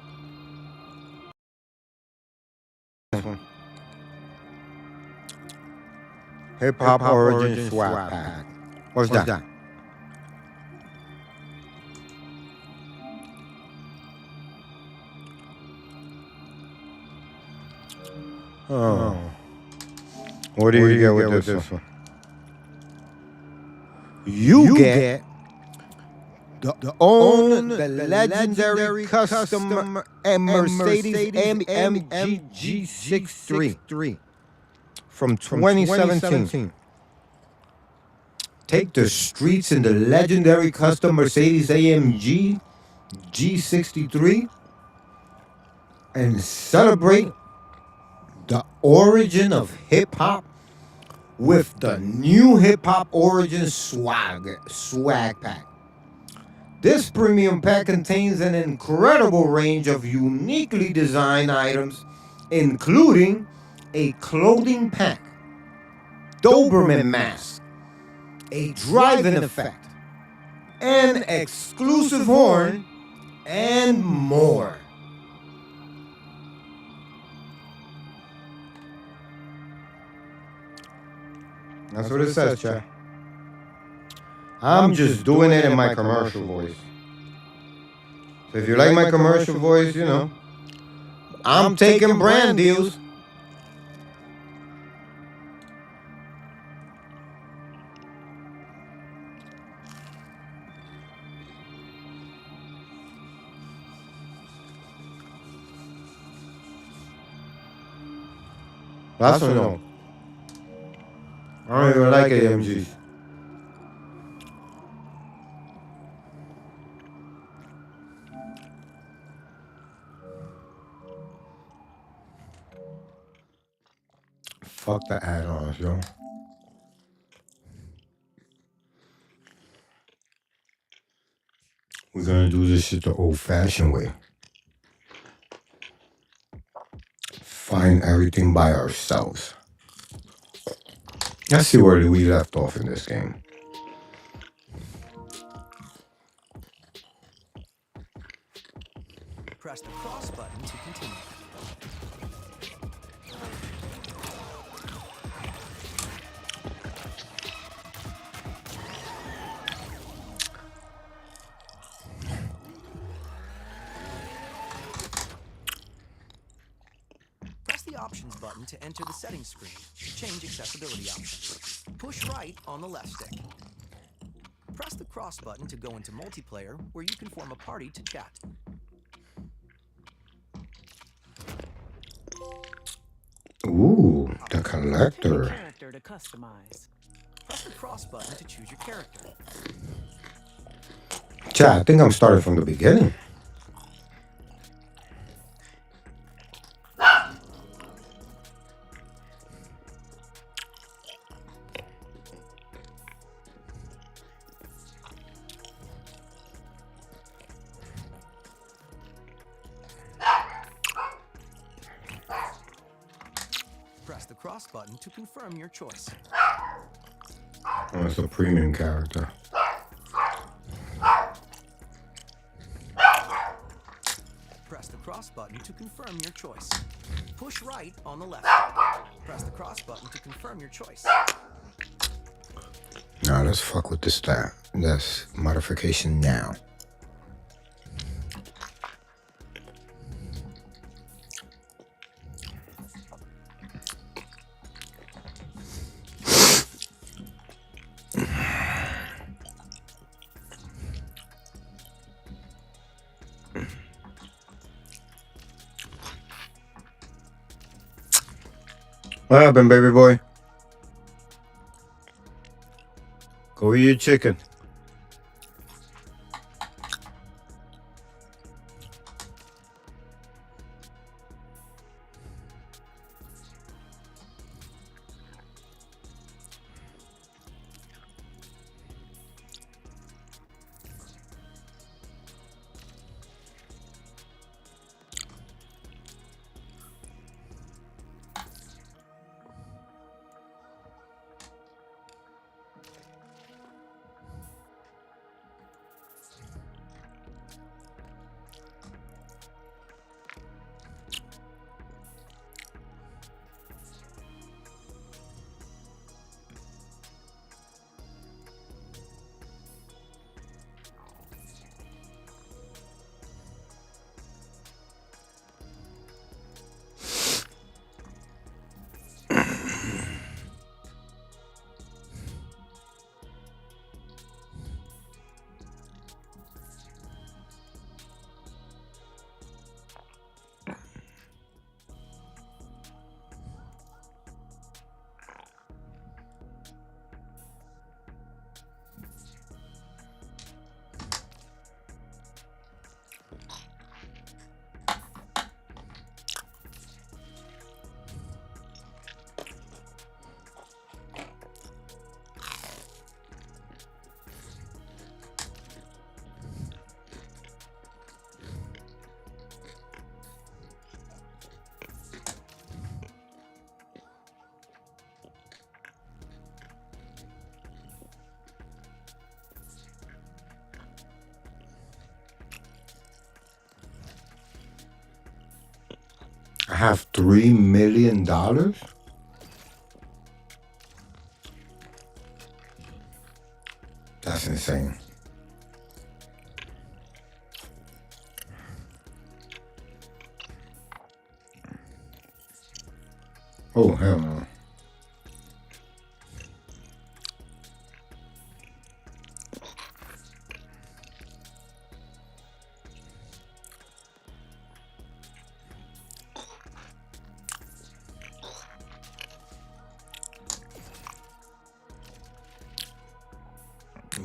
Hip Hop Origin Swag Pack. What's that? Oh. What do you get with this one? You get the legendary custom Mercedes AMG G63 from 2017. Take the streets in the legendary custom Mercedes AMG G63 and celebrate the origin of hip-hop with the new Hip Hop Origin swag pack. This premium pack contains an incredible range of uniquely designed items, including a clothing pack, Doberman mask, a driving effect, an exclusive horn, and more. That's what it says, chat. I'm just doing it in my commercial voice. So if you like my commercial voice, you know, I'm taking brand deals. That's what no. I don't even like AMGs. Fuck the add-ons, yo. We're gonna do this shit the old-fashioned way. Find everything by ourselves. Let's see where we left off in this game. Press the cross button to continue. Press the options button to enter the settings screen. Change accessibility options. Push right on the left stick. Press the cross button to go into multiplayer, where you can form a party to chat. Ooh, the collector. Character to customize. Press the cross button to choose your character. Chat, I think I'm starting from the beginning. Press the cross button to confirm your choice. Oh, it's a premium character. Press the cross button to confirm your choice. Push right on the left. Press the cross button to confirm your choice. Now let's fuck with this stat. That's modification now. What happened, baby boy? Go eat your chicken. I have $3 million? That's insane. Oh, hell no.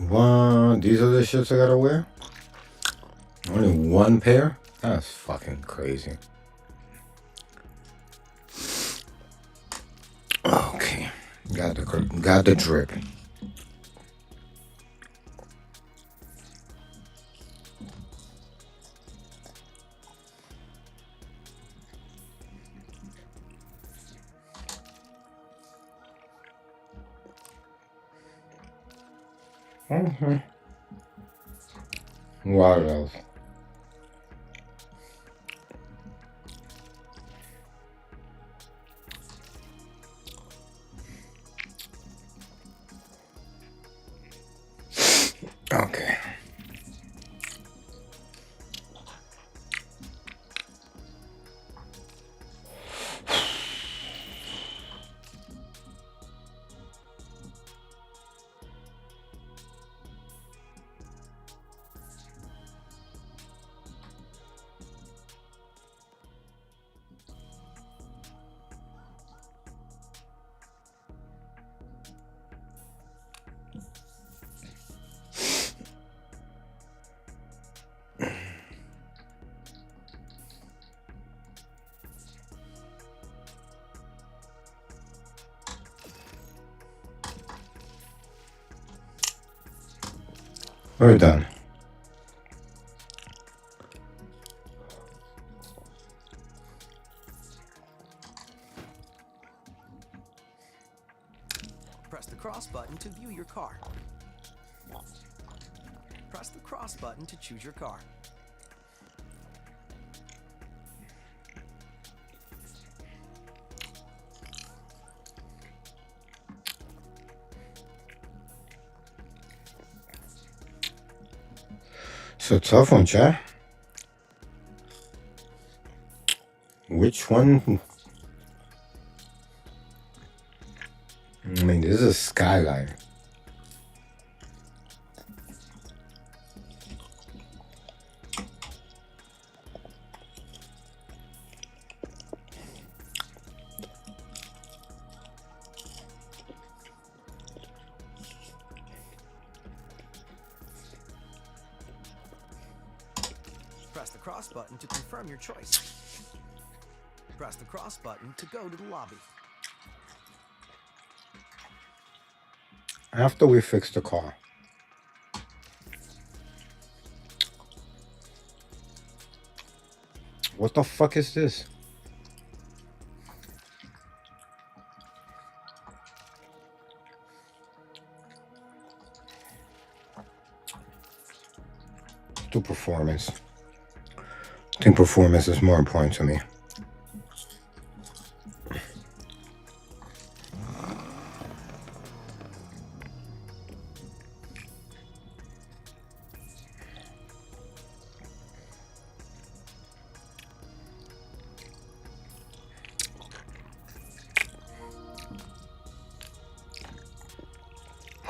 One, these are the shits I gotta wear? Only one pair? That's fucking crazy. Okay, got the drip. What else? Okay. We're done. Press the cross button to view your car. Press the cross button to choose your car. It's a tough one, chat. Which one? I mean, this is a skyline. Press the cross button to confirm your choice. Press the cross button to go to the lobby. After we fix the car. What the fuck is this? Do performance. I think performance is more important to me.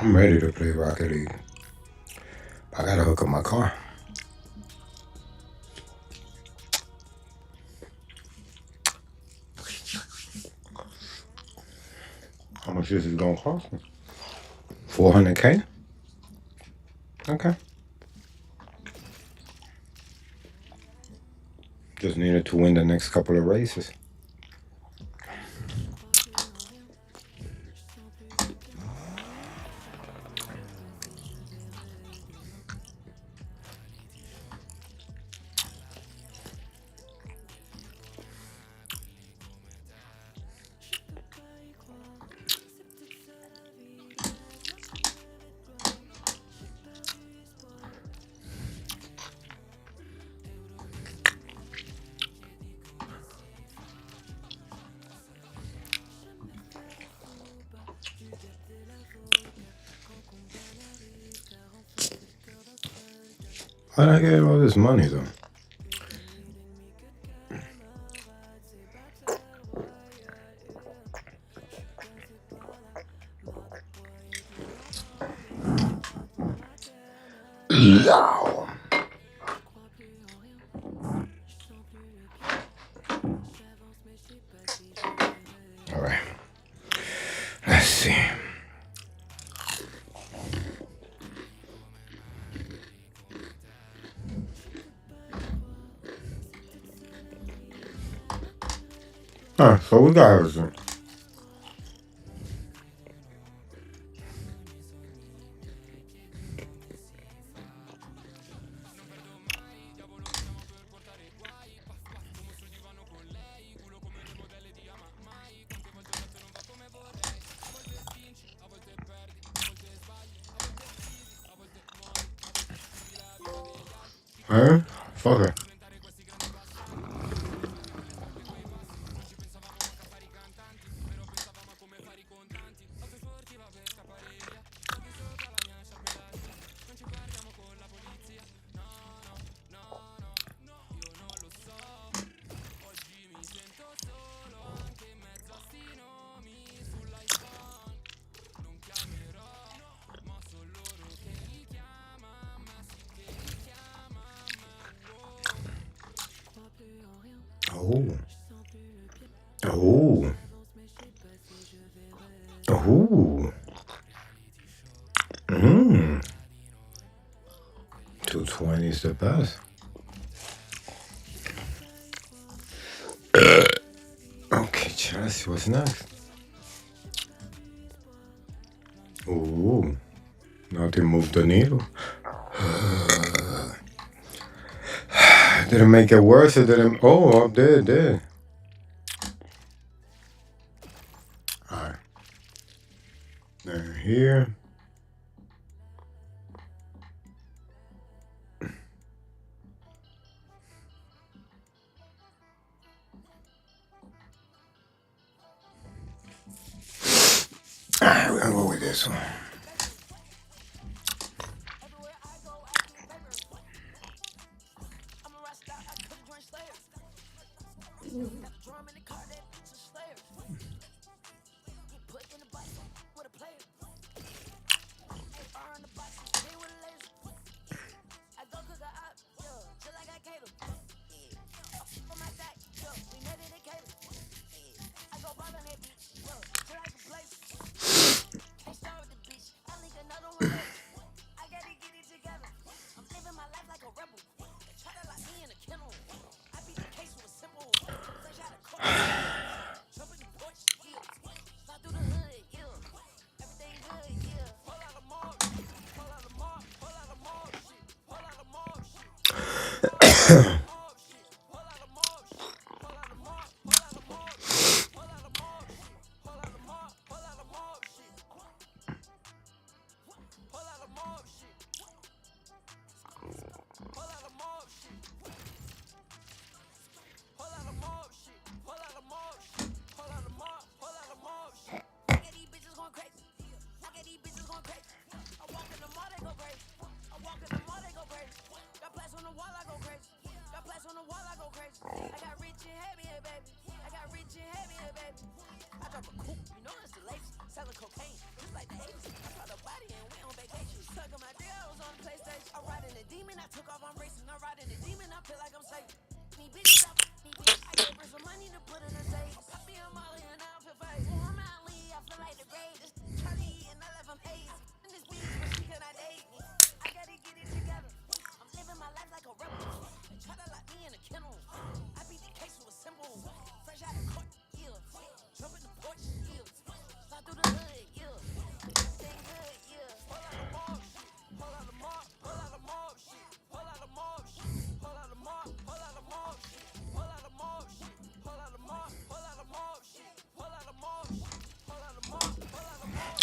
I'm ready to play Rocket League. I gotta hook up my car. How much is it gonna cost me? 400K? Okay. Just needed to win the next couple of races. Why'd I get all this money though? Wow. All right. Let's see. So we got everything. Huh? Fuck it. Oh. Oh. Oh. 220 is the best. Okay, let's see what's next. Ooh. Nothing moved the needle. Did it make it worse or did it? Oh, up there, it did. Alright. Then here. Alright, we're gonna go with this one.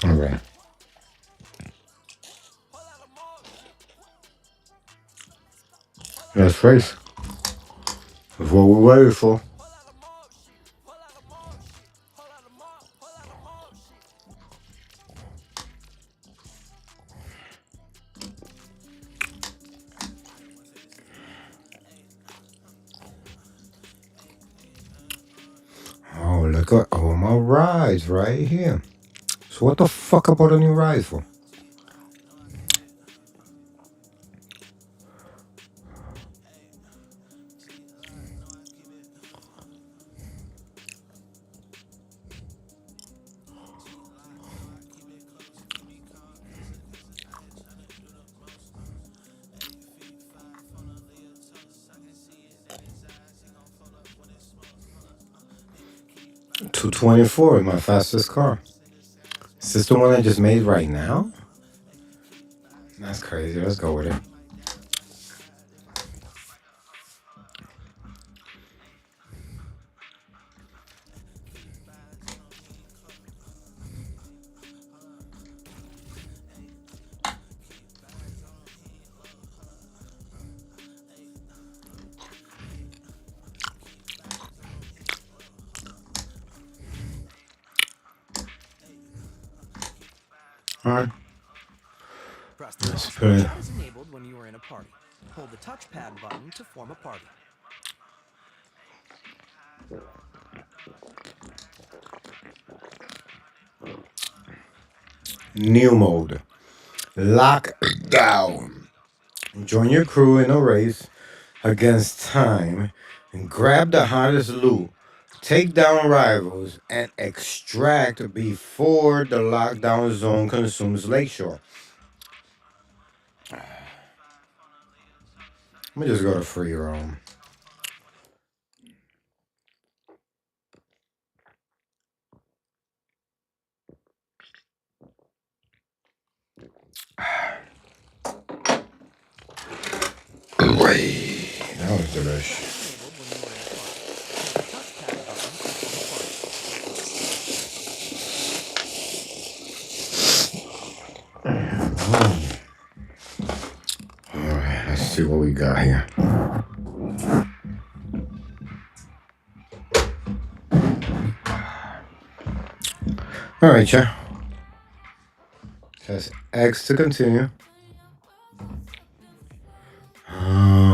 All right. That's face. That's what we're waiting for. my rides right here. So what the fuck I bought a new ride for? $224 is my fastest car. Is this the one I just made right now? That's crazy. Let's go with it. Alright. Let's play. Chat is enabled when you are in a party. Hold the touchpad button to form a party. New mode. Lockdown. Join your crew in a race against time and grab the hottest loot. Take down rivals and extract before the lockdown zone consumes Lakeshore. Let me just go to free roam. Wait, that was delicious. Alright, let's see what we got here. Alright, chat. Press X to continue.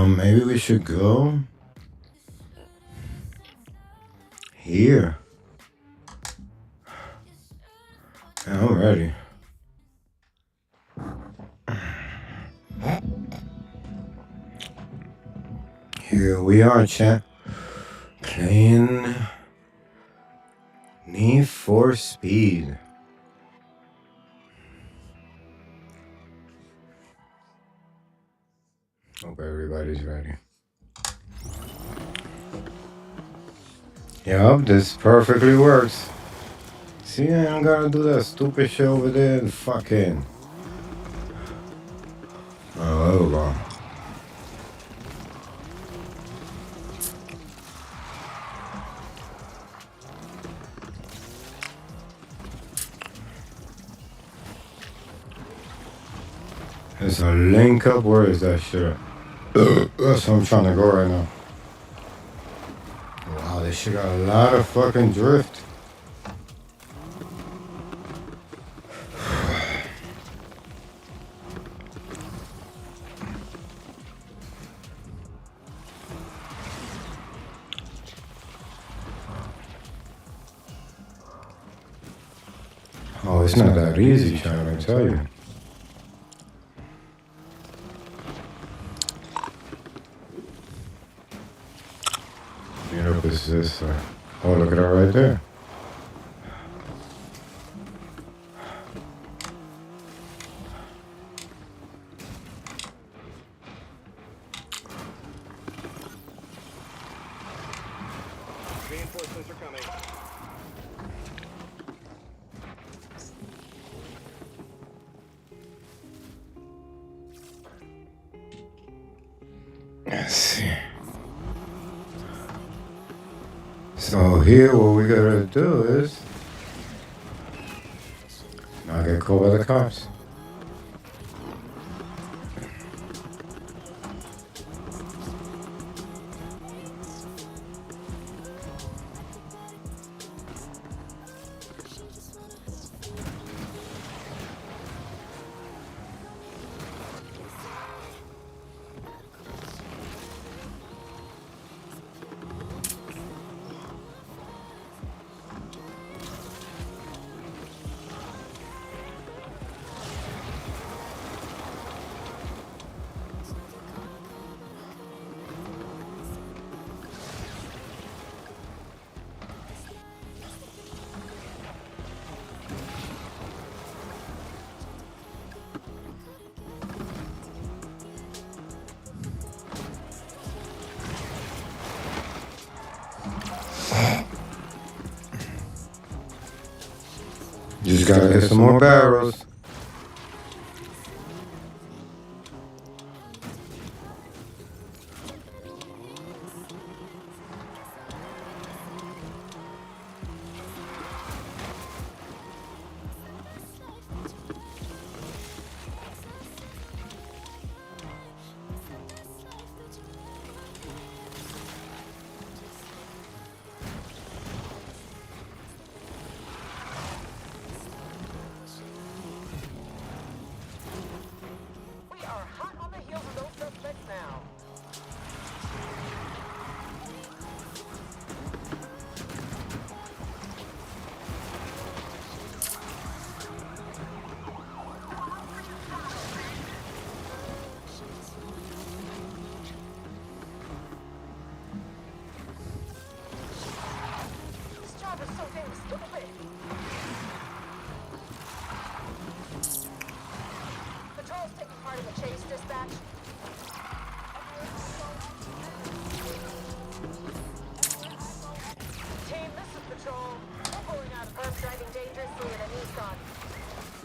Maybe we should go here. Yeah, I'm ready. Here we are, chat. Playing Need for Speed. Hope everybody's ready. Yup, this perfectly works. See, I don't gotta do that stupid shit over there and fucking. Oh, there we go. There's a link up. Where is that shit? That's where I'm trying to go right now. Wow, this shit got a lot of fucking drift. Oh, it's not that easy, trying to tell you. You know, this is oh, look at that right there. Reinforcements are coming. Let's see. So here, what we gotta do is not get caught by the cops. Just gotta hit some more barrels.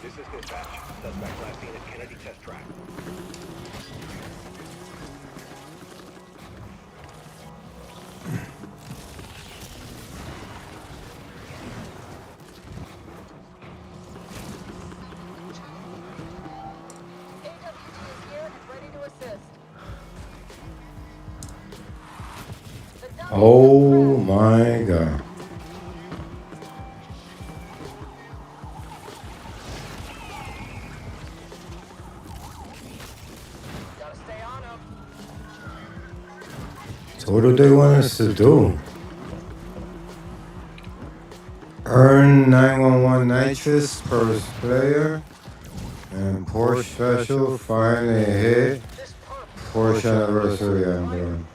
This is dispatch. Suspect last seen at Kennedy Test Track. Oh my god. So what do they want us to do? Earn 911 nitrous per player and Porsche special, find a hit, Porsche anniversary emblem.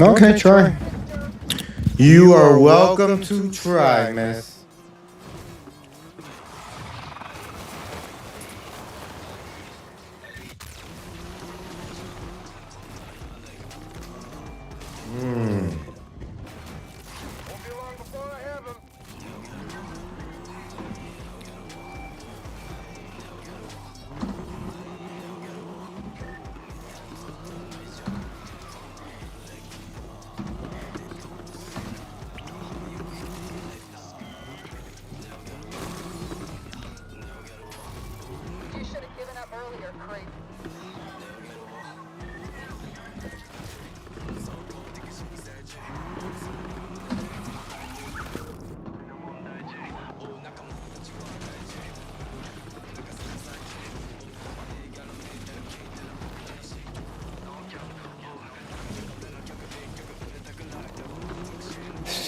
Okay, try. You are welcome to try, miss.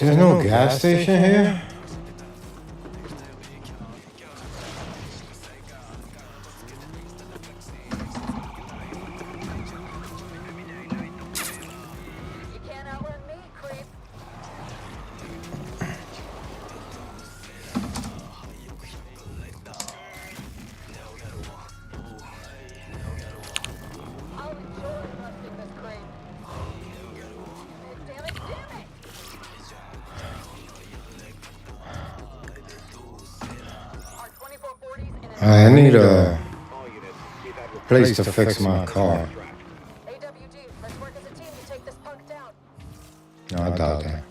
There's no gas station here? I need a place to fix my car. No, I doubt that.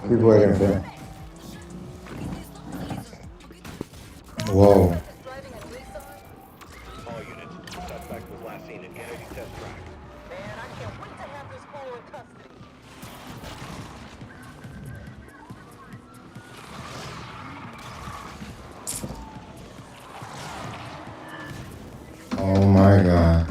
Keep waiting for it. Whoa. Oh my God.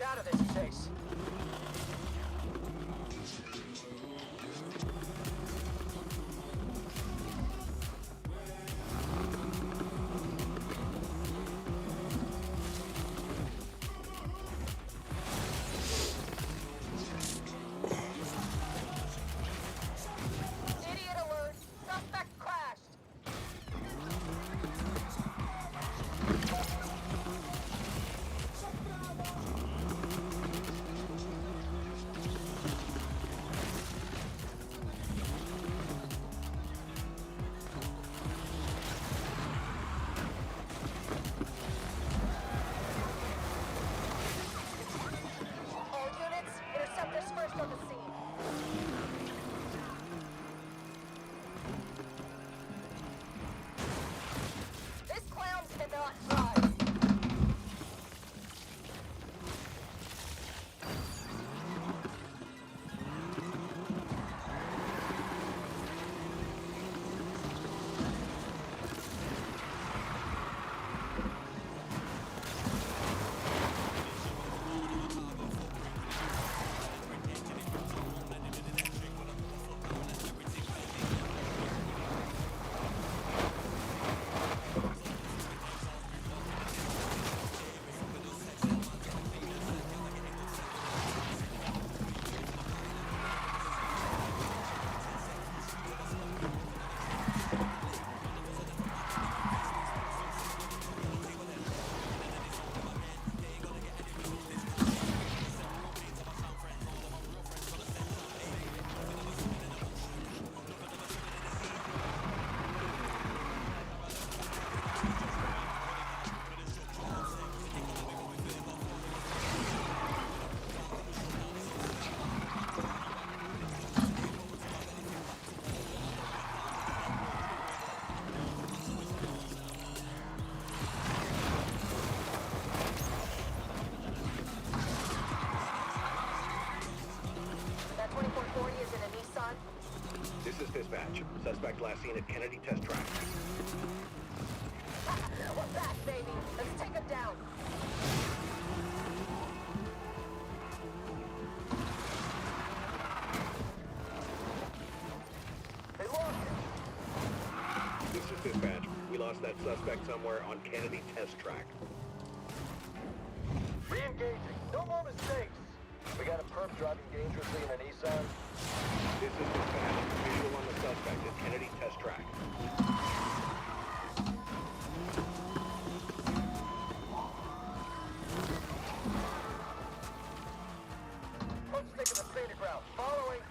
Out of this chase. Idiot alert! Suspect crashed! dispatch. Suspect last seen at Kennedy Test Track. We're back, baby. Let's take him down. Hey, look! This is dispatch. We lost that suspect somewhere on Kennedy Test Track. Re-engaging. No more mistakes. We got a perp driving dangerously in a Nissan. This is dispatch. Visual on the suspect at Kennedy Test Track. Let's take the scenic route. Following.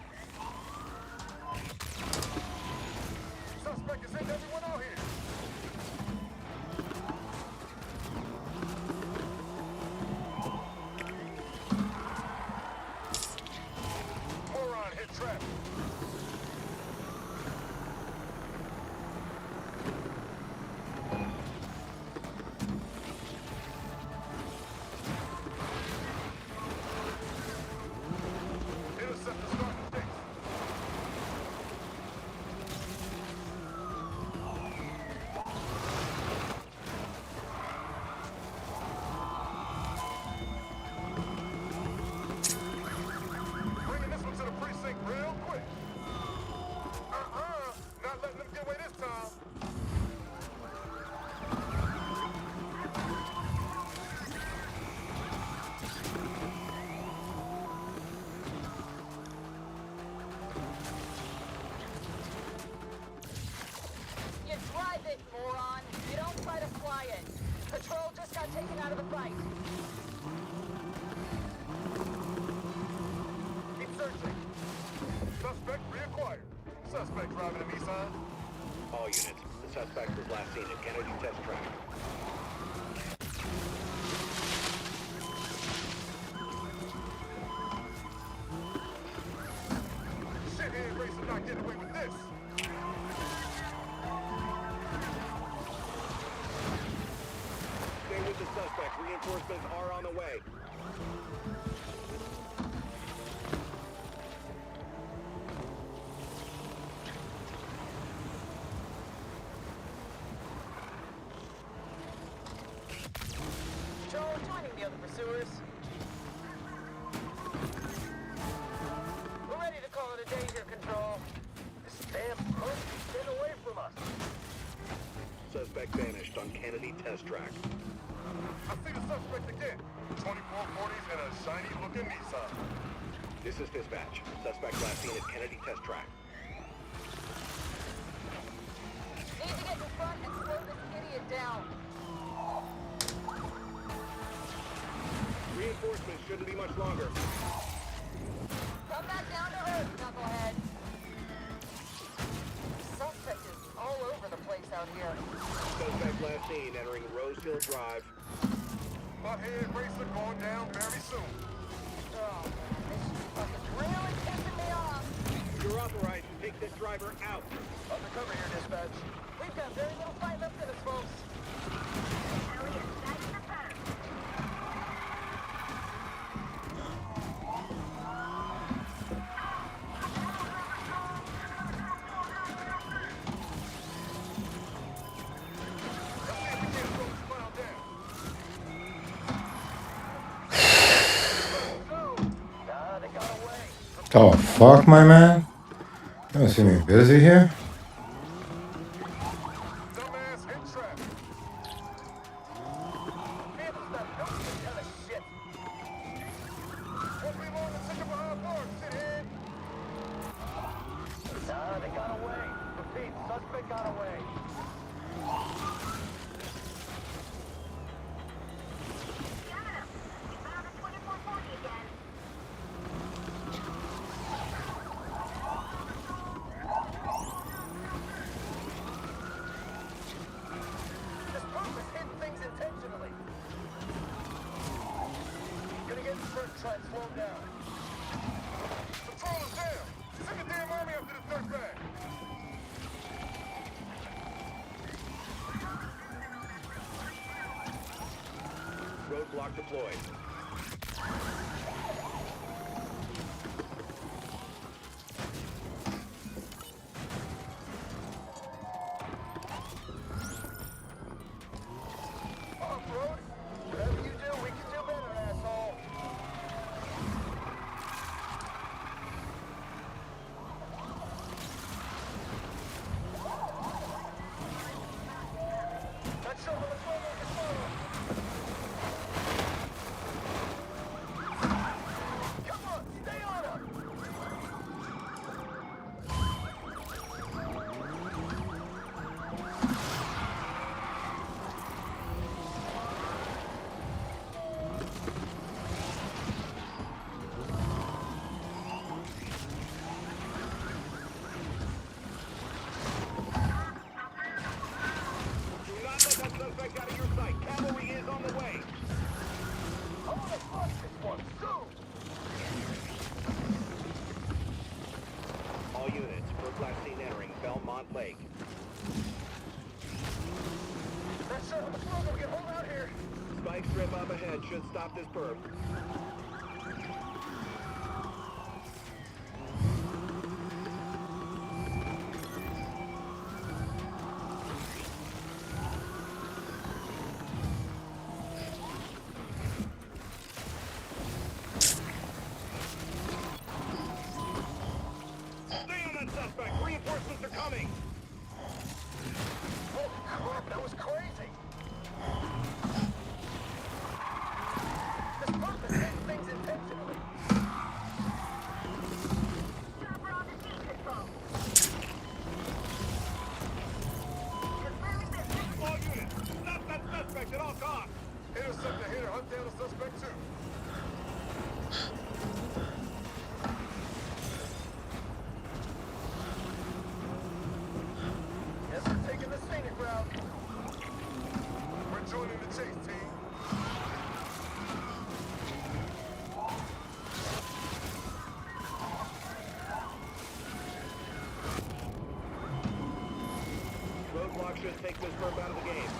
Suspect is in. Everyone out here. Moron hit trap. Intercept the starting stakes. Bringing this one to the precinct real quick. Not letting them get away this time. You drive it, moron. You don't try to fly it. Patrol just got taken out of the fight. Keep searching. Suspect reacquired. Suspect driving a Nissan. All units. The suspect was last seen at Kennedy Test Track. Shithead racer not getting away with this. Stay with the suspect. Reinforcements are on the way. Joe, joining the other pursuers. We're ready to call it a day here, Control. This damn perp is getting away from us. Suspect vanished on Kennedy Test Track. I see the suspect again. 2440s and a shiny looking Nissan. This is dispatch. Suspect last seen at Kennedy Test Track. Need to get in front and slow this idiot down. Reinforcements shouldn't be much longer. Come back down to earth, knucklehead. Suspect is all over the place out here. Suspect last seen entering Rose Hill Drive. Butthead racer going down very soon. Oh, man, this fucking really pissing me off. You're authorized to take this driver out. Undercover here, dispatch. We've got very little fight left in us, folks. Oh, fuck, my man. You don't see me busy here? Dumbass hit trap. Handles that nothing kind of shit. Won't be long to take him behind bars, shithead. Nah, they got away. Repeat, suspect got away. This perp is hitting things intentionally. Gonna get in front, try and slow him down. Patrol is down. Send the damn army after this dirtbag. Roadblock deployed. spike strip up ahead should stop this perp. Stay on that suspect. Reinforcements are coming. Oh, crap, that was crazy. This person did things intentionally. All units, stop that suspect at all costs. Intercept the hitter, hunt down the suspect too. Guess we're taking the scenic route. We're joining the chase, team. Roadblock should take this perp out of the game.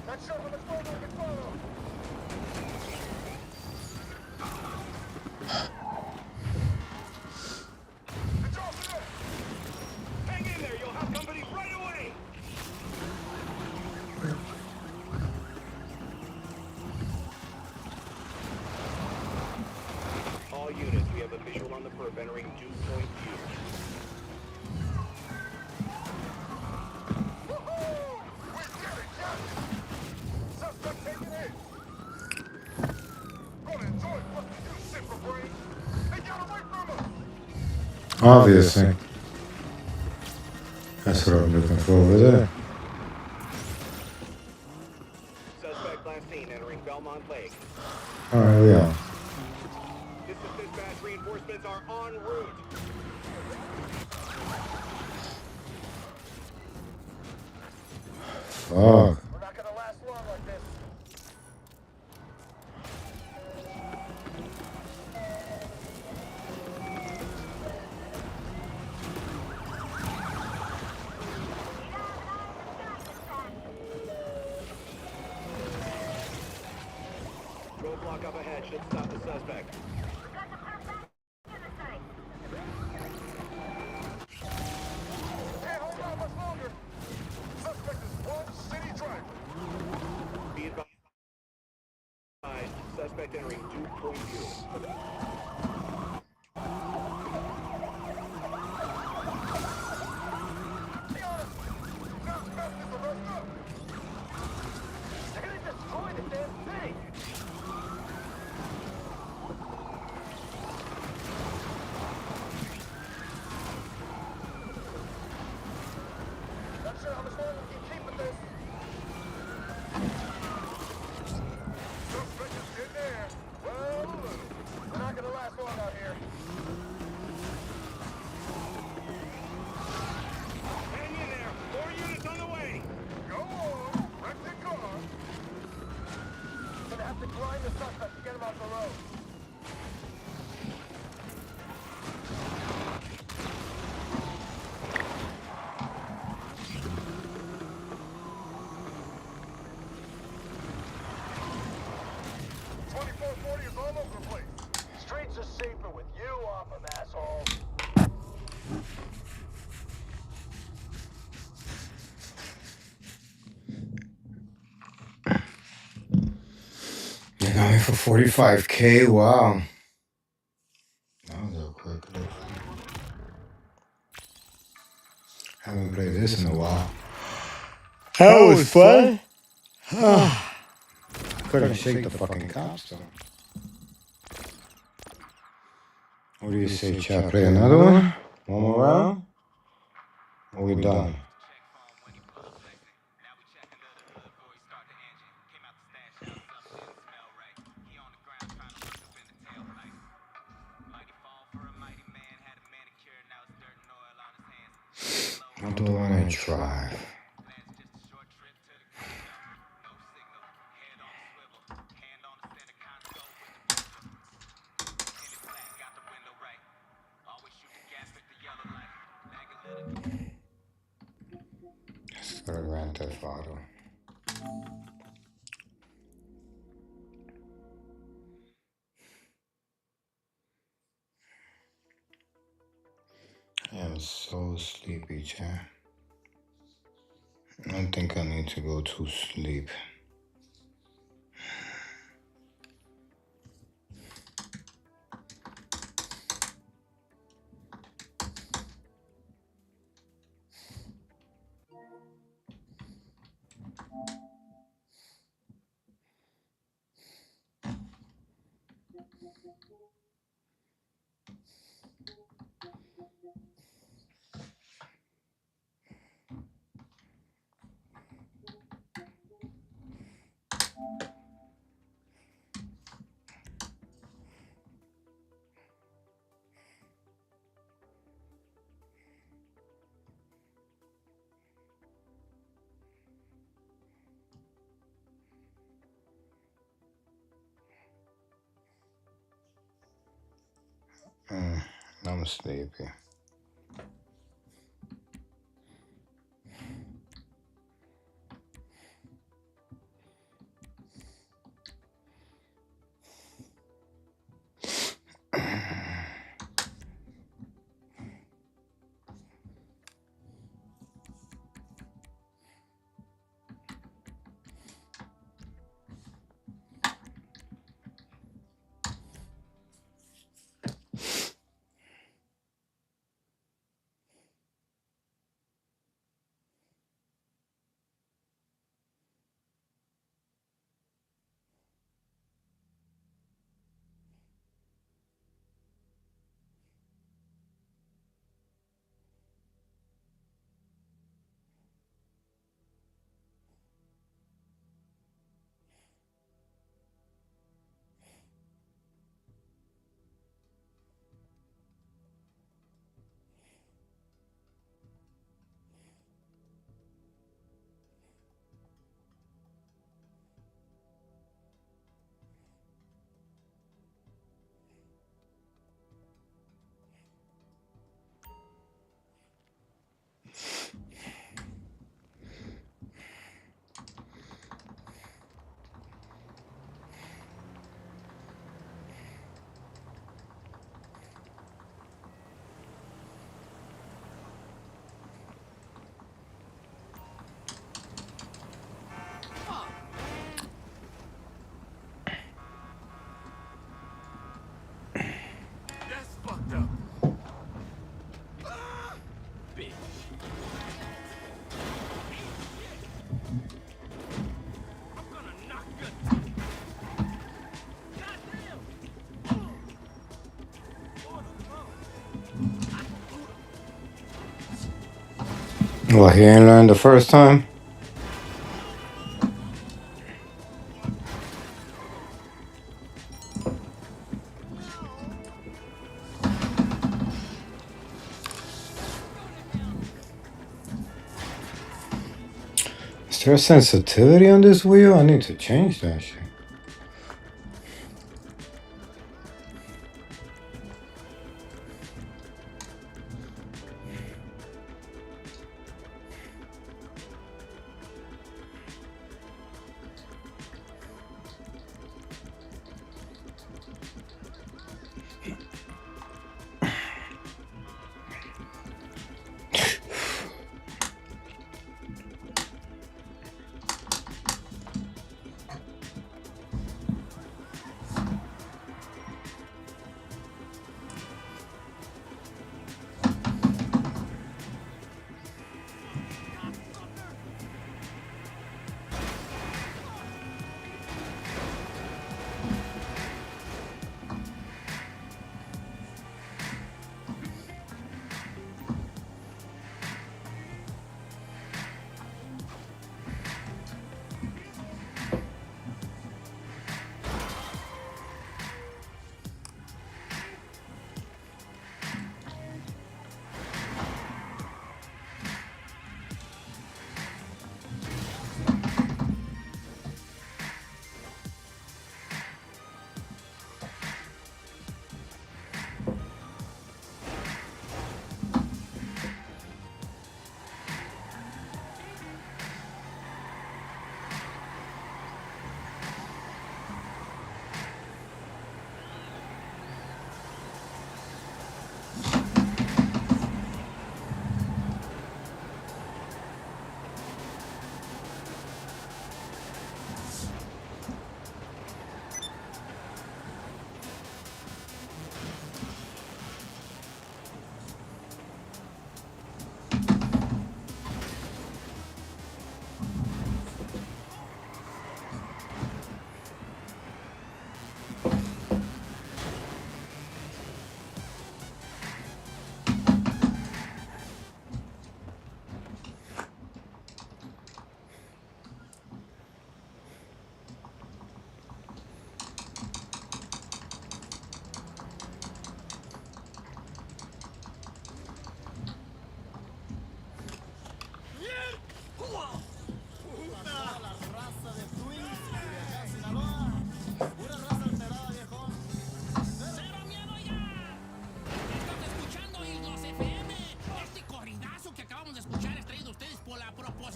Not sure how much longer we can follow. Did y'all see that? Hang in there, you'll have company right away. All units, we have a visual on the perp entering dew point view. Woohoo! We did it, yes! Suspect taken in. Gonna enjoy fucking you, shit for brain. They got away from us. Obviously. That's what I'm looking for over there. Suspect last seen entering Belmont Lake. Alright, we are. This is dispatch. Reinforcements are en route. Fuck. We're not gonna last long like this. Roadblock up ahead should stop the suspect. Can't hold out much longer. Suspect is one city driver. Be advised, suspect entering dew point view. Be honest. Not fast as the rest up. They're gonna destroy the damn thing. Not sure how much longer we can keep with this. Suspect is in there. Well, we're not gonna last long out here. Hang in there. More units on the way. Go on. Wreck the car. Gonna have to grind the suspect to get him off the road. is all over the place. Streets are safer with you off them, asshole. They got me for 45K. Wow. That was a quick look. Haven't played this in a while. That was fun. Couldn't shake the fucking cops though. What do you say, chat? Play another one? One more round? Or we done? What do I want to try? for the Grand Theft Auto. I am so sleepy, chat. I think I need to go to sleep. I'm sleepy. That's fucked up. Bitch. I'm gonna knock your Well, he ain't learned the first time. Is there a sensitivity on this wheel? I need to change that shit.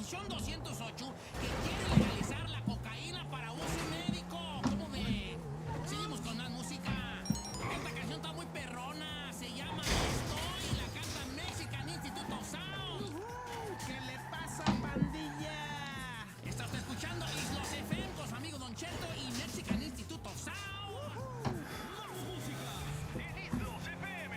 Disposición 208 que quiere legalizar la cocaína para uso médico. ¿Cómo ven? Seguimos con más música. Esta canción está muy perrona. Se llama Estoy y la canta Mexican Institute of Sound. ¿Qué le pasa, pandilla? Está usted escuchando Islos FM con su amigo Don Cheto y Mexican Institute of Sound. Más música en Islos FM.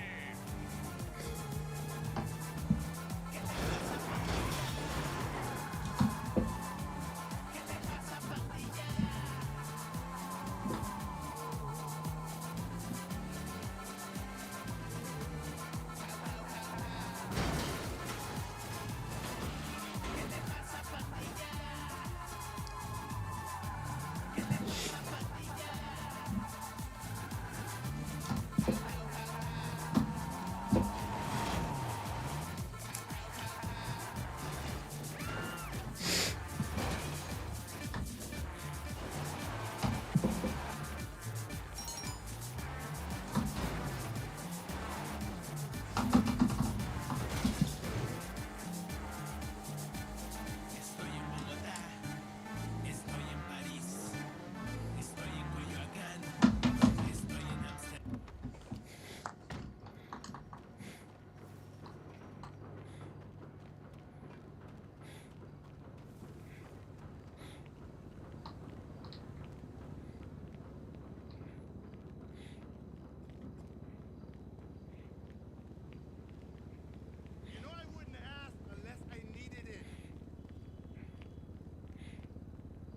You know I wouldn't ask unless I needed it.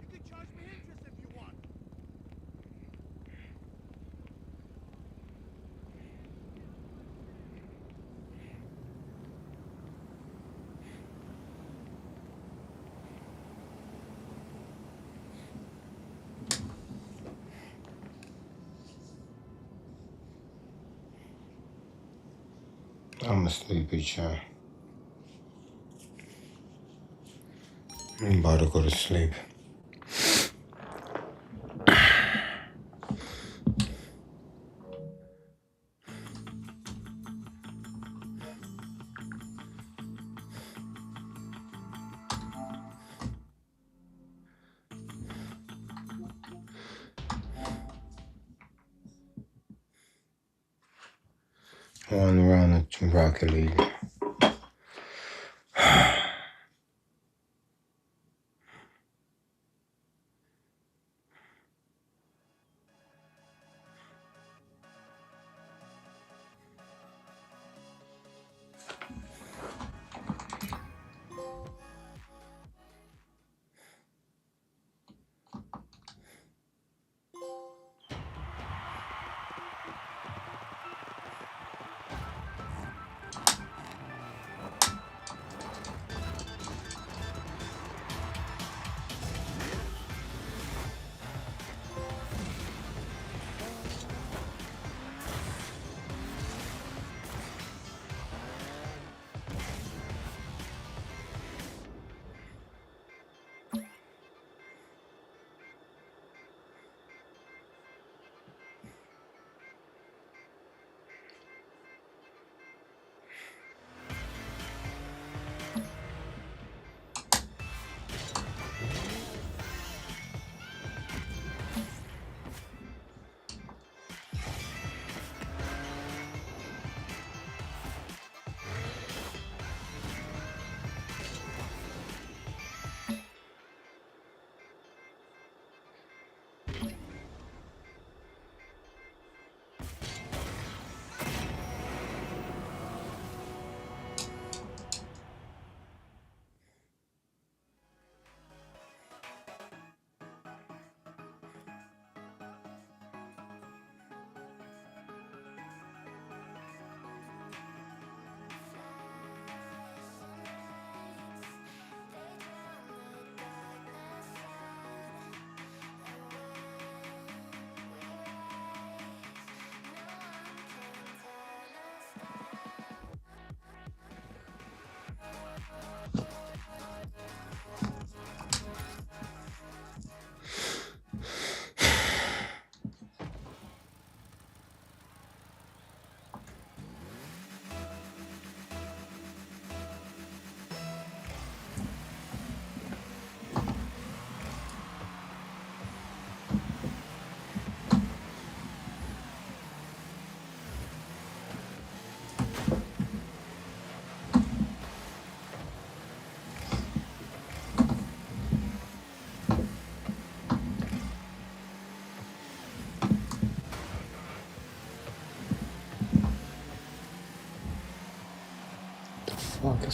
You could charge me interest if you want. I'm a sleepy child. I'm about to go to sleep. One round of Rocket League.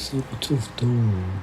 Sabertooth Doom.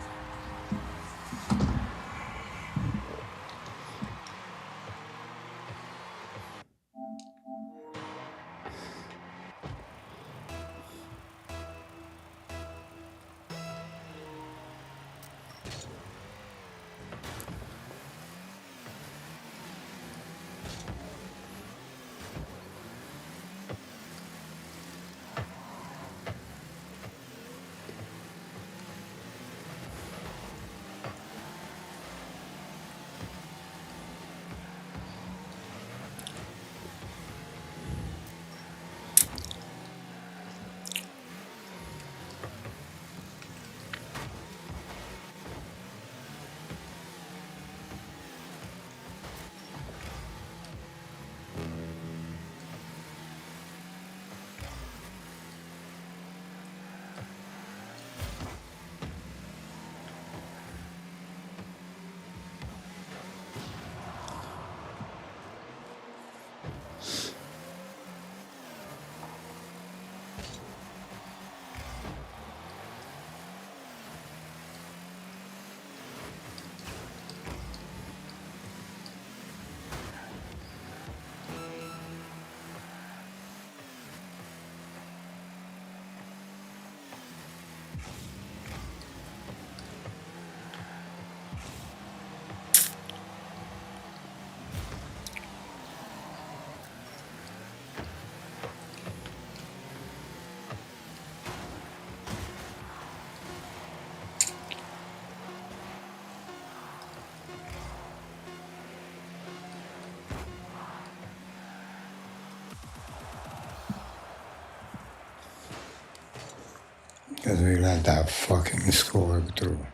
Because we let that fucking score through.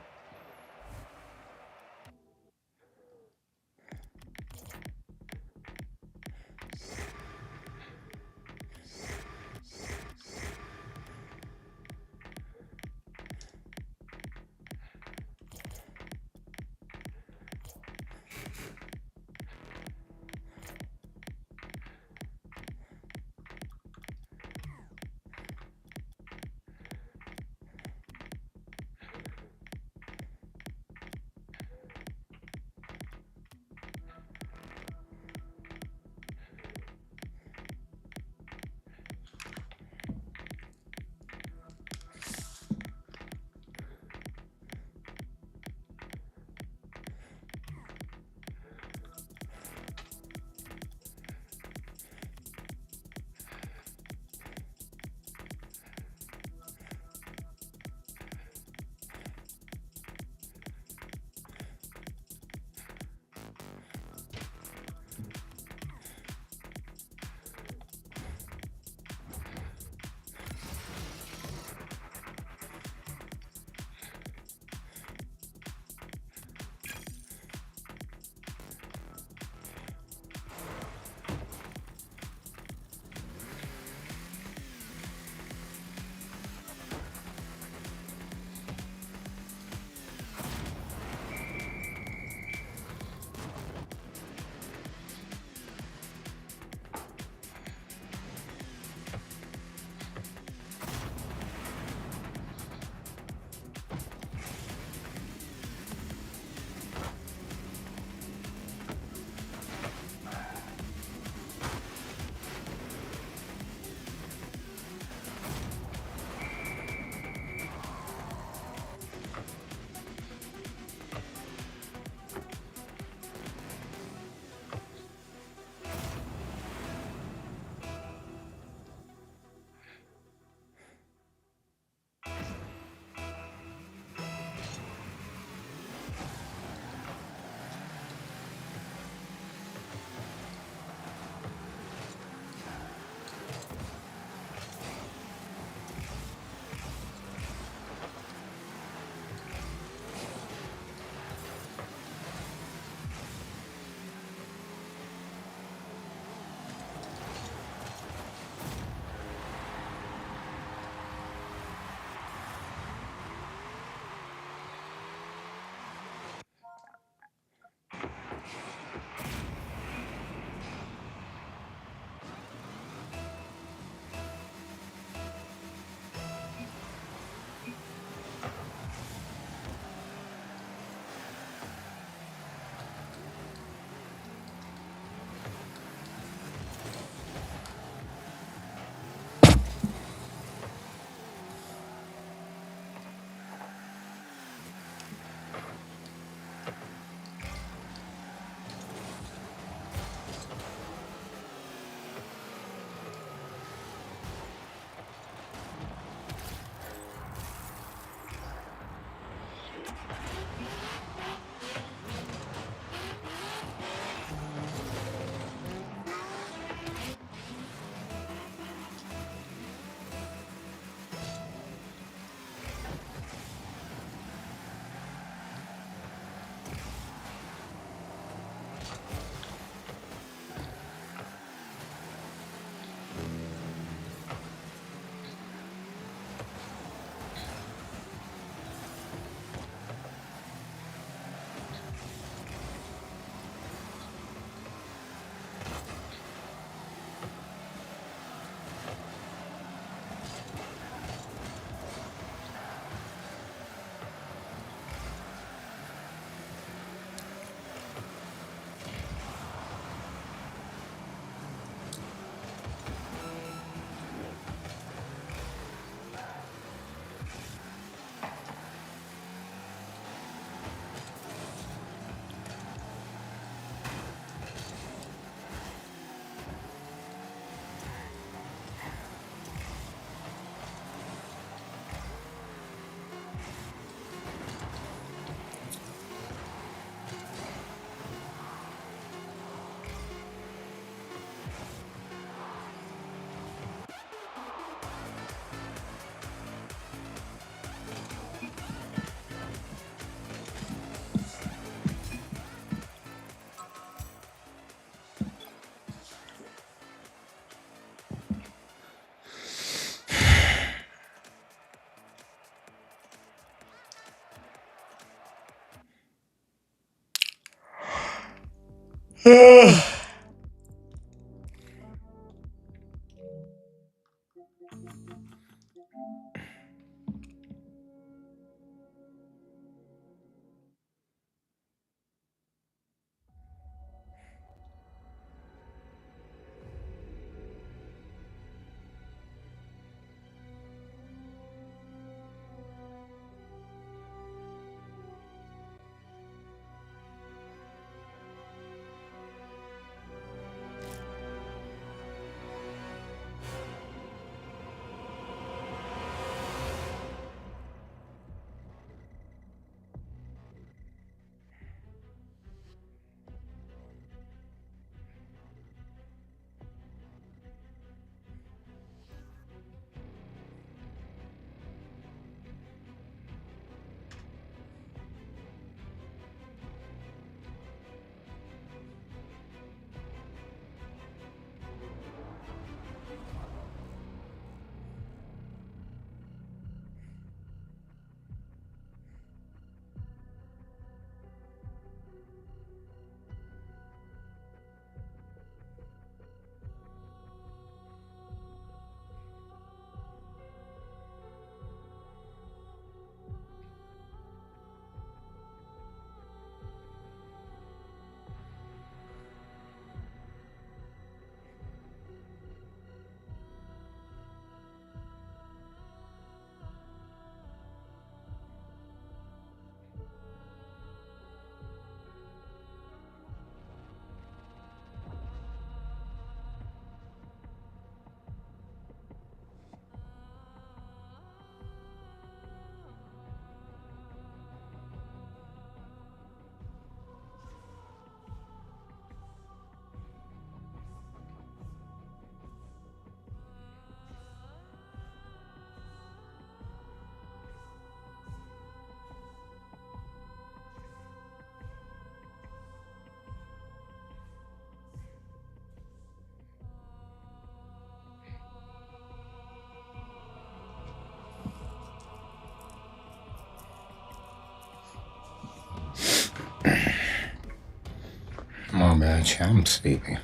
My bad, chat. I'm sleepy.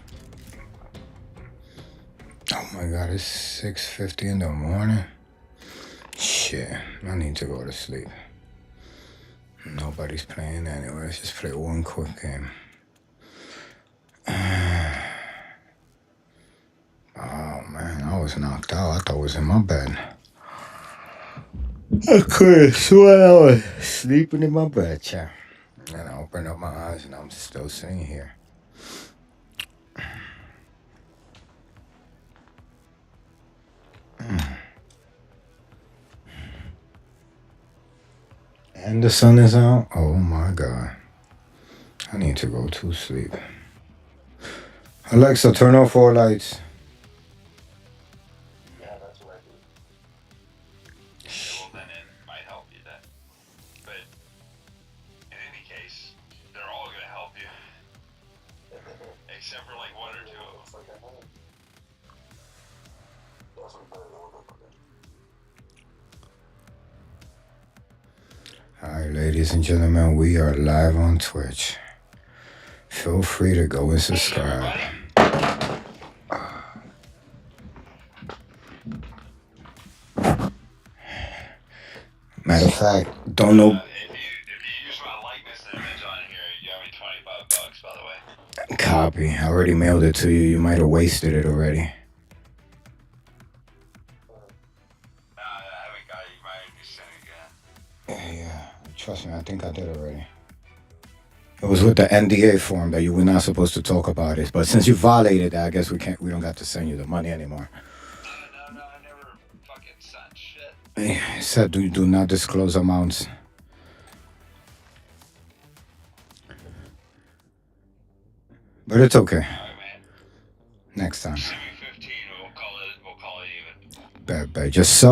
Oh my god, it's 6:50 in the morning. Shit, I need to go to sleep. Nobody's playing anyway. Let's just play one quick game. Oh man, I was knocked out. I thought I was in my bed. I couldn't swear I was sleeping in my bed, chat. And I opened up my eyes and I'm still sitting here. And the sun is out? Oh my god. I need to go to sleep. Alexa, turn off all lights. Yeah, that's what I do. Well, then it might help you then. But in any case, they're all gonna help you. Except for like one or two of them. Alright, ladies and gentlemen, we are live on Twitch. Feel free to go and subscribe. Matter of fact, don't know. If you use my likeness image on here, you owe me $25, by the way. Copy. I already mailed it to you. You might have wasted it already. I haven't got it. You might have just sent it again. Yeah. Trust me, I think I did already. It was with the NDA form that you were not supposed to talk about it. But since you violated that, I guess we don't have to send you the money anymore. No, I never fucking sent shit. It said do not disclose amounts. But it's okay. Next time. Send me 15, we'll call it even. Bet. Just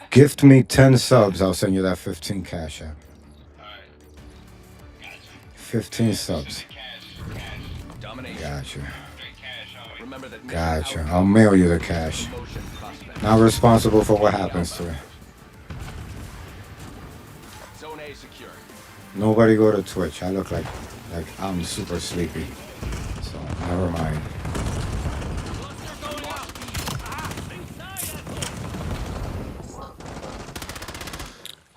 gift me 10 subs. I'll send you that 15 cash app. 15 subs. Gotcha. I'll mail you the cash. Not responsible for what happens to it. Zone A secure. Nobody go to Twitch. I look like I'm super sleepy. Never mind.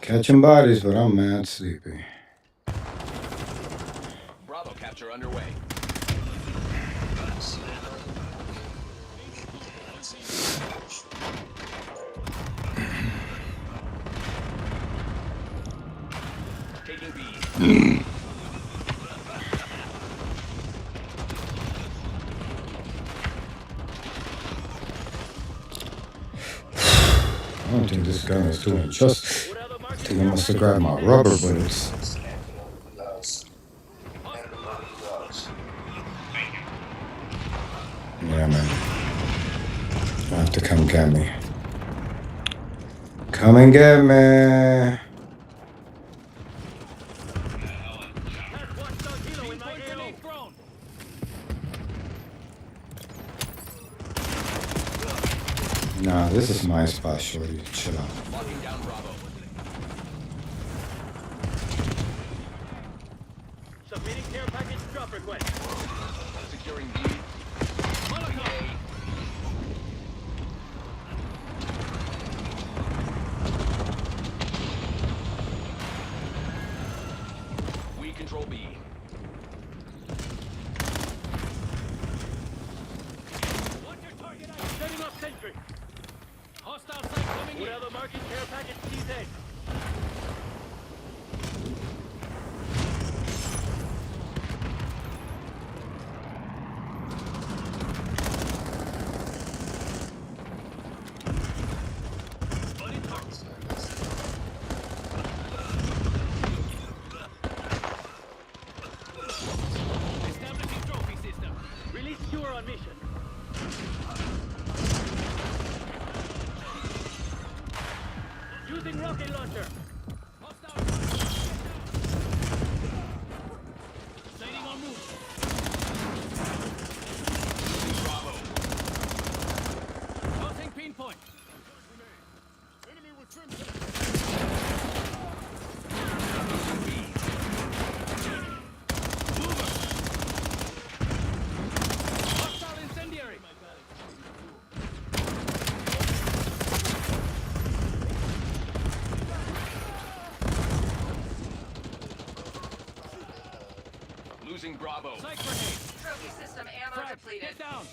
Catching bodies, but I'm mad sleepy. Bravo capture underway. Taking B. I don't think this gun is doing justice. I think I must have grabbed my rubber bullets. Yeah, man. You have to come get me. Come and get me. Nah, this is my spot, shorty. Chill out. Locking down Bravo. Submitting care package drop request. Securing B. We control B. Watch your target out. Setting up sentry. Hostile site coming in. Whatever marking care package TZ. Establishing trophy system. Release cure on mission. Using rocket launcher. Sighting on move. Bravo. Tossing pinpoint. Enemy with trim. Hostile incendiary. Losing Bravo. Psych grenade. Trophy system ammo depleted. Get down.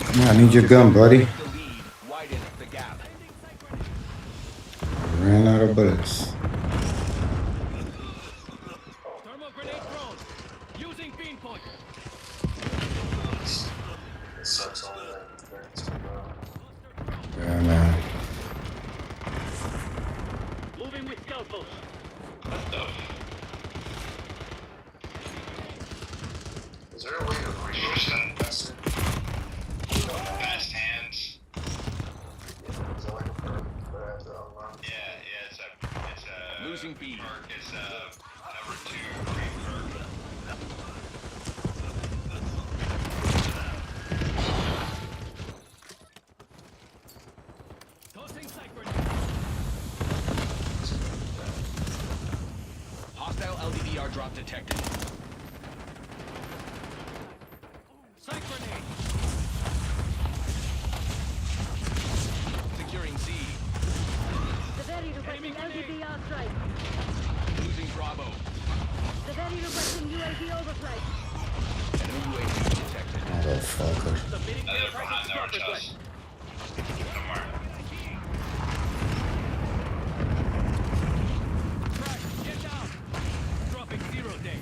Come on, I need your gun, buddy. The lead. Widen the gap. Ran out of bullets. Thermal grenade thrown. Using pinpoint. Yeah, man. Moving with scalpels. Is there a way to reverse that faster? Fast hands. Is that like a perk that I have to unlock? Yeah, it's a Losing B. perk. It's number 2 green perk. Tossing psych grenade. Hostile LDDR drop detected. Psych grenade. Securing C. Severity requesting LDBR strike. Losing Bravo. Severity requesting UAV overflight. Enemy UAV detected. Motherfucker. Submitting care They're package behind drop our request. chest. Somewhere. Track. Get down. Dropping 0 day.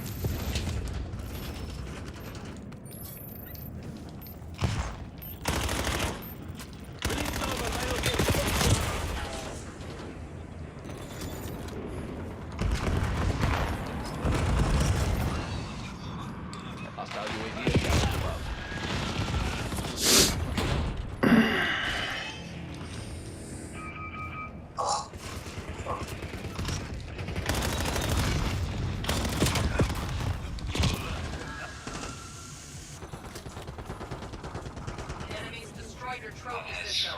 Release over my location. Hostile UAV attached above. Enemies destroyed your trophy system.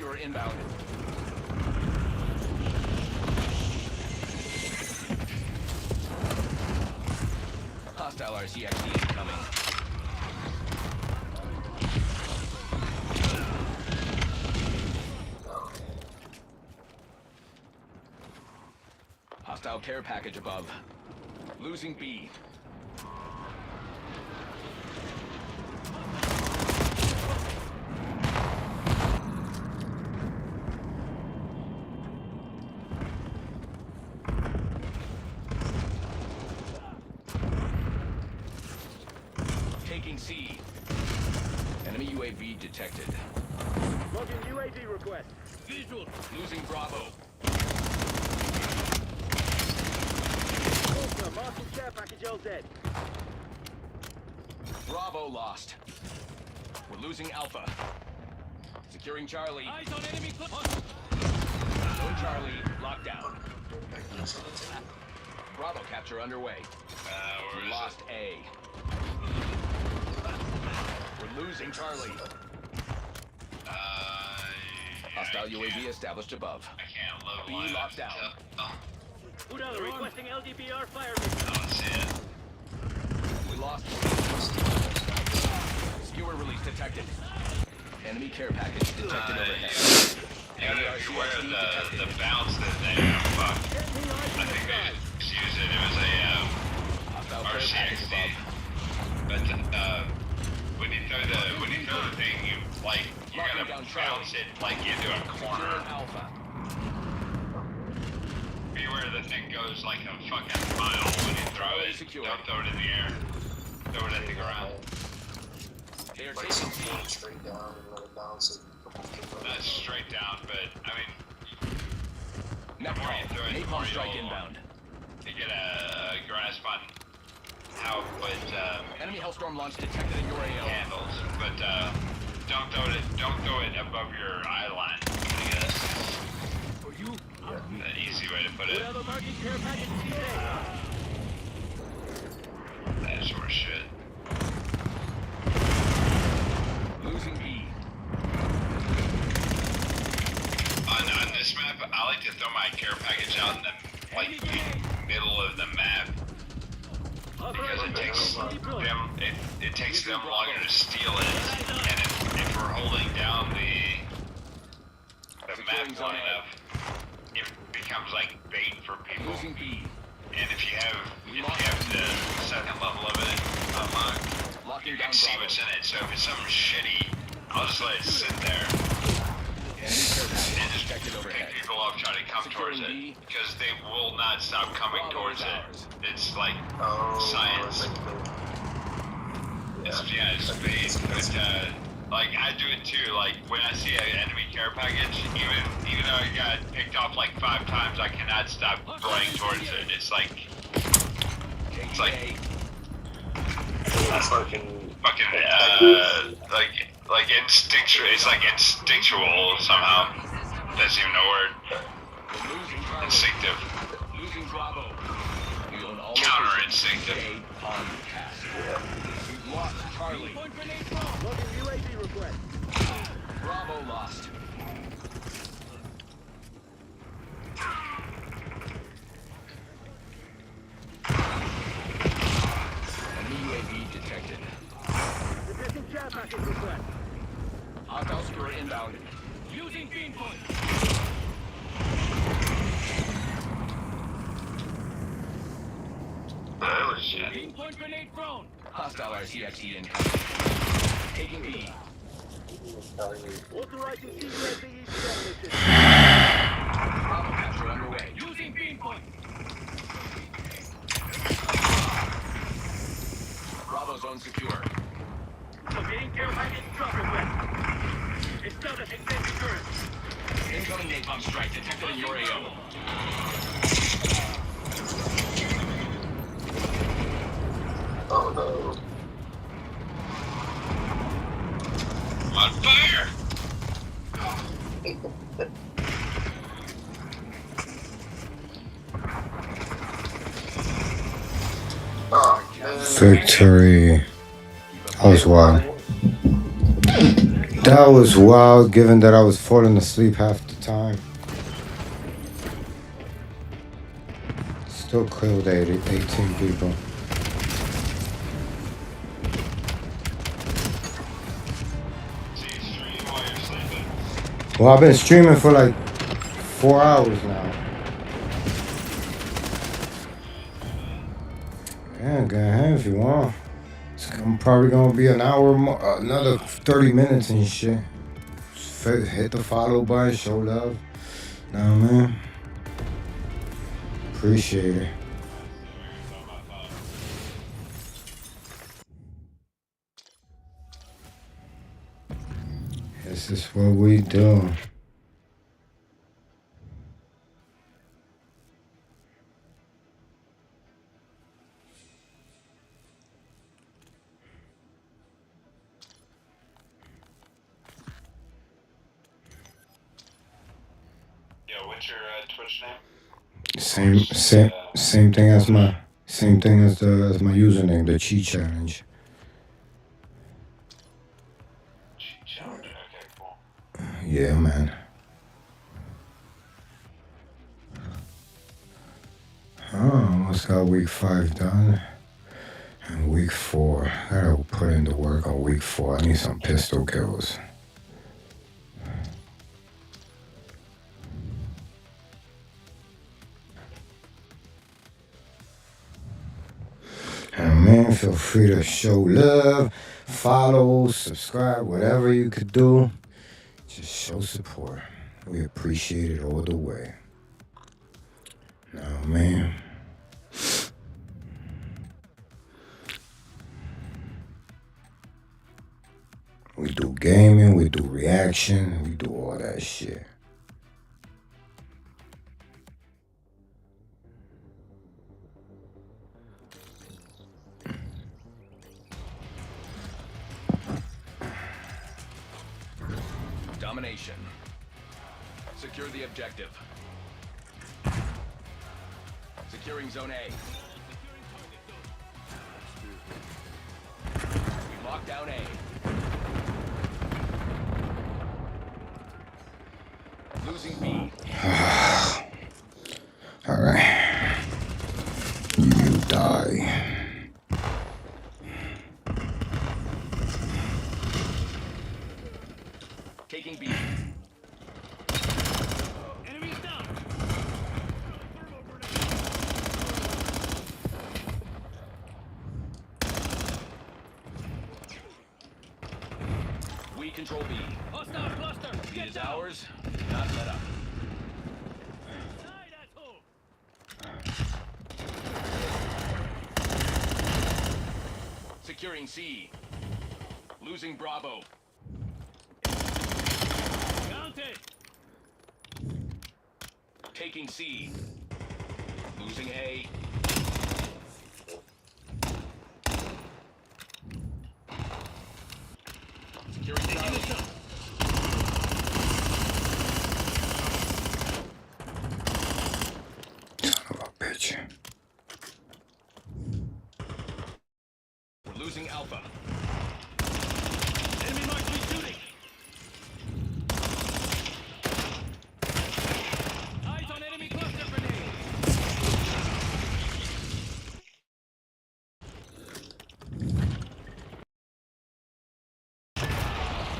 skewer inbound. Hostile RCXD incoming. Hostile care package above. Losing B. Taking C. Enemy UAV detected. Logging UAV request. Visual. Losing Bravo. Ultra, marking care package all dead. Bravo lost. We're losing Alpha. Securing Charlie. Eyes on enemy. Zone Charlie locked down. Bravo capture underway. We lost A. We're losing Charlie. Hostile UAV established above. I can't load B one. locked down. Udala requesting LDPR fire mission. I don't see it. We lost. Skewer release detected. Enemy care package detected overhead. You gotta be aware of the bounce that they fuck. I think they just used it. It was a RCXD. But when you throw the thing, you gotta bounce it like into a corner. Be aware the thing goes like a fucking mile when you throw it. Don't throw it in the air. Throw it at the ground. Like something straight down and let it bounce it. Not straight down, but I mean, the more you throw it, the more you get a grasp on how enemy Hellstorm launch detected in your AO. handles. But don't throw it above your eye line. I guess. For you, The easy way to put it. whatever marking care package That sort of shit. Losing B. On this map, I like to throw my care package out in the middle of the map because it takes them longer to steal it, and if we're holding down the map long enough, it becomes like bait for people. Losing B. And if you have the second level of it unlocked, you can see what's in it. So if it's something shitty, I'll just let it sit there. And just pick people up trying to come towards it. Because they will not stop coming towards it. It's like science. It's bait. But like I do it too. Like when I see an enemy care package, even though I got picked off like 5 times, I cannot stop running towards it. It's like like instinctual. It's like instinctual somehow. That's even a word. Instinctive. Losing Bravo. Counter instinctive. We've lost Charlie. Logging UAV request. Bravo lost. Enemy UAV detected. Detecting care package request. Hostile skewer inbound. Using beam point. Oh shit. Beam point grenade thrown. Hostile RCXD incoming. Taking B. Authorizing CUAV mission. Bravo capture underway. Using beam point. Bravo zone secure. Locating care package drop request. Establishing safety current. Incoming napalm strike detected in your AO. Oh no. On fire! Victory. That was wild. That was wild, given that I was falling asleep half the time. Still killed 18 people. Well, I've been streaming for like 4 hours now. Yeah, go ahead if you want. I'm probably gonna be an hour more, another 30 minutes and shit. Hit the follow button, show love. Nah, man. Appreciate it. This is what we do. Yo, what's your Twitch name? Same thing as my my username, the Chi Challenge. Okay, cool. Yeah, man. Almost got week 5 done. And week 4. I gotta put in the work on week 4. I need some pistol kills. And man, feel free to show love, follow, subscribe, whatever you could do. Just show support. We appreciate it all the way. Now, man. We do gaming, we do reaction, we do all that shit. Domination. Secure the objective. Securing Zone A. We lock down A. Losing B. Alright. You die. Taking B. Enemies down. We control B. Hostile cluster. B is ours. Do not let up. Securing C. Losing Bravo. Counted. Taking C. Losing A. Securing Bravo. Son of a bitch. We're losing Alpha. Enemy marks me shooting. Eyes on enemy cluster grenade.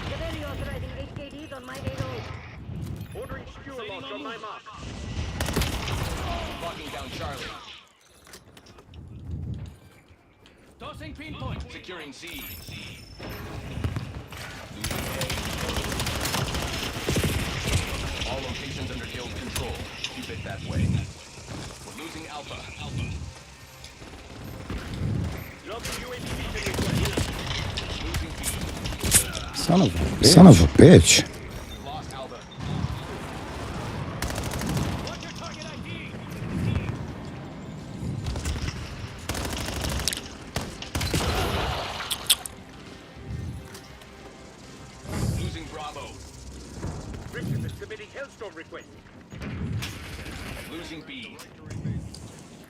Getting authorizing HKDs on my AO. Ordering skewer launch on my mark. Locking down Charlie. Tossing pinpoint. Securing C. All locations under guild control. Keep it that way. We're losing Alpha. Son of a bitch. Lost Alpha. Losing Bravo. Richard is submitting Hellstorm request. Losing B.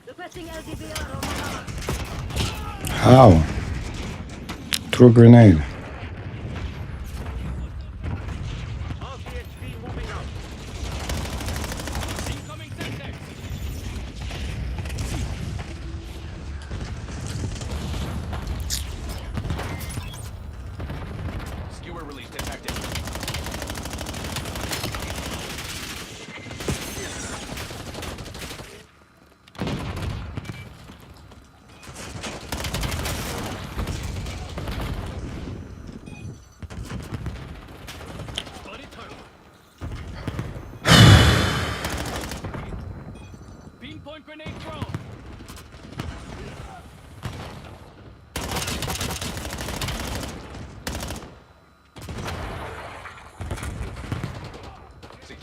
Requesting LDBR on my mark. How? Through a grenade.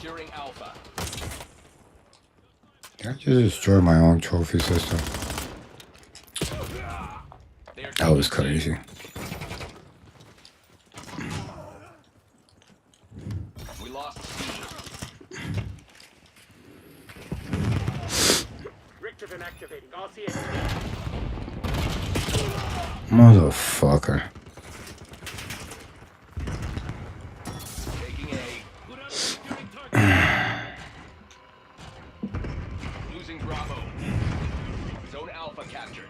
Securing Alpha. I just destroyed my own trophy system. That was crazy. We lost Richtofen activating. RCS. Motherfucker. Taking A. Losing Bravo. Zone Alpha captured.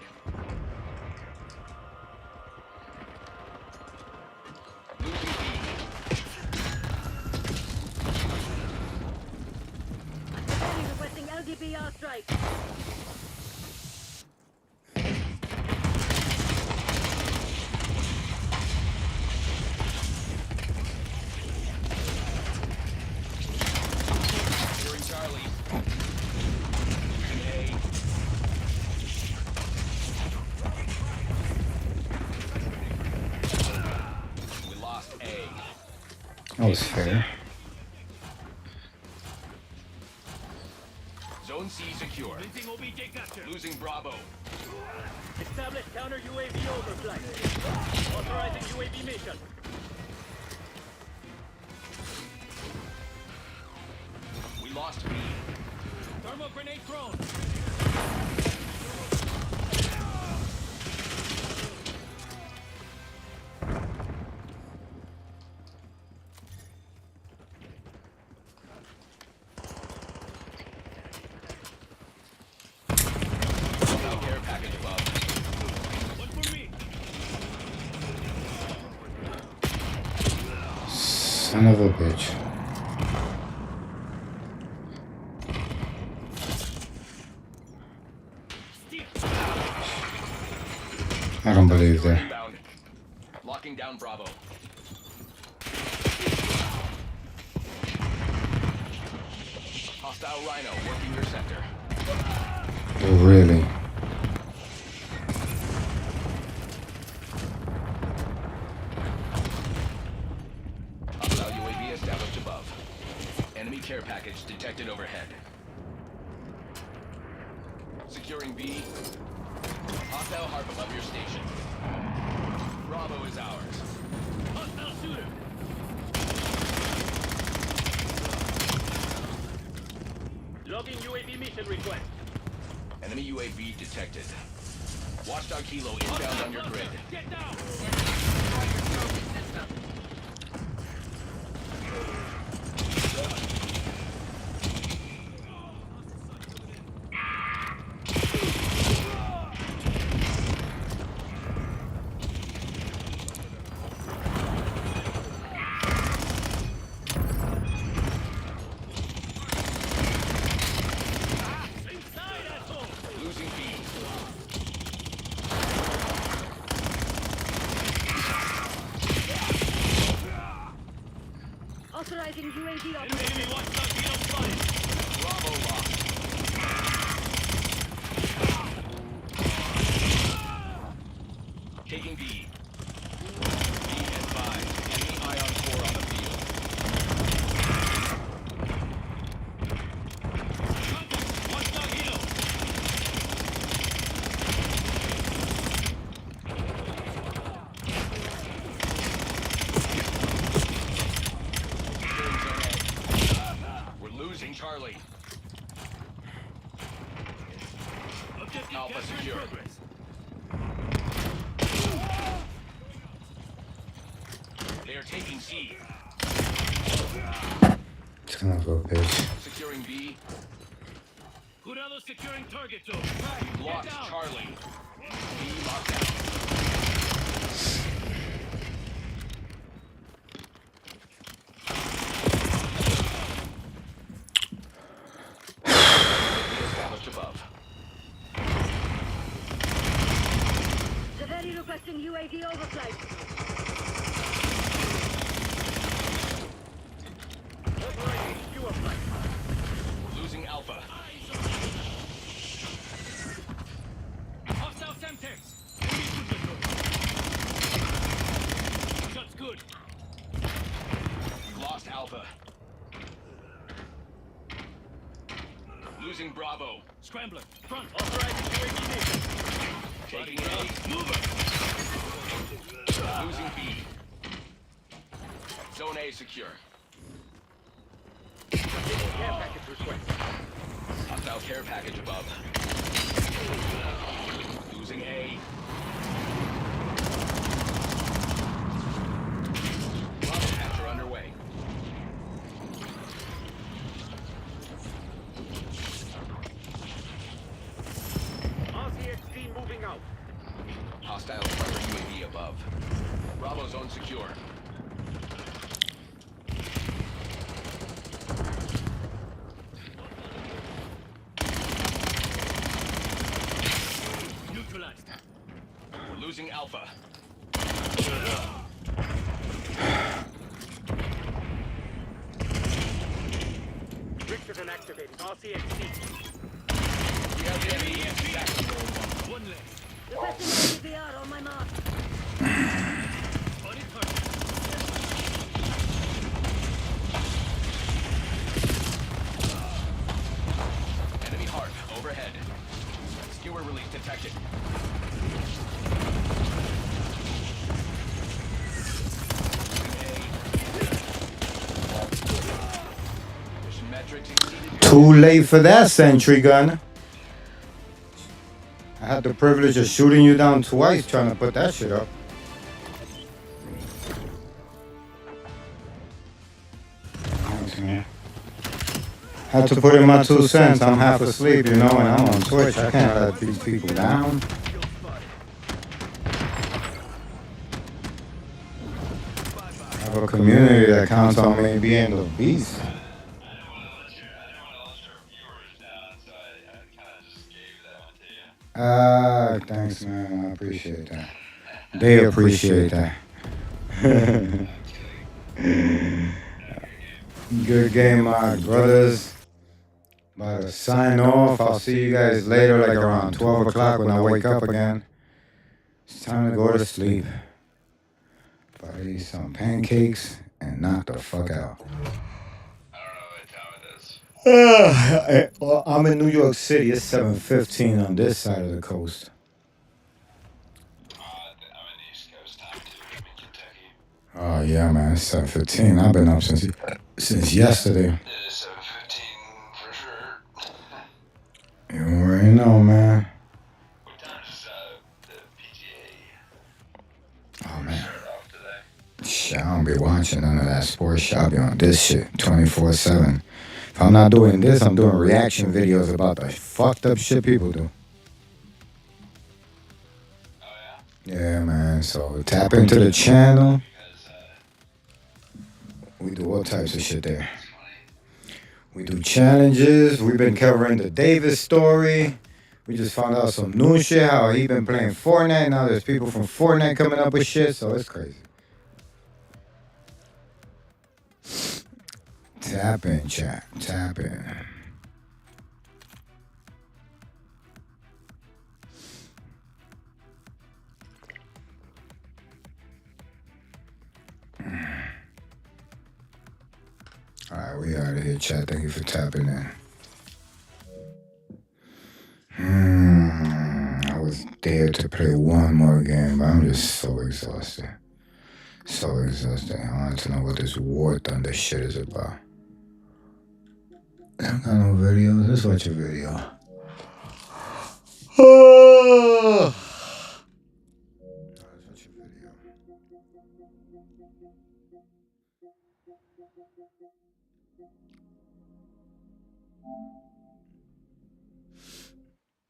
Losing B. Enemy requesting LDPR strike. Securing Charlie. Losing A. We lost A. That was fair. Zone C secure. Losing Bravo. Establish counter UAV overflight. Authorizing UAV mission. We lost B. Thermal grenade thrown. Care package above. One for me. Son of a bitch. I don't believe that. Inbound. Locking down Bravo. Hostile Rhino working your center. Oh, really? Hostile UAV established above. Enemy care package detected overhead. Securing B. Hostile harp above your station. Bravo is ours. Hostile shooter. Logging UAV mission request. Enemy UAV detected. Watchdog Kilo inbound on your grid. Get down. Losing B. Authorizing UAV Enemy watchdog Kilo spotted. Bravo lost. Taking B. B advised. Enemy ion core on the field. Watchdog Kilo. We're losing Charlie. Objective Alpha capture in secure. progress. They are taking C. Son of a bitch. Securing B. Jurado securing target zone. We've lost Get down. Charlie. B locked down. Established above. Severity requesting UAV overflight. Operating secure flight. Losing Alpha. Hostile Semtex. Enemy super Shots good. We've lost Alpha. Losing Bravo. Scrambler, front, authorizing UAV mission. Taking A. Mover. Losing B. Zone A secure. Care package request. Hostile care package above. Losing A. Bravo capture underway. RCXD moving out. Hostile fighter UAV above. Bravo zone secure. Neutralized. We're losing Alpha. Richter activating RCXD. We have the enemy in stack. One left. Requesting CPR on my mark. On it first. Enemy heart overhead. Skewer release detected. Mission metrics exceeded. Too late for that sentry gun. I had the privilege of shooting you down twice trying to put that shit up. Thanks, man. Had to put in my 2 cents. I'm half asleep, you know, and I'm on Twitch. I can't let these people down. I have a community that counts on me being the beast. Thanks, man. I appreciate that. They appreciate that. Good game, my brothers. About to sign off. I'll see you guys later, like around 12 o'clock when I wake up again. It's time to go to sleep. About to eat some pancakes and knock the fuck out. Well, I'm in New York City. It's 7:15 on this side of the coast. Oh yeah, man. It's 7:15. I've been up since yesterday. It's 7:15 for sure. You already know, man. What time is the PGA? Oh man. Start off today? Shit, I don't be watching none of that sports shit. I be on this shit 24/7. If I'm not doing this, I'm doing reaction videos about the fucked up shit people do. Yeah, man. So tap into the channel. We do all types of shit there. We do challenges. We've been covering the Davis story. We just found out some new shit, how he been playing Fortnite. Now there's people from Fortnite coming up with shit, so it's crazy. Tap in, chat. Tap in. Alright, we out of here, chat. Thank you for tapping in. I was there to play one more game, but I'm just so exhausted. So exhausted. I wanted to know what this War Thunder shit is about. I don't got no videos. Let's watch a video.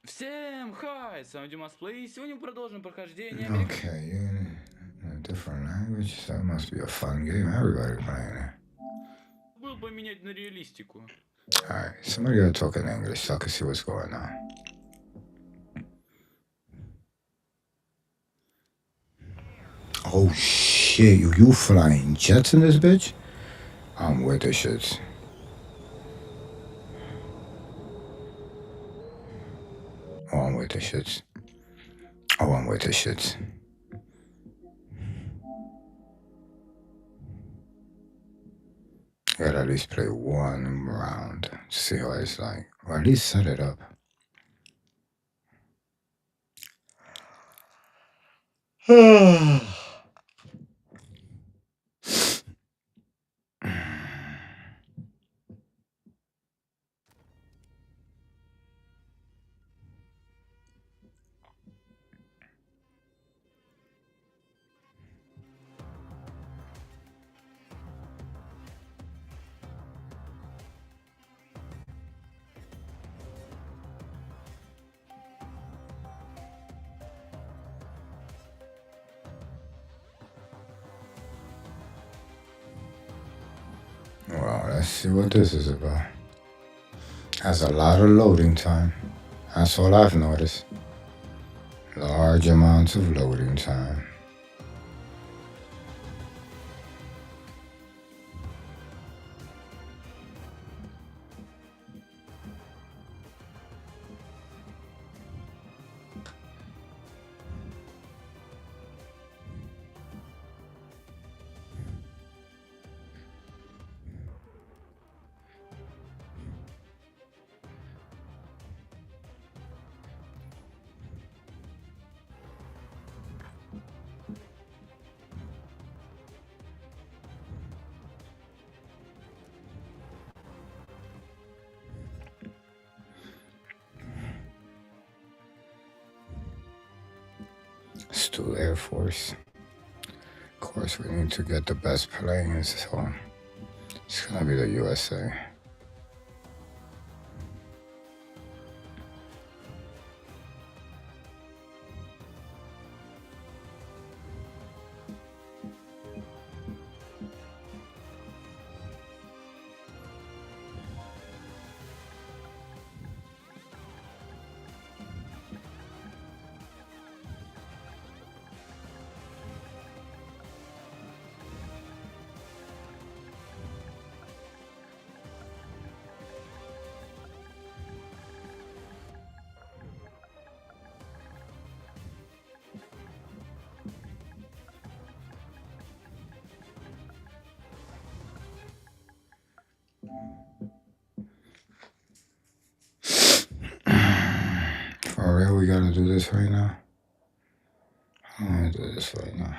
Всем хай, с вами Димас Плей, сегодня мы продолжим прохождение Okay, you in a different language? That must be a fun game. Everybody playing it. Был поменять на реалистику. Alright, somebody gotta talk in English so I can see what's going on. Oh shit, you flying jets in this bitch? I'm with the shits. Oh, I'm with the shits. Oh, I'm with the shits. Gotta at least play one round to see how it's like. Or at least set it up. Well, let's see what this is about. Has a lot of loading time. That's all I've noticed. Large amounts of loading time. Still Air Force. Of course, we need to get the best planes, so it's gonna be the USA. For real, we gotta do this right now? I'm gonna do this right now.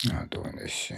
Not doing this shit.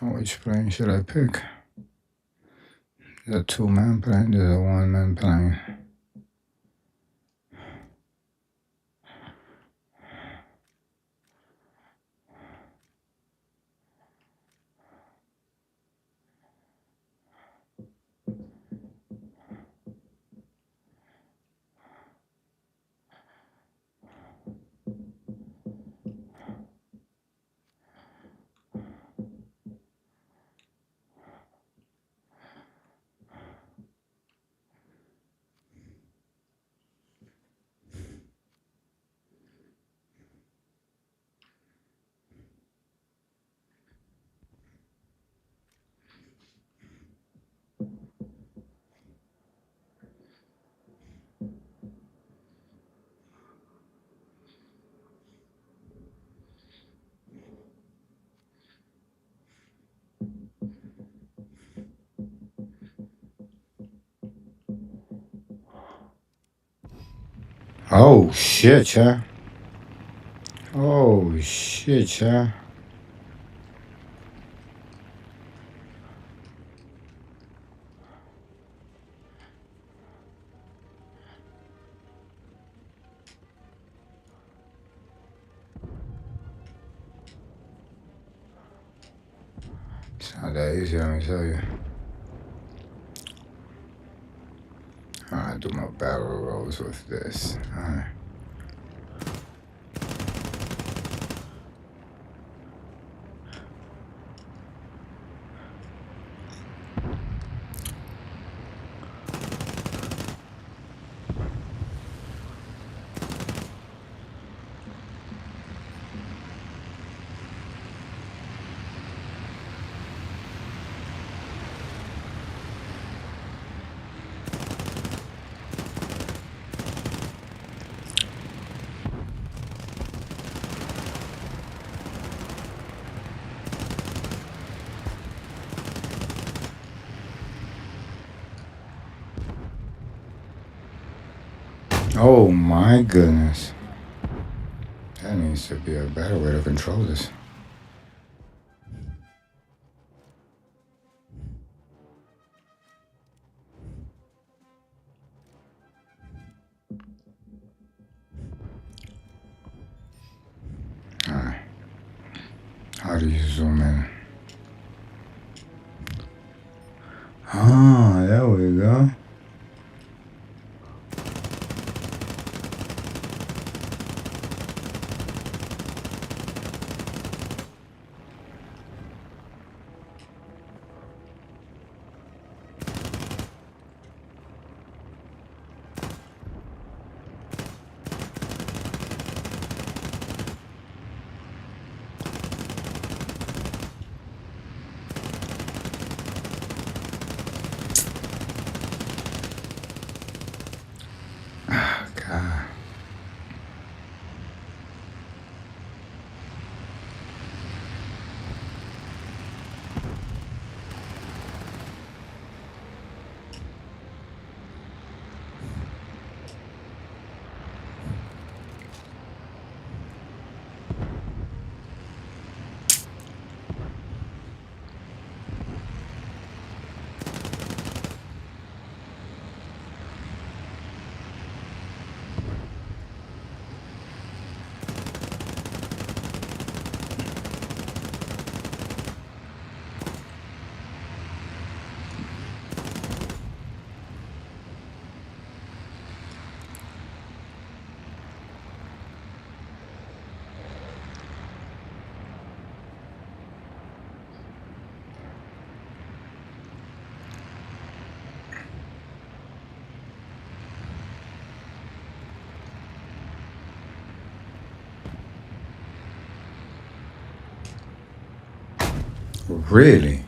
So which plane should I pick? The 2-man plane, the 1-man plane. Oh shit, yeah. Oh shit, yeah. It's not that easy, let me tell you. I do my barrel rolls with this. Alright. Oh my goodness. That needs to be a better way to control this. Alright. How do you zoom in? Ah, there we go. Ah, God. Really?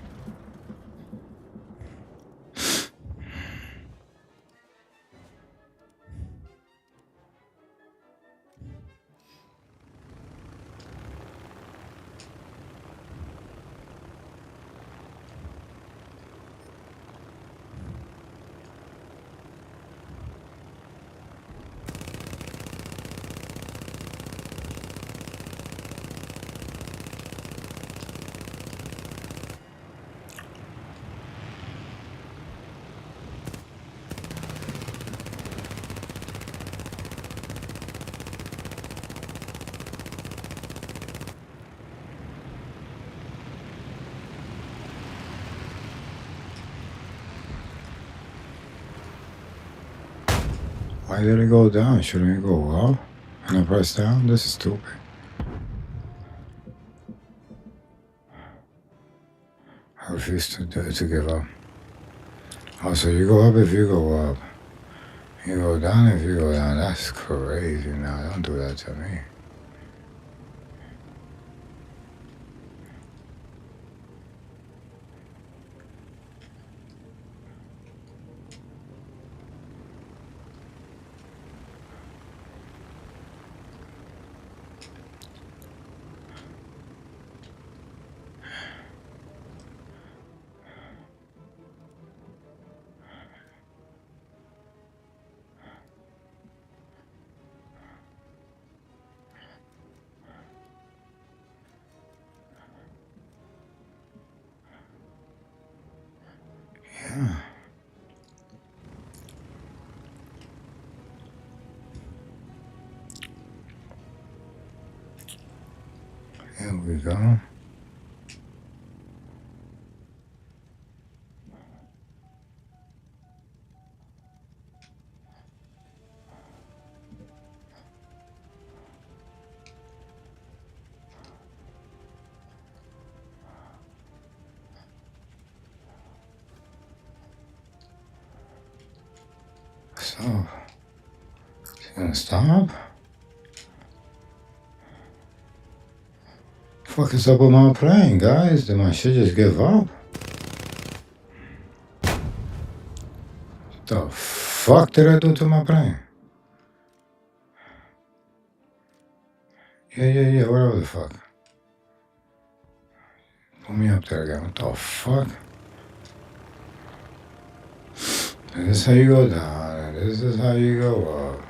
Why did it go down? Shouldn't it go up? And I press down? This is stupid. I refuse to give up. Oh, so you go up if you go up. You go down if you go down. That's crazy. Now, don't do that to me. Yeah. Here we go. So, it's gonna stop? Fuck is up with my plane, guys? Did my shit just give up? The fuck did I do to my plane? Yeah, whatever the fuck. Put me up there again. What the fuck? This is how you go down, and this is how you go up.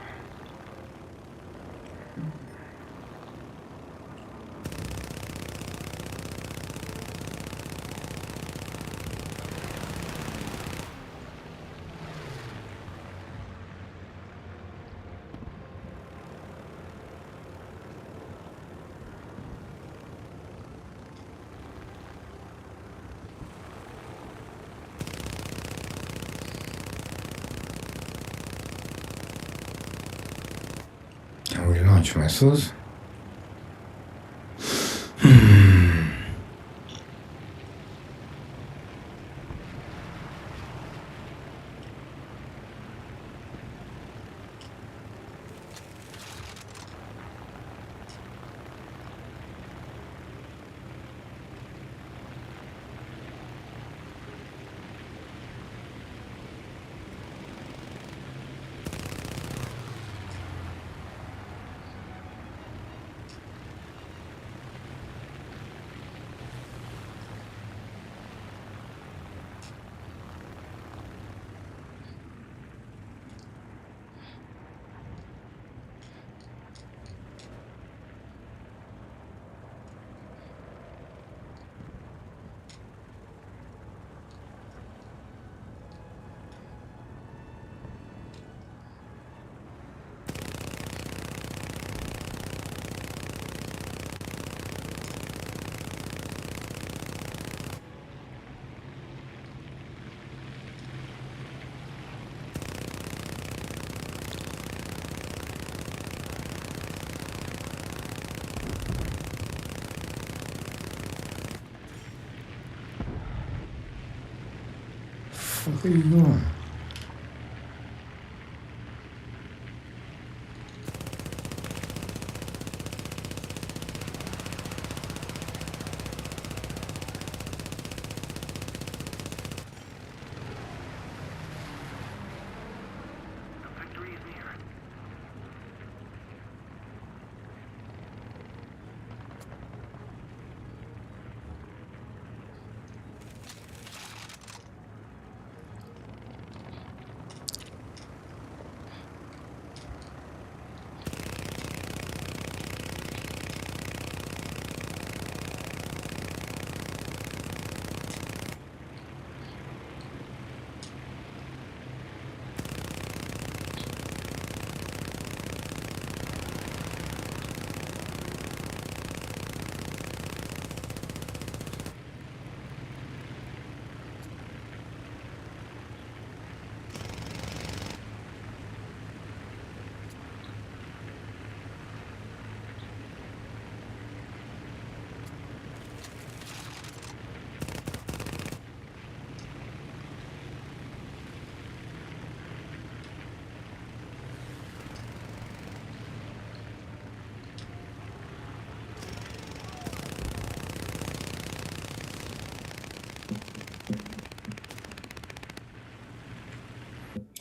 Can we launch missiles? What are you doing?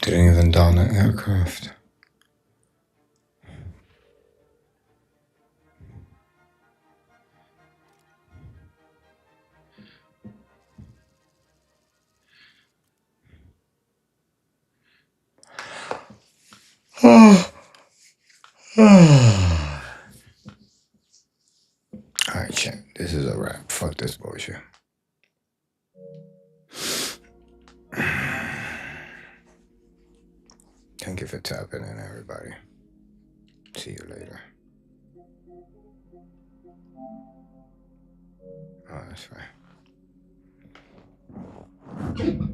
Didn't even down the aircraft. Alright, chat. This is a wrap. Fuck this bullshit. Thank you for tapping in, everybody. See you later. Oh, that's right.